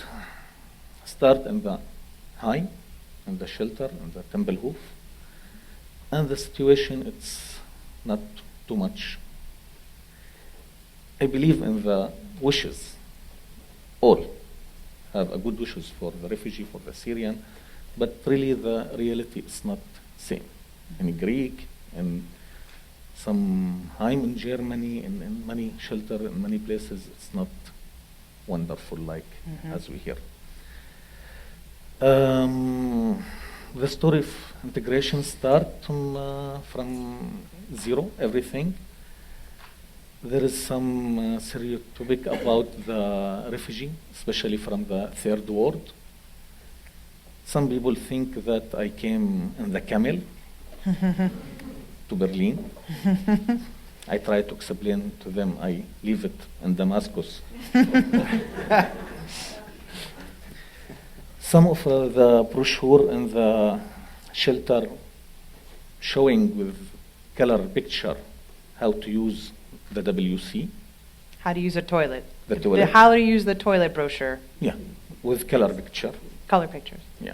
start in the high, in the shelter, in the Tempelhof, and the situation, it's not too much. I believe in the wishes. All have a good wishes for the refugee, for the Syrian, but really the reality is not same. In Greek, in some Heim in Germany, in many shelter, in many places, it's not wonderful like as we hear. The story of integration starts from zero, everything. There is some stereotypic about the refugee, especially from the third world. Some people think that I came in the camel to Berlin. I try to explain to them I leave it in Damascus. Some of the brochure in the shelter showing with color picture how to use the WC. How to use a toilet. The toilet. How to use the toilet brochure. Yeah, with color picture. Color pictures. Yeah.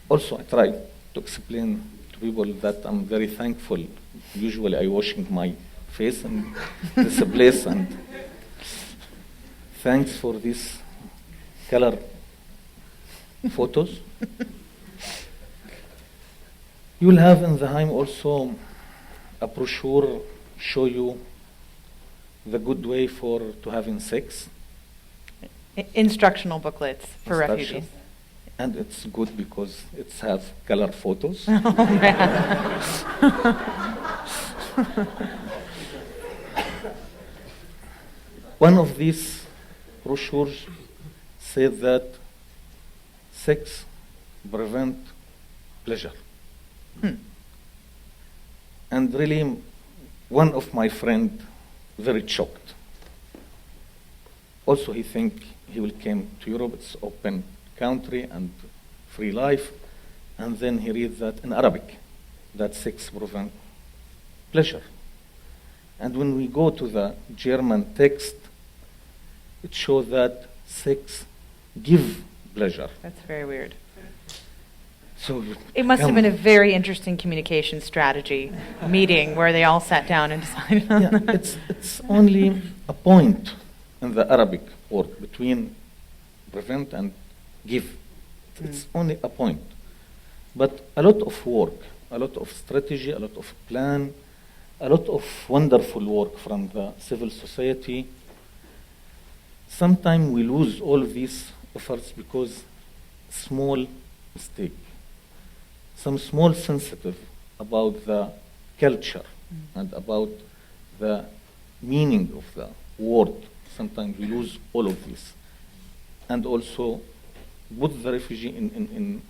Also, I try to explain to people that I'm very thankful. Usually I washing my face in this place, and thanks for this color photos. You will have in the Heim also a brochure show you the good way to having sex. Instructional booklets for refugees. And it's good because it's have color photos. Oh, man. One of these brochures said that sex prevent pleasure. And really, one of my friend very shocked. also he think he will come to Europe, it's open country and free life, and then he reads that in Arabic, that sex prevent pleasure. And when we go to the German text, it shows that sex give pleasure. That's very weird. So it must have been a very interesting communication strategy meeting where they all sat down and decided on that. It's only a point in the Arabic word between prevent and give. It's only a point. But a lot of work, a lot of strategy, a lot of plan, a lot of wonderful work from the civil society. Sometimes we lose all these efforts because small mistake. Some small sensitive about the culture and about the meaning of the word. Sometimes we lose all of this. And also put the refugee in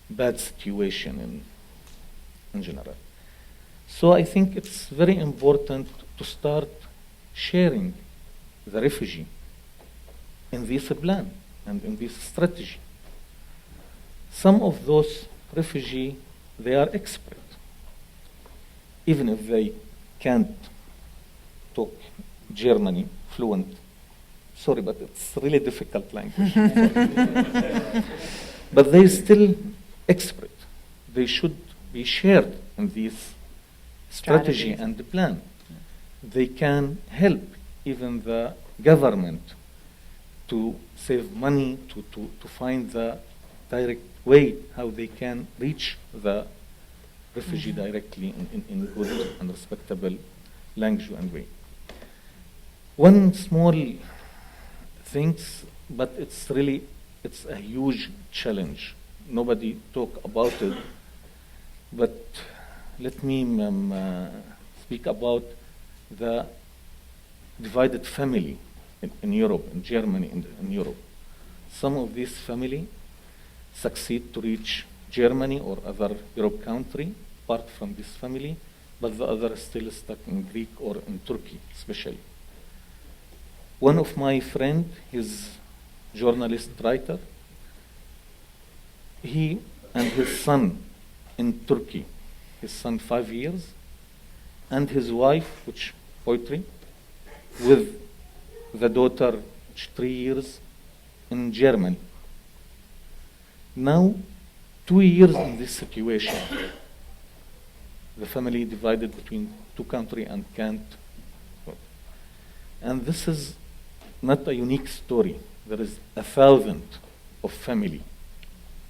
bad situation in general. So I think it's very important to start sharing the refugee in this plan and in this strategy. Some of those refugees, they are expert. Even if they can't talk Germany fluent. Sorry, but it's really difficult language. But they still expert. They should be shared in this strategy and the plan. They can help even the government to save money, to find the direct way how they can reach the refugee directly in good and respectable language and way. One small things, but it's a huge challenge. Nobody talk about it, but let me speak about the divided family in Europe, in Germany, in Europe. Some of these family succeed to reach Germany or other Europe country, apart from this family, but the other is still stuck in Greek or in Turkey, especially. One of my friend, he's journalist writer, he and his son in Turkey, his son 5 years, and his wife, which poetry, with the daughter, which 3 years, in Germany. Now, 2 years in this situation, the family divided between two countries and can't work. And this is not a unique story. There is 1,000 of family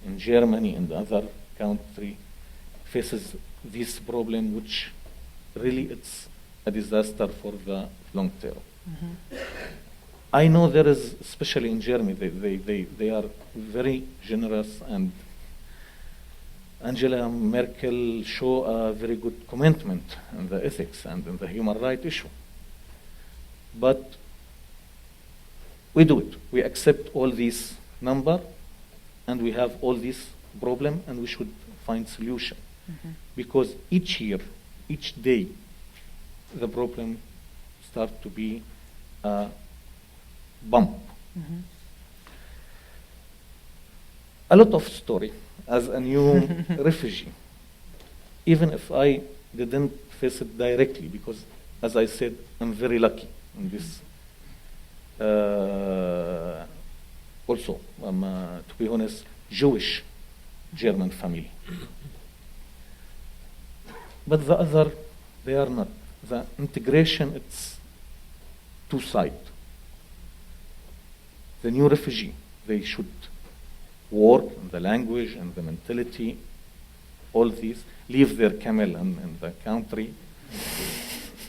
in Germany and other country faces this problem, which really it's a disaster for the long term. I know there is, especially in Germany, they are very generous, and Angela Merkel show a very good commitment in the ethics and in the human rights issue. But we do it. We accept all these number, and we have all these problem, and we should find solution. Because each year, each day, the problem start to be a bump. A lot of story as a new refugee, even if I didn't face it directly, because as I said, I'm very lucky in this. Also, I'm, to be honest, Jewish German family. But the other, they are not. The integration, it's two sides. The new refugee, they should work on the language and the mentality, all these, leave their camel in the country,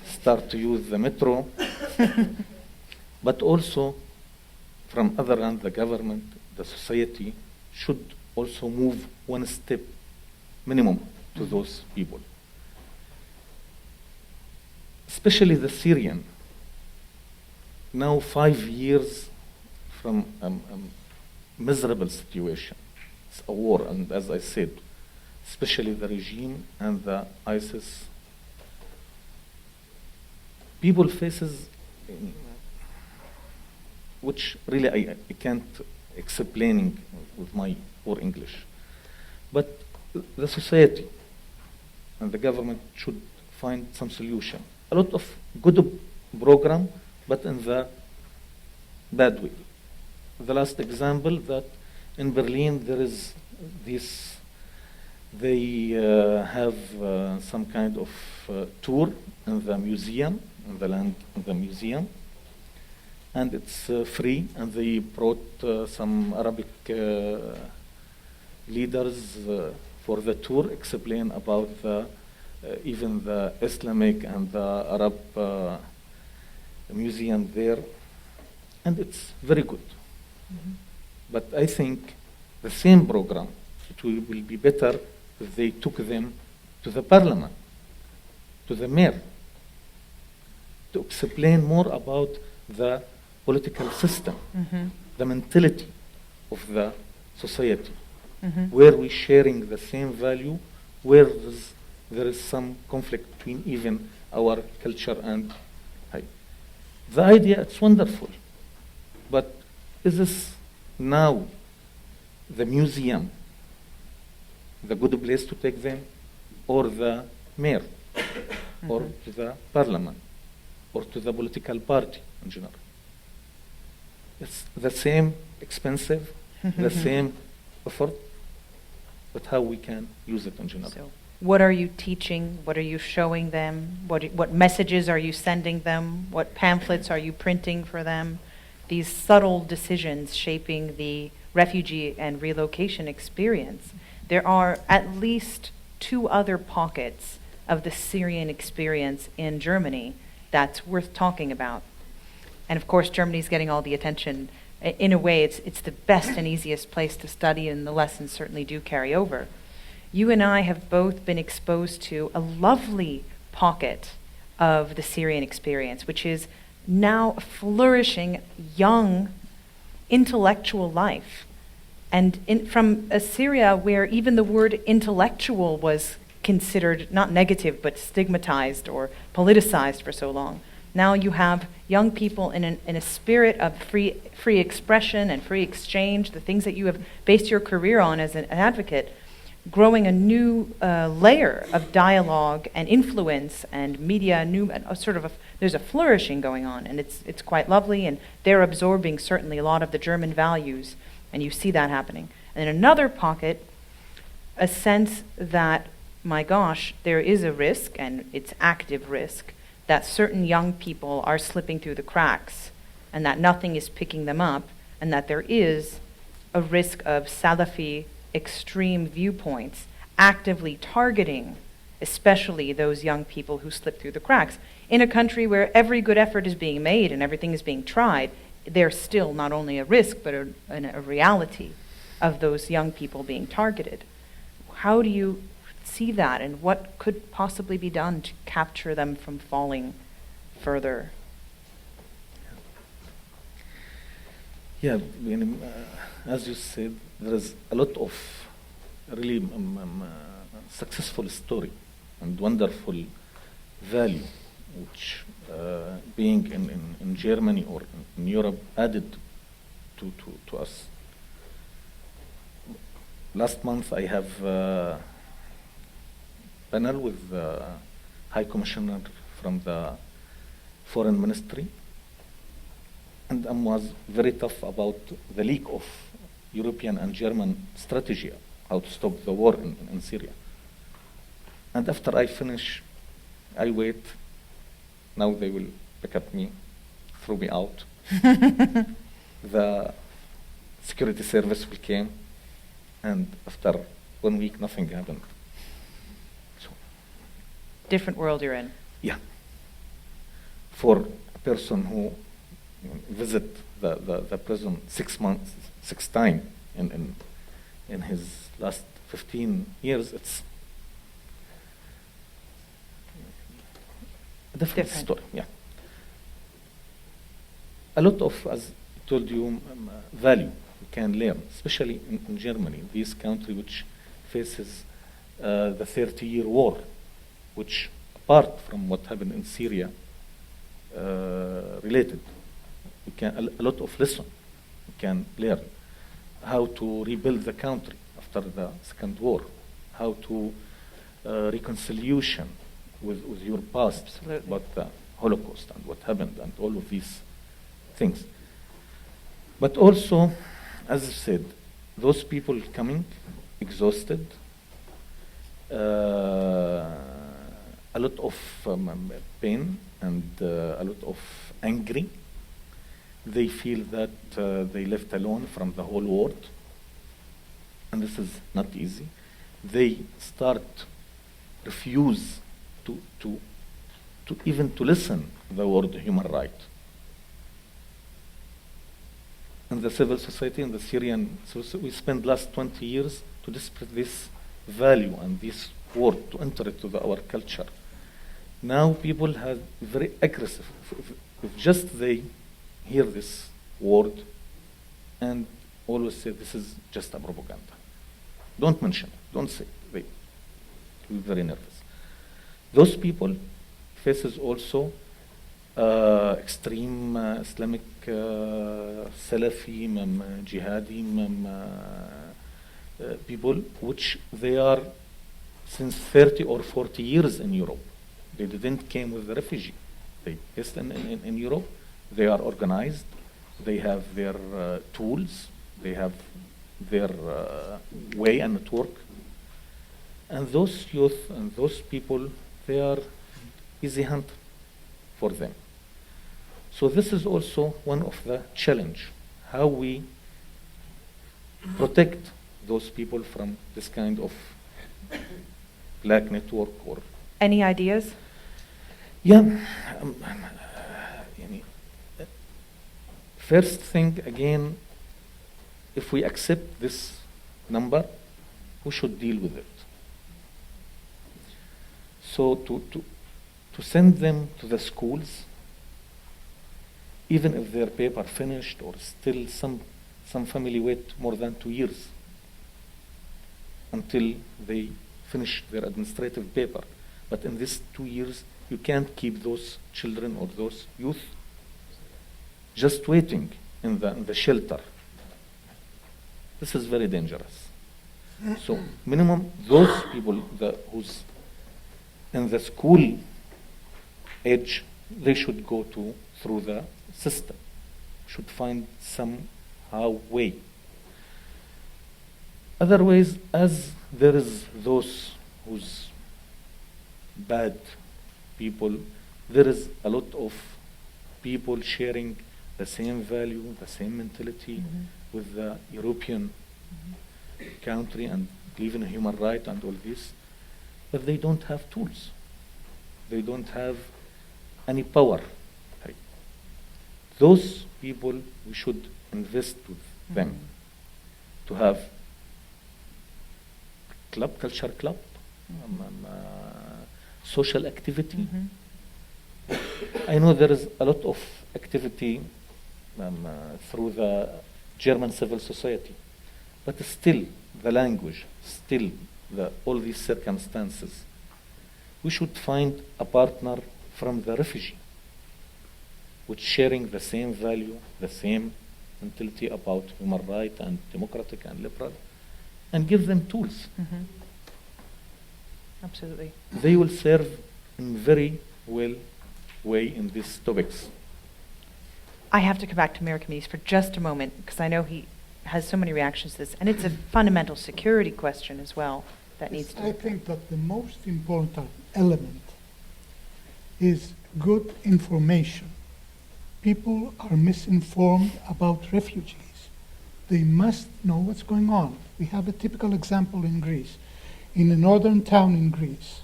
start to use the metro. But also, from other hand, the government, the society should also move one step minimum to those people. Especially the Syrian. Now 5 years from a miserable situation. It's a war, and as I said, especially the regime and the ISIS. People faces which really I can't explain with my poor English. But the society and the government should find some solution. A lot of good program, but in the bad way. The last example that in Berlin there is this, they have some kind of tour in the museum, in the land in the museum, and it's free, and they brought some Arabic leaders for the tour, explain about the even the Islamic and the Arab museum there, and it's very good. But I think the same program, it will be better if they took them to the parliament, to the mayor, to explain more about the political system, the mentality of the society, where we're sharing the same value, where there is some conflict between even our culture and the idea. It's wonderful, but is this now the museum the good place to take them, or the mayor, or to the parliament, or to the political party in general? It's the same expensive, the same effort, but how we can use it in general. So what are you teaching? What are you showing them? What messages are you sending them? What pamphlets are you printing for them? These subtle decisions shaping the refugee and relocation experience. There are at least 2 other pockets of the Syrian experience in Germany that's worth talking about. And of course, Germany's getting all the attention. In a way, it's the best and easiest place to study, and the lessons certainly do carry over. You and I have both been exposed to a lovely pocket of the Syrian experience, which is now a flourishing, young, intellectual life. And from a Syria where even the word intellectual was considered not negative, but stigmatized or politicized for so long. Now you have young people in a spirit of free expression and free exchange, the things that you have based your career on as an advocate, growing a new layer of dialogue and influence and media, there's a flourishing going on, and it's quite lovely, and they're absorbing certainly a lot of the German values, and you see that happening. And in another pocket, a sense that, my gosh, there is a risk, and it's active risk, that certain young people are slipping through the cracks, and that nothing is picking them up, and that there is a risk of Salafi extreme viewpoints actively targeting especially those young people who slip through the cracks. In a country where every good effort is being made and everything is being tried, there's still not only a risk, but a reality of those young people being targeted. How do you see that, and what could possibly be done to capture them from falling further? Yeah, as you said, there is a lot of really successful story and wonderful value, which being in Germany or in Europe added to us. Last month I have a panel with the High Commissioner from the Foreign Ministry, and was very tough about the leak of European and German strategy, how to stop the war in Syria. And after I finish, I wait. Now they will pick up me, throw me out. The security service will came, and after 1 week, nothing happened. So, different world you're in. Yeah. For a person who visit the prison 6 months, 6 times in his last 15 years, it's a different story. Yeah. A lot of, as I told you, value we can learn, especially in Germany, this country which faces the 30-year war, which, apart from what happened in Syria, related We can a lot of lessons we can learn. How to rebuild the country after the Second War, how to reconciliation with your past, Absolutely. about the Holocaust and what happened and all of these things. But also, as I said, those people coming exhausted, a lot of pain and a lot of angry. They feel that they left alone from the whole world, and this is not easy. They start refuse to even to listen the word human right. In the civil society, in the Syrian, we spent last 20 years to display this value and this word to enter into our culture. Now people have very aggressive. If just they hear this word and always say this is just a propaganda. Don't mention it. Don't say it. They will be very nervous. Those people faces also extreme Islamic Salafi, jihadi people, which they are since 30 or 40 years in Europe. They didn't came with the refugee. They just in Europe. They are organized. They have their tools. They have their way and network. And those youth and those people, they are easy hunt for them. So this is also one of the challenge, how we protect those people from this kind of black network or... Any ideas? Yeah. First thing, again, if we accept this number, we should deal with it. So to send them to the schools, even if their paper finished or still some family wait more than 2 years until they finish their administrative paper. But in these 2 years, you can't keep those children or those youth just waiting in the shelter. This is very dangerous. So minimum those people who's in the school age, they should go through the system, should find somehow way. Otherwise, as there is those who's bad people, there is a lot of people sharing the same value, the same mentality with the European country and believe in human rights and all this, but they don't have tools. They don't have any power. Those people, we should invest with them to have culture club, social activity. I know there is a lot of activity through the German civil society, but still the language, still all these circumstances. We should find a partner from the refugee, which sharing the same value, the same mentality about human rights and democratic and liberal, and give them tools. Absolutely. They will serve in very well way in these topics. I have to come back to Mayor Khamis for just a moment because I know he has so many reactions to this, and it's a fundamental security question as well that needs to. I think that the most important element is good information. People are misinformed about refugees. They must know what's going on. We have a typical example in Greece. In a northern town in Greece,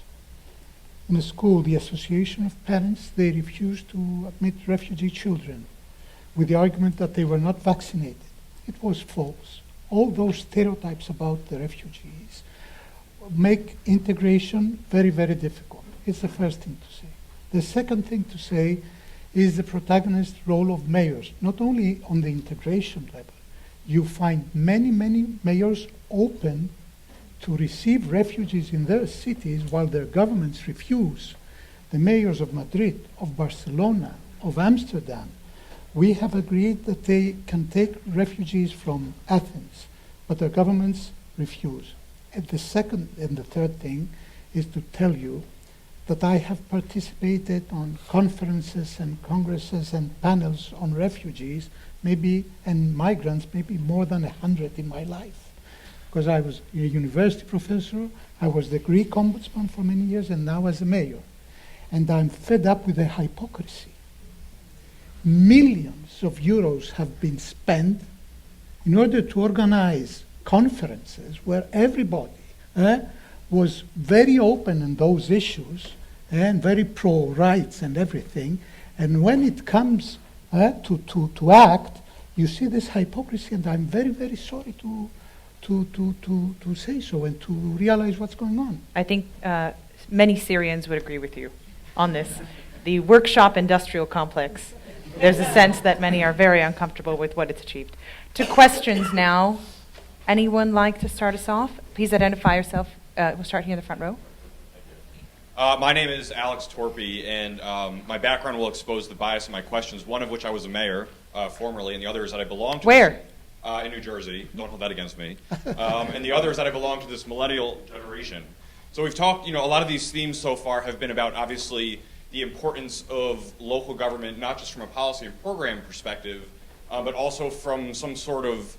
in a school, the Association of Parents, they refused to admit refugee children with the argument that they were not vaccinated. It was false. All those stereotypes about the refugees make integration very, very difficult. It's the first thing to say. The second thing to say is the protagonist role of mayors, not only on the integration level. You find many, many mayors open to receive refugees in their cities while their governments refuse. The mayors of Madrid, of Barcelona, of Amsterdam, We have agreed that they can take refugees from Athens, but the governments refuse. And the second and the third thing is to tell you that I have participated on conferences and congresses and panels on refugees, and migrants, maybe more than 100 in my life. Because I was a university professor, I was the Greek ombudsman for many years, and now as a mayor. And I'm fed up with the hypocrisy. Millions of euros have been spent in order to organize conferences where everybody was very open on those issues and very pro-rights and everything. And when it comes to act, you see this hypocrisy, and I'm very, very sorry to say so and to realize what's going on. I think many Syrians would agree with you on this. The workshop industrial complex, there's a sense that many are very uncomfortable with what it's achieved. To questions now. Anyone like to start us off? Please identify yourself. We'll start here in the front row. My name is Alex Torpy, and my background will expose the bias of my questions, one of which I was a mayor formerly, and the other is that I belong to... Where? In New Jersey. Don't hold that against me. And the other is that I belong to this millennial generation. So we've talked, a lot of these themes so far have been about, obviously, the importance of local government, not just from a policy and program perspective, but also from some sort of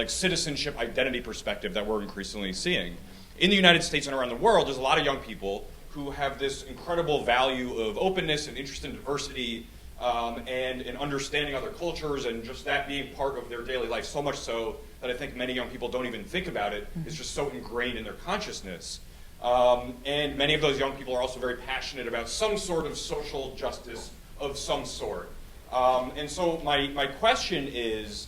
citizenship identity perspective that we're increasingly seeing. In the United States and around the world, there's a lot of young people who have this incredible value of openness and interest in diversity and in understanding other cultures and just that being part of their daily life, so much so that I think many young people don't even think about it. It's just so ingrained in their consciousness. And many of those young people are also very passionate about some sort of social justice of some sort. And so my question is,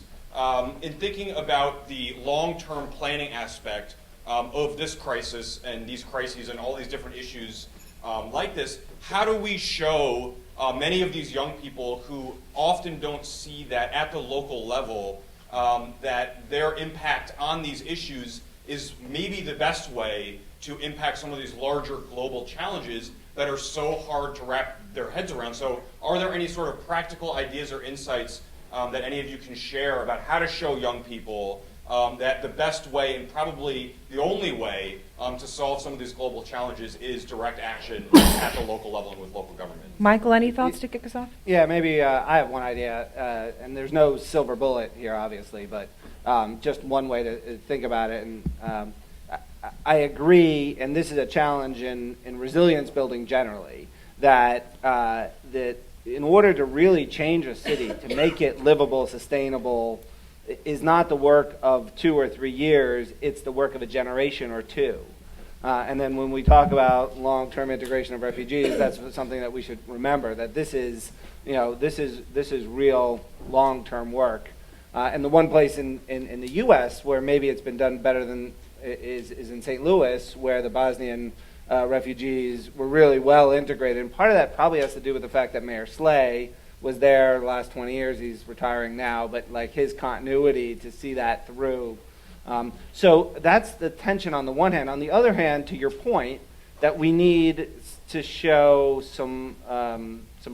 in thinking about the long-term planning aspect of this crisis and these crises and all these different issues like this, how do we show many of these young people who often don't see that at the local level, that their impact on these issues is maybe the best way to impact some of these larger global challenges that are so hard to wrap their heads around? So are there any sort of practical ideas or insights that any of you can share about how to show young people that the best way and probably the only way to solve some of these global challenges is direct action at the local level and with local government? Michael, any thoughts to kick us off? Yeah, maybe I have one idea, and there's no silver bullet here, obviously, but just one way to think about it. And I agree, and this is a challenge in resilience building generally, that in order to really change a city, to make it livable, sustainable, is not the work of 2 or 3 years, it's the work of a generation or two. And then when we talk about long-term integration of refugees, that's something that we should remember, that this is real long-term work. And the one place in the U.S. where maybe it's been done better than is in St. Louis, where the Bosnian refugees were really well integrated. And part of that probably has to do with the fact that Mayor Slay was there the last 20 years. He's retiring now, but his continuity to see that through. So that's the tension on the one hand. On the other hand, to your point, that we need to show some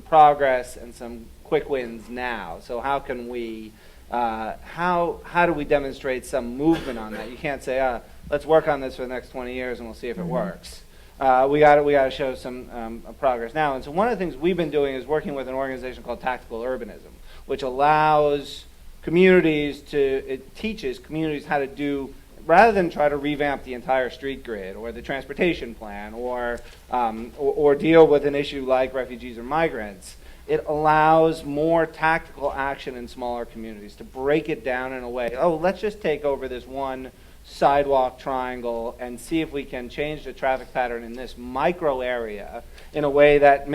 progress and some quick wins now. So how can we, how do we demonstrate some movement on that? You can't say, let's work on this for the next 20 years and we'll see if it works. We got to show some progress now. And so one of the things we've been doing is working with an organization called Tactical Urbanism, which allows communities it teaches communities how to do, rather than try to revamp the entire street grid or the transportation plan or deal with an issue like refugees or migrants. It allows more tactical action in smaller communities to break it down in a way, let's just take over this one sidewalk triangle and see if we can change the traffic pattern in this micro area in a way that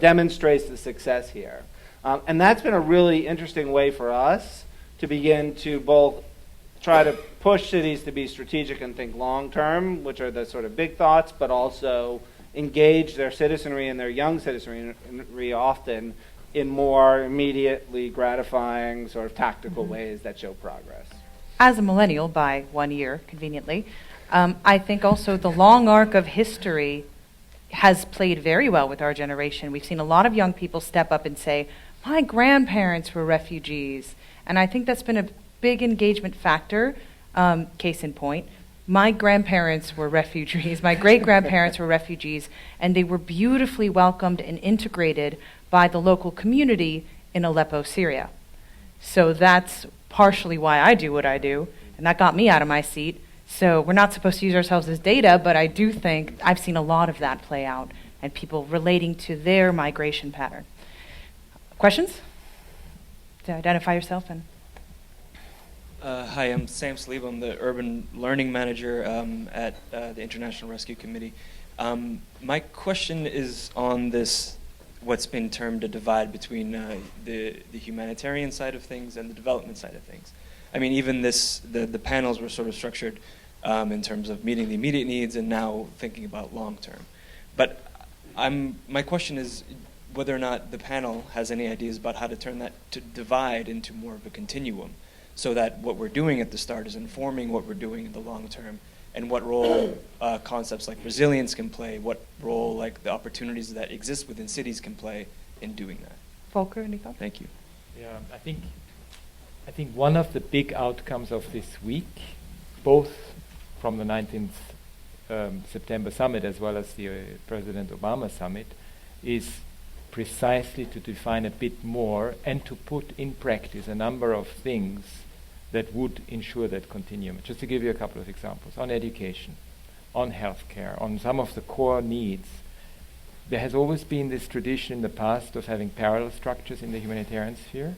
demonstrates the success here. And that's been a really interesting way for us to begin to both try to push cities to be strategic and think long term, which are the sort of big thoughts, but also engage their citizenry and their young citizenry often in more immediately gratifying sort of tactical ways that show progress. As a millennial by 1 year, conveniently, I think also the long arc of history has played very well with our generation. We've seen a lot of young people step up and say, my grandparents were refugees. And I think that's been a big engagement factor. Case in point, my grandparents were refugees, my great-grandparents were refugees, and they were beautifully welcomed and integrated by the local community in Aleppo, Syria. So that's partially why I do what I do, and that got me out of my seat. So we're not supposed to use ourselves as data, but I do think I've seen a lot of that play out and people relating to their migration pattern. Questions? To identify yourself and... Hi, I'm Sam Saliba. I'm the Urban Learning Manager at the International Rescue Committee. My question is on this, what's been termed a divide between the humanitarian side of things and the development side of things. I mean, even the panels were sort of structured in terms of meeting the immediate needs and now thinking about long term. But my question is whether or not the panel has any ideas about how to turn that to divide into more of a continuum, so that what we're doing at the start is informing what we're doing in the long term, and what role concepts like resilience can play, what role like the opportunities that exist within cities can play in doing that. Volker, any thoughts? Thank you. Yeah, I think one of the big outcomes of this week, both from the 19th September summit as well as the President Obama summit, is precisely to define a bit more and to put in practice a number of things that would ensure that continuum. Just to give you a couple of examples, on education, on healthcare, on some of the core needs, there has always been this tradition in the past of having parallel structures in the humanitarian sphere,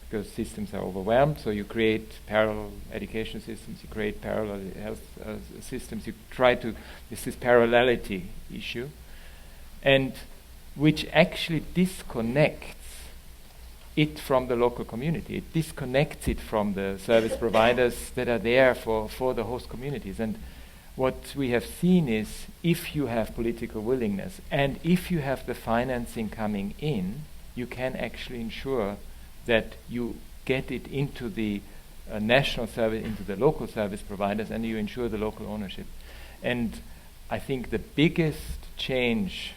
because systems are overwhelmed, so you create parallel education systems, you create parallel health systems, you try to, this parallelity issue, and which actually disconnects it from the local community. It disconnects it from the service providers that are there for the host communities. And what we have seen is, if you have political willingness and if you have the financing coming in, you can actually ensure that you get it into the national service, into the local service providers, and you ensure the local ownership. And I think the biggest change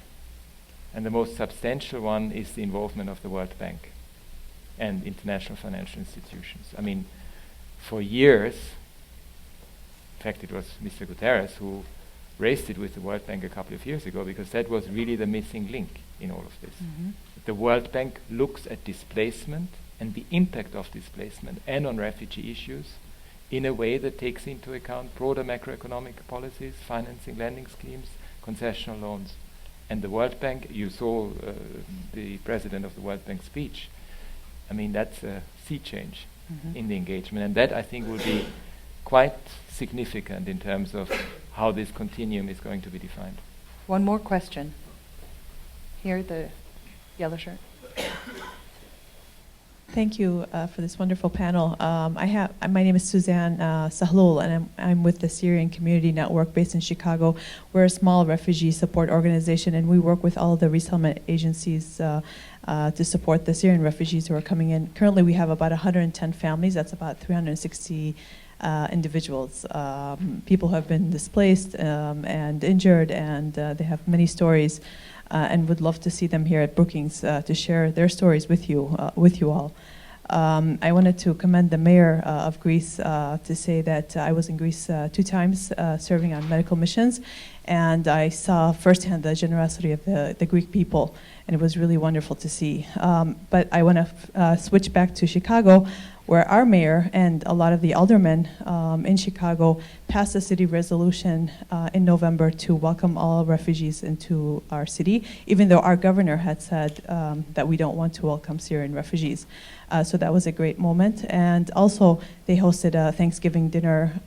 and the most substantial one is the involvement of the World Bank and international financial institutions. I mean, for years, in fact, it was Mr. Guterres who raised it with the World Bank a couple of years ago, because that was really the missing link in all of this. Mm-hmm. The World Bank looks at displacement and the impact of displacement and on refugee issues in a way that takes into account broader macroeconomic policies, financing, lending schemes, concessional loans. And the World Bank, you saw the president of the World Bank speech. I mean, that's a sea change in the engagement. And that, I think, will be quite significant in terms of how this continuum is going to be defined. One more question. Here, the yellow shirt. Thank you for this wonderful panel. My name is Suzanne Sahlul, and I'm with the Syrian Community Network based in Chicago. We're a small refugee support organization, and we work with all of the resettlement agencies to support the Syrian refugees who are coming in. Currently, we have about 110 families. That's about 360 individuals. People who have been displaced and injured, and they have many stories. And would love to see them here at Brookings to share their stories with you all. I wanted to commend the mayor of Greece to say that I was in Greece 2 times serving on medical missions, and I saw firsthand the generosity of the Greek people, and it was really wonderful to see. But I want to switch back to Chicago, where our mayor and a lot of the aldermen in Chicago passed a city resolution in November to welcome all refugees into our city, even though our governor had said that we don't want to welcome Syrian refugees. So that was a great moment. And also, they hosted a Thanksgiving dinner,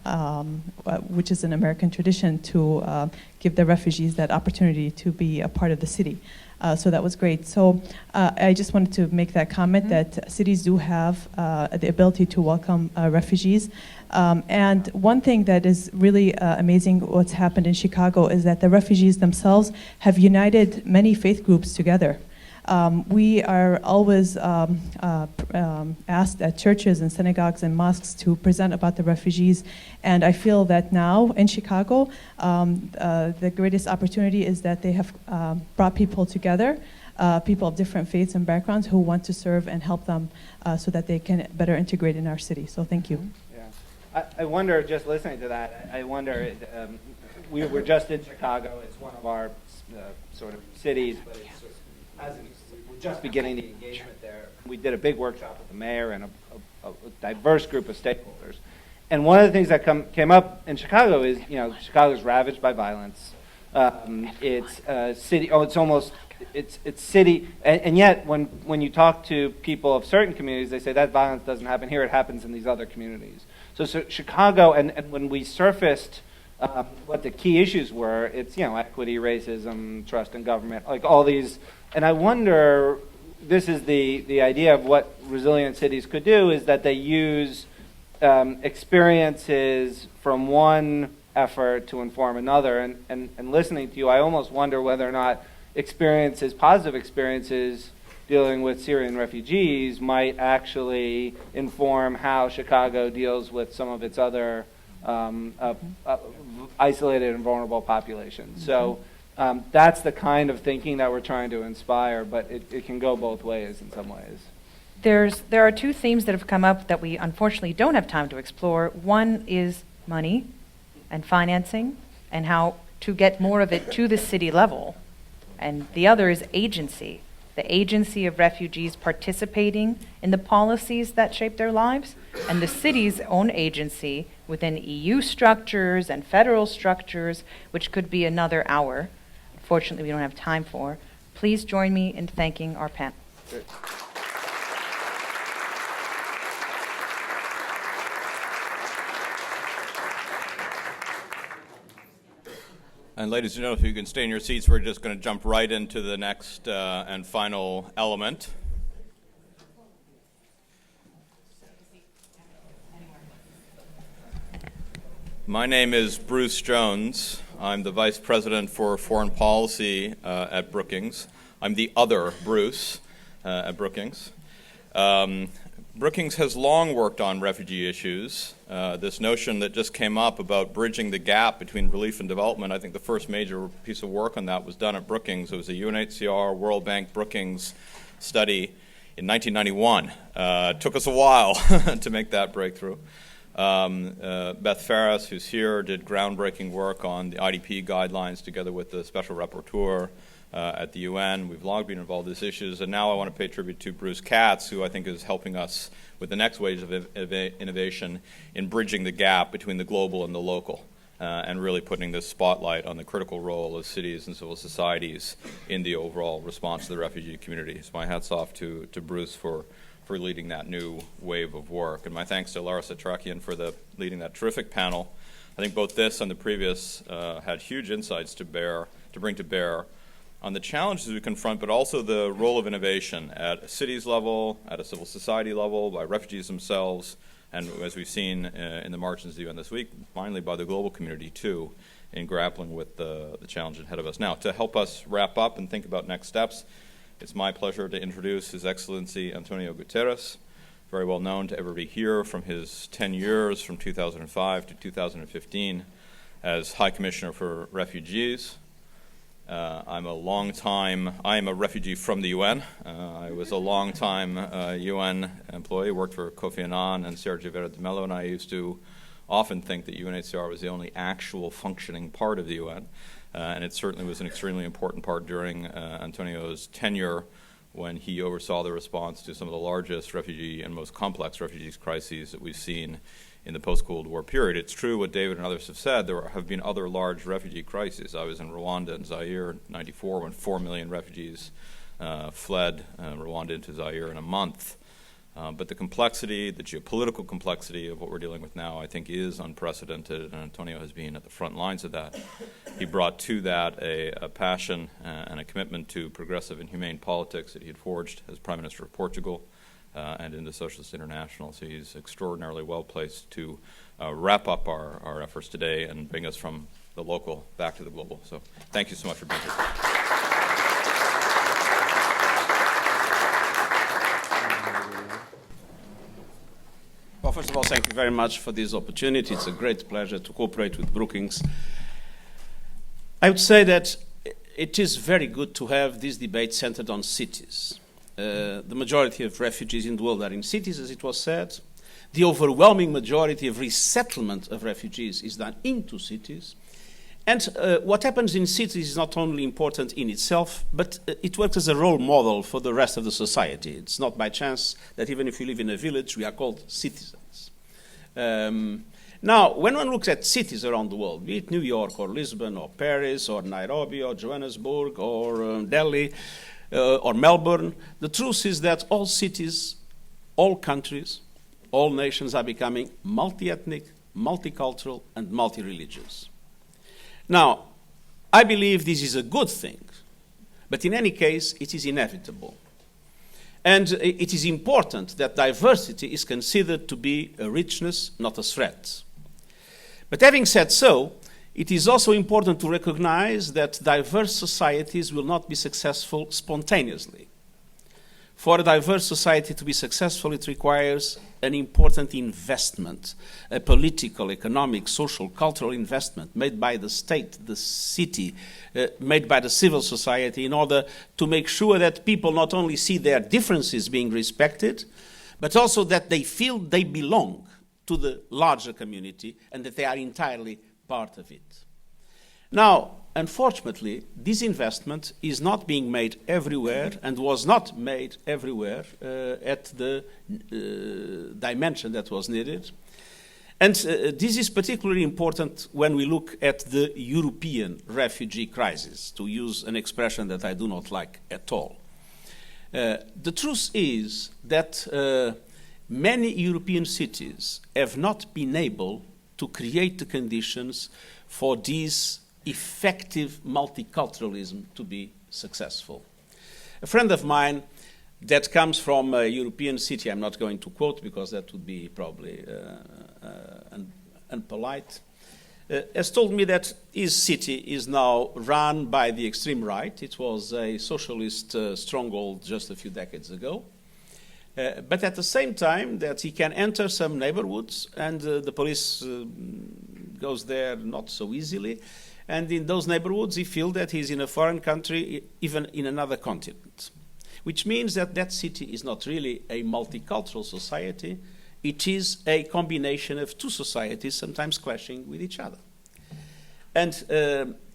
which is an American tradition, to give the refugees that opportunity to be a part of the city. So that was great. So I just wanted to make that comment that cities do have the ability to welcome refugees. And one thing that is really amazing what's happened in Chicago is that the refugees themselves have united many faith groups together. We are always asked at churches and synagogues and mosques to present about the refugees, and I feel that now in Chicago, the greatest opportunity is that they have brought people together people of different faiths and backgrounds who want to serve and help them so that they can better integrate in our city. So thank you. Yeah. I wonder, just listening to that, I wonder, we were just in Chicago. It's one of our sort of cities, but we're just beginning the engagement there. We did a big workshop with the mayor and a diverse group of stakeholders. And one of the things that came up in Chicago is, Chicago's ravaged by violence. It's a city. It's city. And yet, when you talk to people of certain communities, they say that violence doesn't happen here. It happens in these other communities. So Chicago, and when we surfaced what the key issues were, it's equity, racism, trust in government, like all these. And I wonder, this is the idea of what resilient cities could do, is that they use experiences from one effort to inform another. And listening to you, I almost wonder whether or not positive experiences dealing with Syrian refugees might actually inform how Chicago deals with some of its other isolated and vulnerable populations. So that's the kind of thinking that we're trying to inspire, but it can go both ways in some ways. There are two themes that have come up that we unfortunately don't have time to explore. One is money and financing and how to get more of it to the city level. And the other is agency, the agency of refugees participating in the policies that shape their lives, and the city's own agency within EU structures and federal structures, which could be another hour. Unfortunately, we don't have time for. Please join me in thanking our panel. And ladies and gentlemen, if you can stay in your seats, we're just going to jump right into the next and final element. My name is Bruce Jones. I'm the Vice President for Foreign Policy at Brookings. I'm the other Bruce at Brookings. Brookings has long worked on refugee issues. This notion that just came up about bridging the gap between relief and development, I think the first major piece of work on that was done at Brookings. It was a UNHCR, World Bank, Brookings study in 1991. It took us a while to make that breakthrough. Beth Ferris, who's here, did groundbreaking work on the IDP guidelines together with the Special Rapporteur at the UN. We've long been involved in these issues, and now I want to pay tribute to Bruce Katz, who I think is helping us with the next wave of innovation in bridging the gap between the global and the local, and really putting this spotlight on the critical role of cities and civil societies in the overall response to the refugee community. So my hat's off to Bruce for leading that new wave of work. And my thanks to Lara Satrakian for leading that terrific panel. I think both this and the previous had huge insights to bring to bear on the challenges we confront, but also the role of innovation at a cities level, at a civil society level, by refugees themselves, and as we've seen in the marches of the UN this week, finally by the global community too, in grappling with the challenge ahead of us. Now, to help us wrap up and think about next steps, it's my pleasure to introduce His Excellency Antonio Guterres, very well known to everybody here from his 10 years from 2005 to 2015 as High Commissioner for Refugees. I am a refugee from the UN. I was a long-time UN employee, worked for Kofi Annan and Sergio Vera de Mello, and I used to often think that UNHCR was the only actual functioning part of the UN. And it certainly was an extremely important part during Antonio's tenure when he oversaw the response to some of the largest refugee and most complex refugee crises that we've seen in the post-Cold War period. It's true what David and others have said. There have been other large refugee crises. I was in Rwanda and Zaire in '94 when 4 million refugees fled Rwanda into Zaire in a month. But the complexity, the geopolitical complexity of what we're dealing with now, I think is unprecedented, and Antonio has been at the front lines of that. He brought to that a passion and a commitment to progressive and humane politics that he had forged as Prime Minister of Portugal and in the Socialist International. So he's extraordinarily well placed to wrap up our efforts today and bring us from the local back to the global. So thank you so much for being here. Well, first of all, thank you very much for this opportunity. It's a great pleasure to cooperate with Brookings. I would say that it is very good to have this debate centered on cities. The majority of refugees in the world are in cities, as it was said. The overwhelming majority of resettlement of refugees is done into cities. And what happens in cities is not only important in itself, but it works as a role model for the rest of the society. It's not by chance that even if you live in a village, we are called citizens. Now, when one looks at cities around the world, be it New York or Lisbon or Paris or Nairobi or Johannesburg or Delhi or Melbourne, the truth is that all cities, all countries, all nations are becoming multi-ethnic, multicultural, and multi-religious. Now, I believe this is a good thing, but in any case, it is inevitable. And it is important that diversity is considered to be a richness, not a threat. But having said so, it is also important to recognize that diverse societies will not be successful spontaneously. For a diverse society to be successful, it requires an important investment, a political, economic, social, cultural investment made by the state, the city, made by the civil society in order to make sure that people not only see their differences being respected, but also that they feel they belong to the larger community and that they are entirely part of it. Now, unfortunately, this investment is not being made everywhere and was not made everywhere at the dimension that was needed. And this is particularly important when we look at the European refugee crisis, to use an expression that I do not like at all. The truth is that many European cities have not been able to create the conditions for this effective multiculturalism to be successful. A friend of mine that comes from a European city, I'm not going to quote because that would be probably unpolite, has told me that his city is now run by the extreme right. It was a socialist stronghold just a few decades ago. But at the same time that he can enter some neighborhoods and the police goes there not so easily. And in those neighborhoods, he feels that he's in a foreign country, even in another continent, which means that that city is not really a multicultural society. It is a combination of two societies, sometimes clashing with each other. And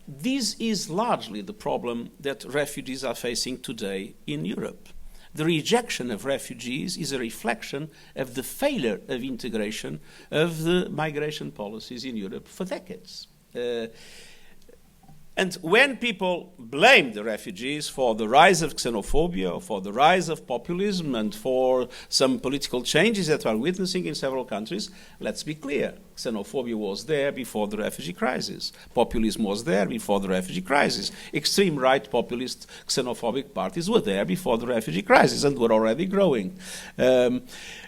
this is largely the problem that refugees are facing today in Europe. The rejection of refugees is a reflection of the failure of integration of the migration policies in Europe for decades. And when people blame the refugees for the rise of xenophobia, or for the rise of populism, and for some political changes that we are witnessing in several countries, let's be clear. Xenophobia was there before the refugee crisis. Populism was there before the refugee crisis. Extreme right populist xenophobic parties were there before the refugee crisis and were already growing.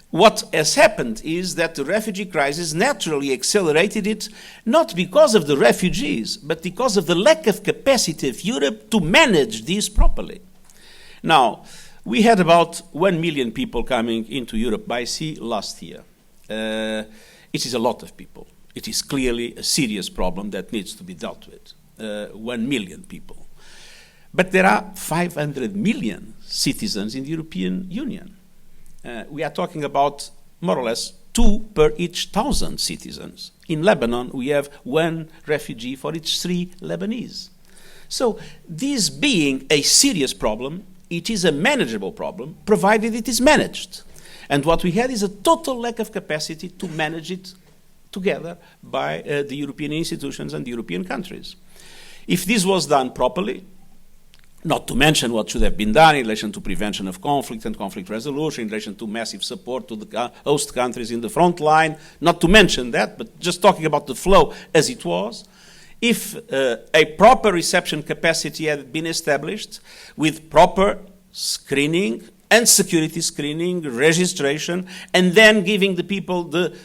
What has happened is that the refugee crisis naturally accelerated it, not because of the refugees, but because of the lack of capacity of Europe to manage this properly. Now, we had about 1 million people coming into Europe by sea last year. It is a lot of people. It is clearly a serious problem that needs to be dealt with. 1 million people. But there are 500 million citizens in the European Union. We are talking about more or less 2 per each 1,000 citizens. In Lebanon, we have 1 refugee for each 3 Lebanese. So this being a serious problem, it is a manageable problem, provided it is managed. And what we had is a total lack of capacity to manage it together by the European institutions and the European countries. If this was done properly, not to mention what should have been done in relation to prevention of conflict and conflict resolution, in relation to massive support to the host countries in the front line, not to mention that, but just talking about the flow as it was, if a proper reception capacity had been established with proper screening and security screening, registration, and then giving the people the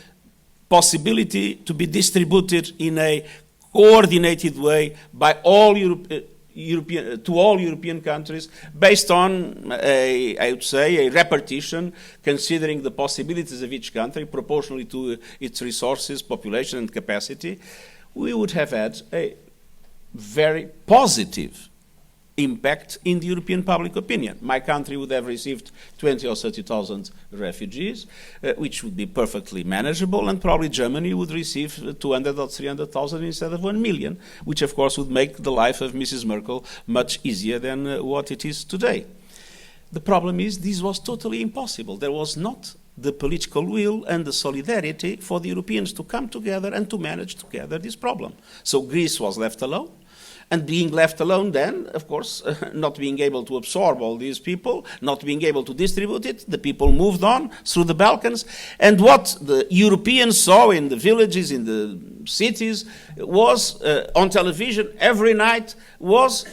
possibility to be distributed in a coordinated way by all European countries based on, I would say, a repartition considering the possibilities of each country proportionally to its resources, population, and capacity, we would have had a very positive impact in the European public opinion. My country would have received 20 or 30,000 refugees, which would be perfectly manageable, and probably Germany would receive 200 or 300,000 instead of 1 million, which of course would make the life of Mrs. Merkel much easier than what it is today. The problem is this was totally impossible. There was not the political will and the solidarity for the Europeans to come together and to manage together this problem. So Greece was left alone. And being left alone then, of course, not being able to absorb all these people, not being able to distribute it, the people moved on through the Balkans. And what the Europeans saw in the villages, in the cities, was on television every night was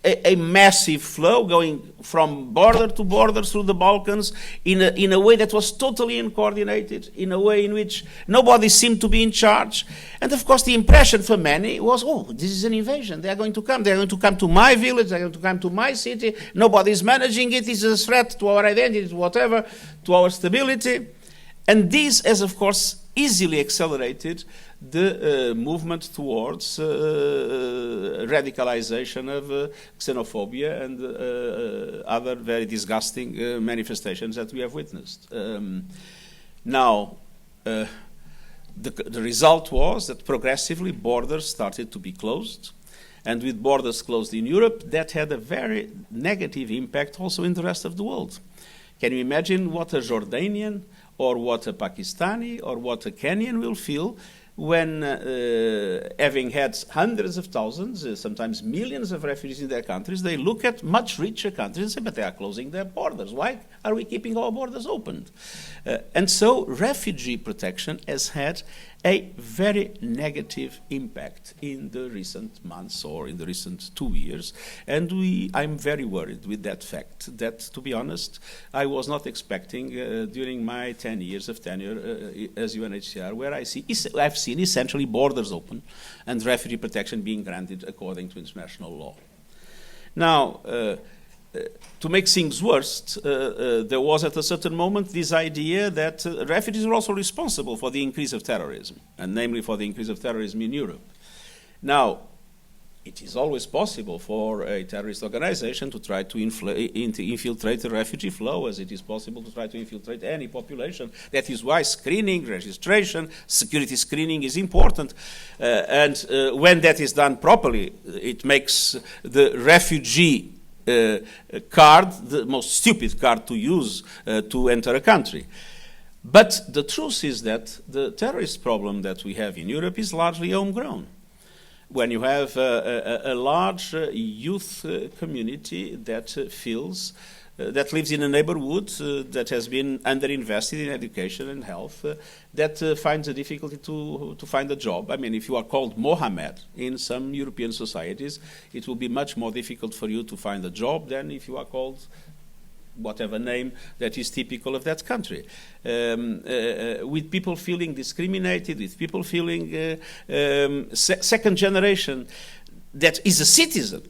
a massive flow going from border to border through the Balkans in a way that was totally uncoordinated, in a way in which nobody seemed to be in charge. And of course the impression for many was, oh, this is an invasion. They are going to come. They are going to come to my village. They are going to come to my city. Nobody is managing it. It's a threat to our identity, to whatever, to our stability. And this has, of course, easily accelerated the movement towards radicalization of xenophobia and other very disgusting manifestations that we have witnessed. Now, the result was that progressively borders started to be closed. And with borders closed in Europe, that had a very negative impact also in the rest of the world. Can you imagine what a Jordanian or what a Pakistani or what a Kenyan will feel when, having had hundreds of thousands, sometimes millions of refugees in their countries, they look at much richer countries and say, but they are closing their borders. Why are we keeping our borders open? And so refugee protection has had a very negative impact in the recent months or in the recent 2 years. And I'm very worried with that fact that, to be honest, I was not expecting during my 10 years of tenure as UNHCR, where I've seen essentially borders open and refugee protection being granted according to international law. Now, to make things worse, there was at a certain moment this idea that refugees were also responsible for the increase of terrorism, and namely for the increase of terrorism in Europe. Now, it is always possible for a terrorist organization to try to infiltrate the refugee flow, as it is possible to try to infiltrate any population. That is why screening, registration, security screening is important. And when that is done properly, it makes the refugee card the most stupid card to use to enter a country. But the truth is that the terrorist problem that we have in Europe is largely homegrown. When you have a large youth community that feels that lives in a neighborhood that has been underinvested in education and health, that finds a difficulty to find a job. I mean, if you are called Mohammed in some European societies, it will be much more difficult for you to find a job than if you are called whatever name that is typical of that country. With people feeling discriminated, with people feeling second generation that is a citizen.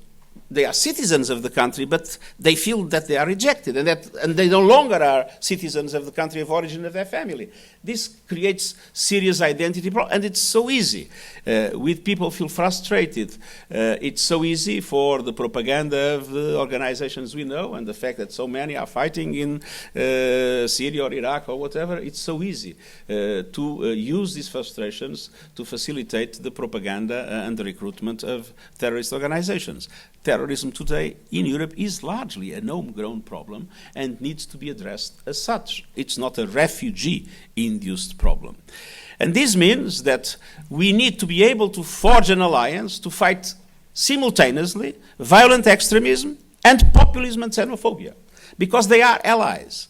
They are citizens of the country, but they feel that they are rejected and they no longer are citizens of the country of origin of their family. This creates serious identity problems, and it's so easy. With people feel frustrated, it's so easy for the propaganda of the organizations we know and the fact that so many are fighting in Syria or Iraq or whatever. It's so easy to use these frustrations to facilitate the propaganda and the recruitment of terrorist organizations. Terrorism today in Europe is largely a homegrown problem and needs to be addressed as such. It's not a refugee-induced problem. And this means that we need to be able to forge an alliance to fight simultaneously violent extremism and populism and xenophobia, because they are allies.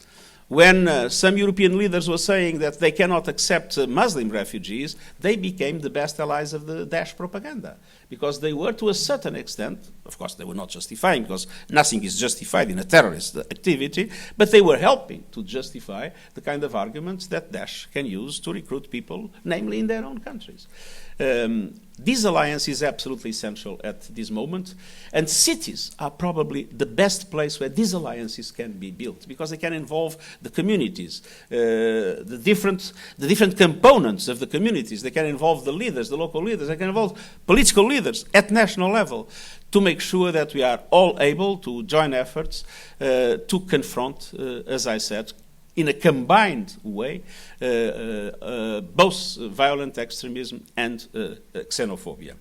When some European leaders were saying that they cannot accept Muslim refugees, they became the best allies of the Daesh propaganda, because they were, to a certain extent, of course they were not justifying, because nothing is justified in a terrorist activity, but they were helping to justify the kind of arguments that Daesh can use to recruit people, namely in their own countries. This alliance is absolutely essential at this moment, and cities are probably the best place where these alliances can be built, because they can involve the communities, the different components of the communities. They can involve the leaders, the local leaders. They can involve political leaders at national level to make sure that we are all able to join efforts to confront, as I said, in a combined way, both violent extremism and xenophobia.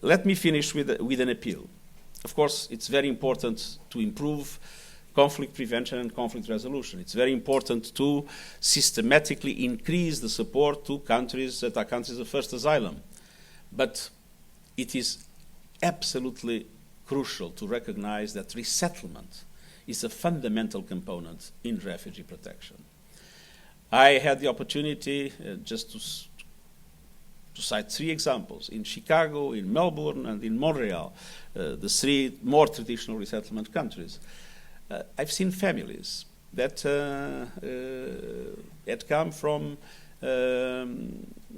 Let me finish with an appeal. Of course, it's very important to improve conflict prevention and conflict resolution. It's very important to systematically increase the support to countries that are countries of first asylum. But it is absolutely crucial to recognize that resettlement is a fundamental component in refugee protection. I had the opportunity just to cite 3 examples, in Chicago, in Melbourne, and in Montreal, the 3 more traditional resettlement countries. I've seen families that had come from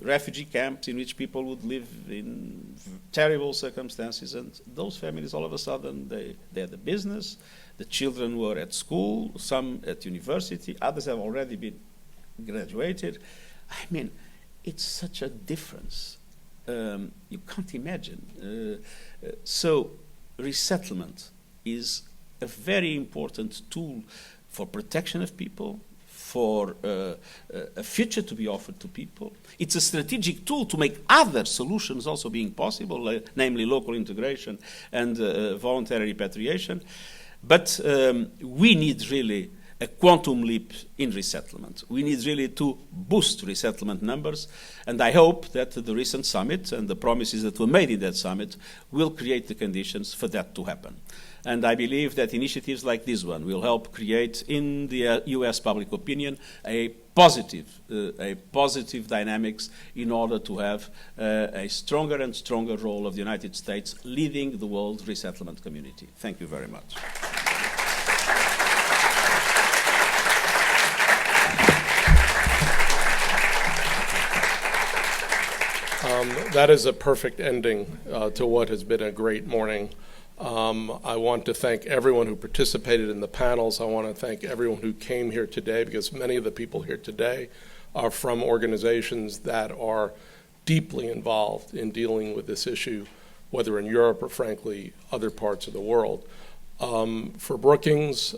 refugee camps in which people would live in terrible circumstances, and those families, all of a sudden, they had a business, the children were at school, some at university, others have already been graduated. I mean, it's such a difference. You can't imagine. So resettlement is a very important tool for protection of people, for a future to be offered to people. It's a strategic tool to make other solutions also being possible, namely local integration and voluntary repatriation. But we need really a quantum leap in resettlement. We need really to boost resettlement numbers, and I hope that the recent summit and the promises that were made in that summit will create the conditions for that to happen. And I believe that initiatives like this one will help create in the US public opinion a positive dynamics in order to have a stronger and stronger role of the United States leading the world resettlement community. Thank you very much. That is a perfect ending to what has been a great morning. I want to thank everyone who participated in the panels. I want to thank everyone who came here today, because many of the people here today are from organizations that are deeply involved in dealing with this issue, whether in Europe or, frankly, other parts of the world. For Brookings,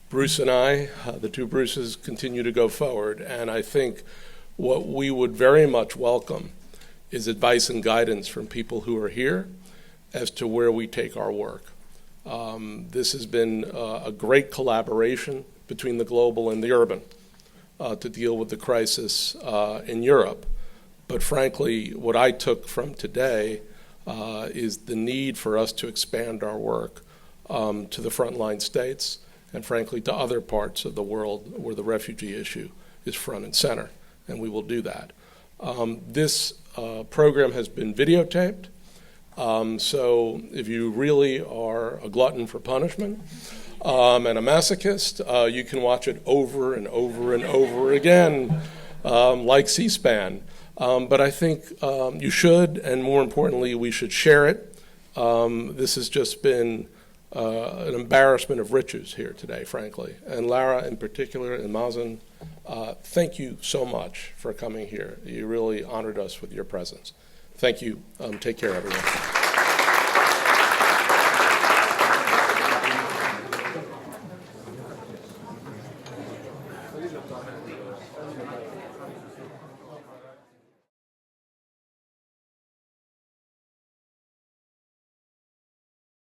Bruce and I, the 2 Bruces, continue to go forward, and I think what we would very much welcome is advice and guidance from people who are here as to where we take our work. This has been a great collaboration between the global and the urban to deal with the crisis in Europe. But frankly, what I took from today is the need for us to expand our work to the frontline states and frankly to other parts of the world where the refugee issue is front and center, and we will do that. This program has been videotaped. So if you really are a glutton for punishment and a masochist, you can watch it over and over and over again, like C-SPAN. But I think you should, and more importantly, we should share it. This has just been an embarrassment of riches here today, frankly. And Lara in particular, and Mazen, thank you so much for coming here. You really honored us with your presence. Thank you. Take care, everyone.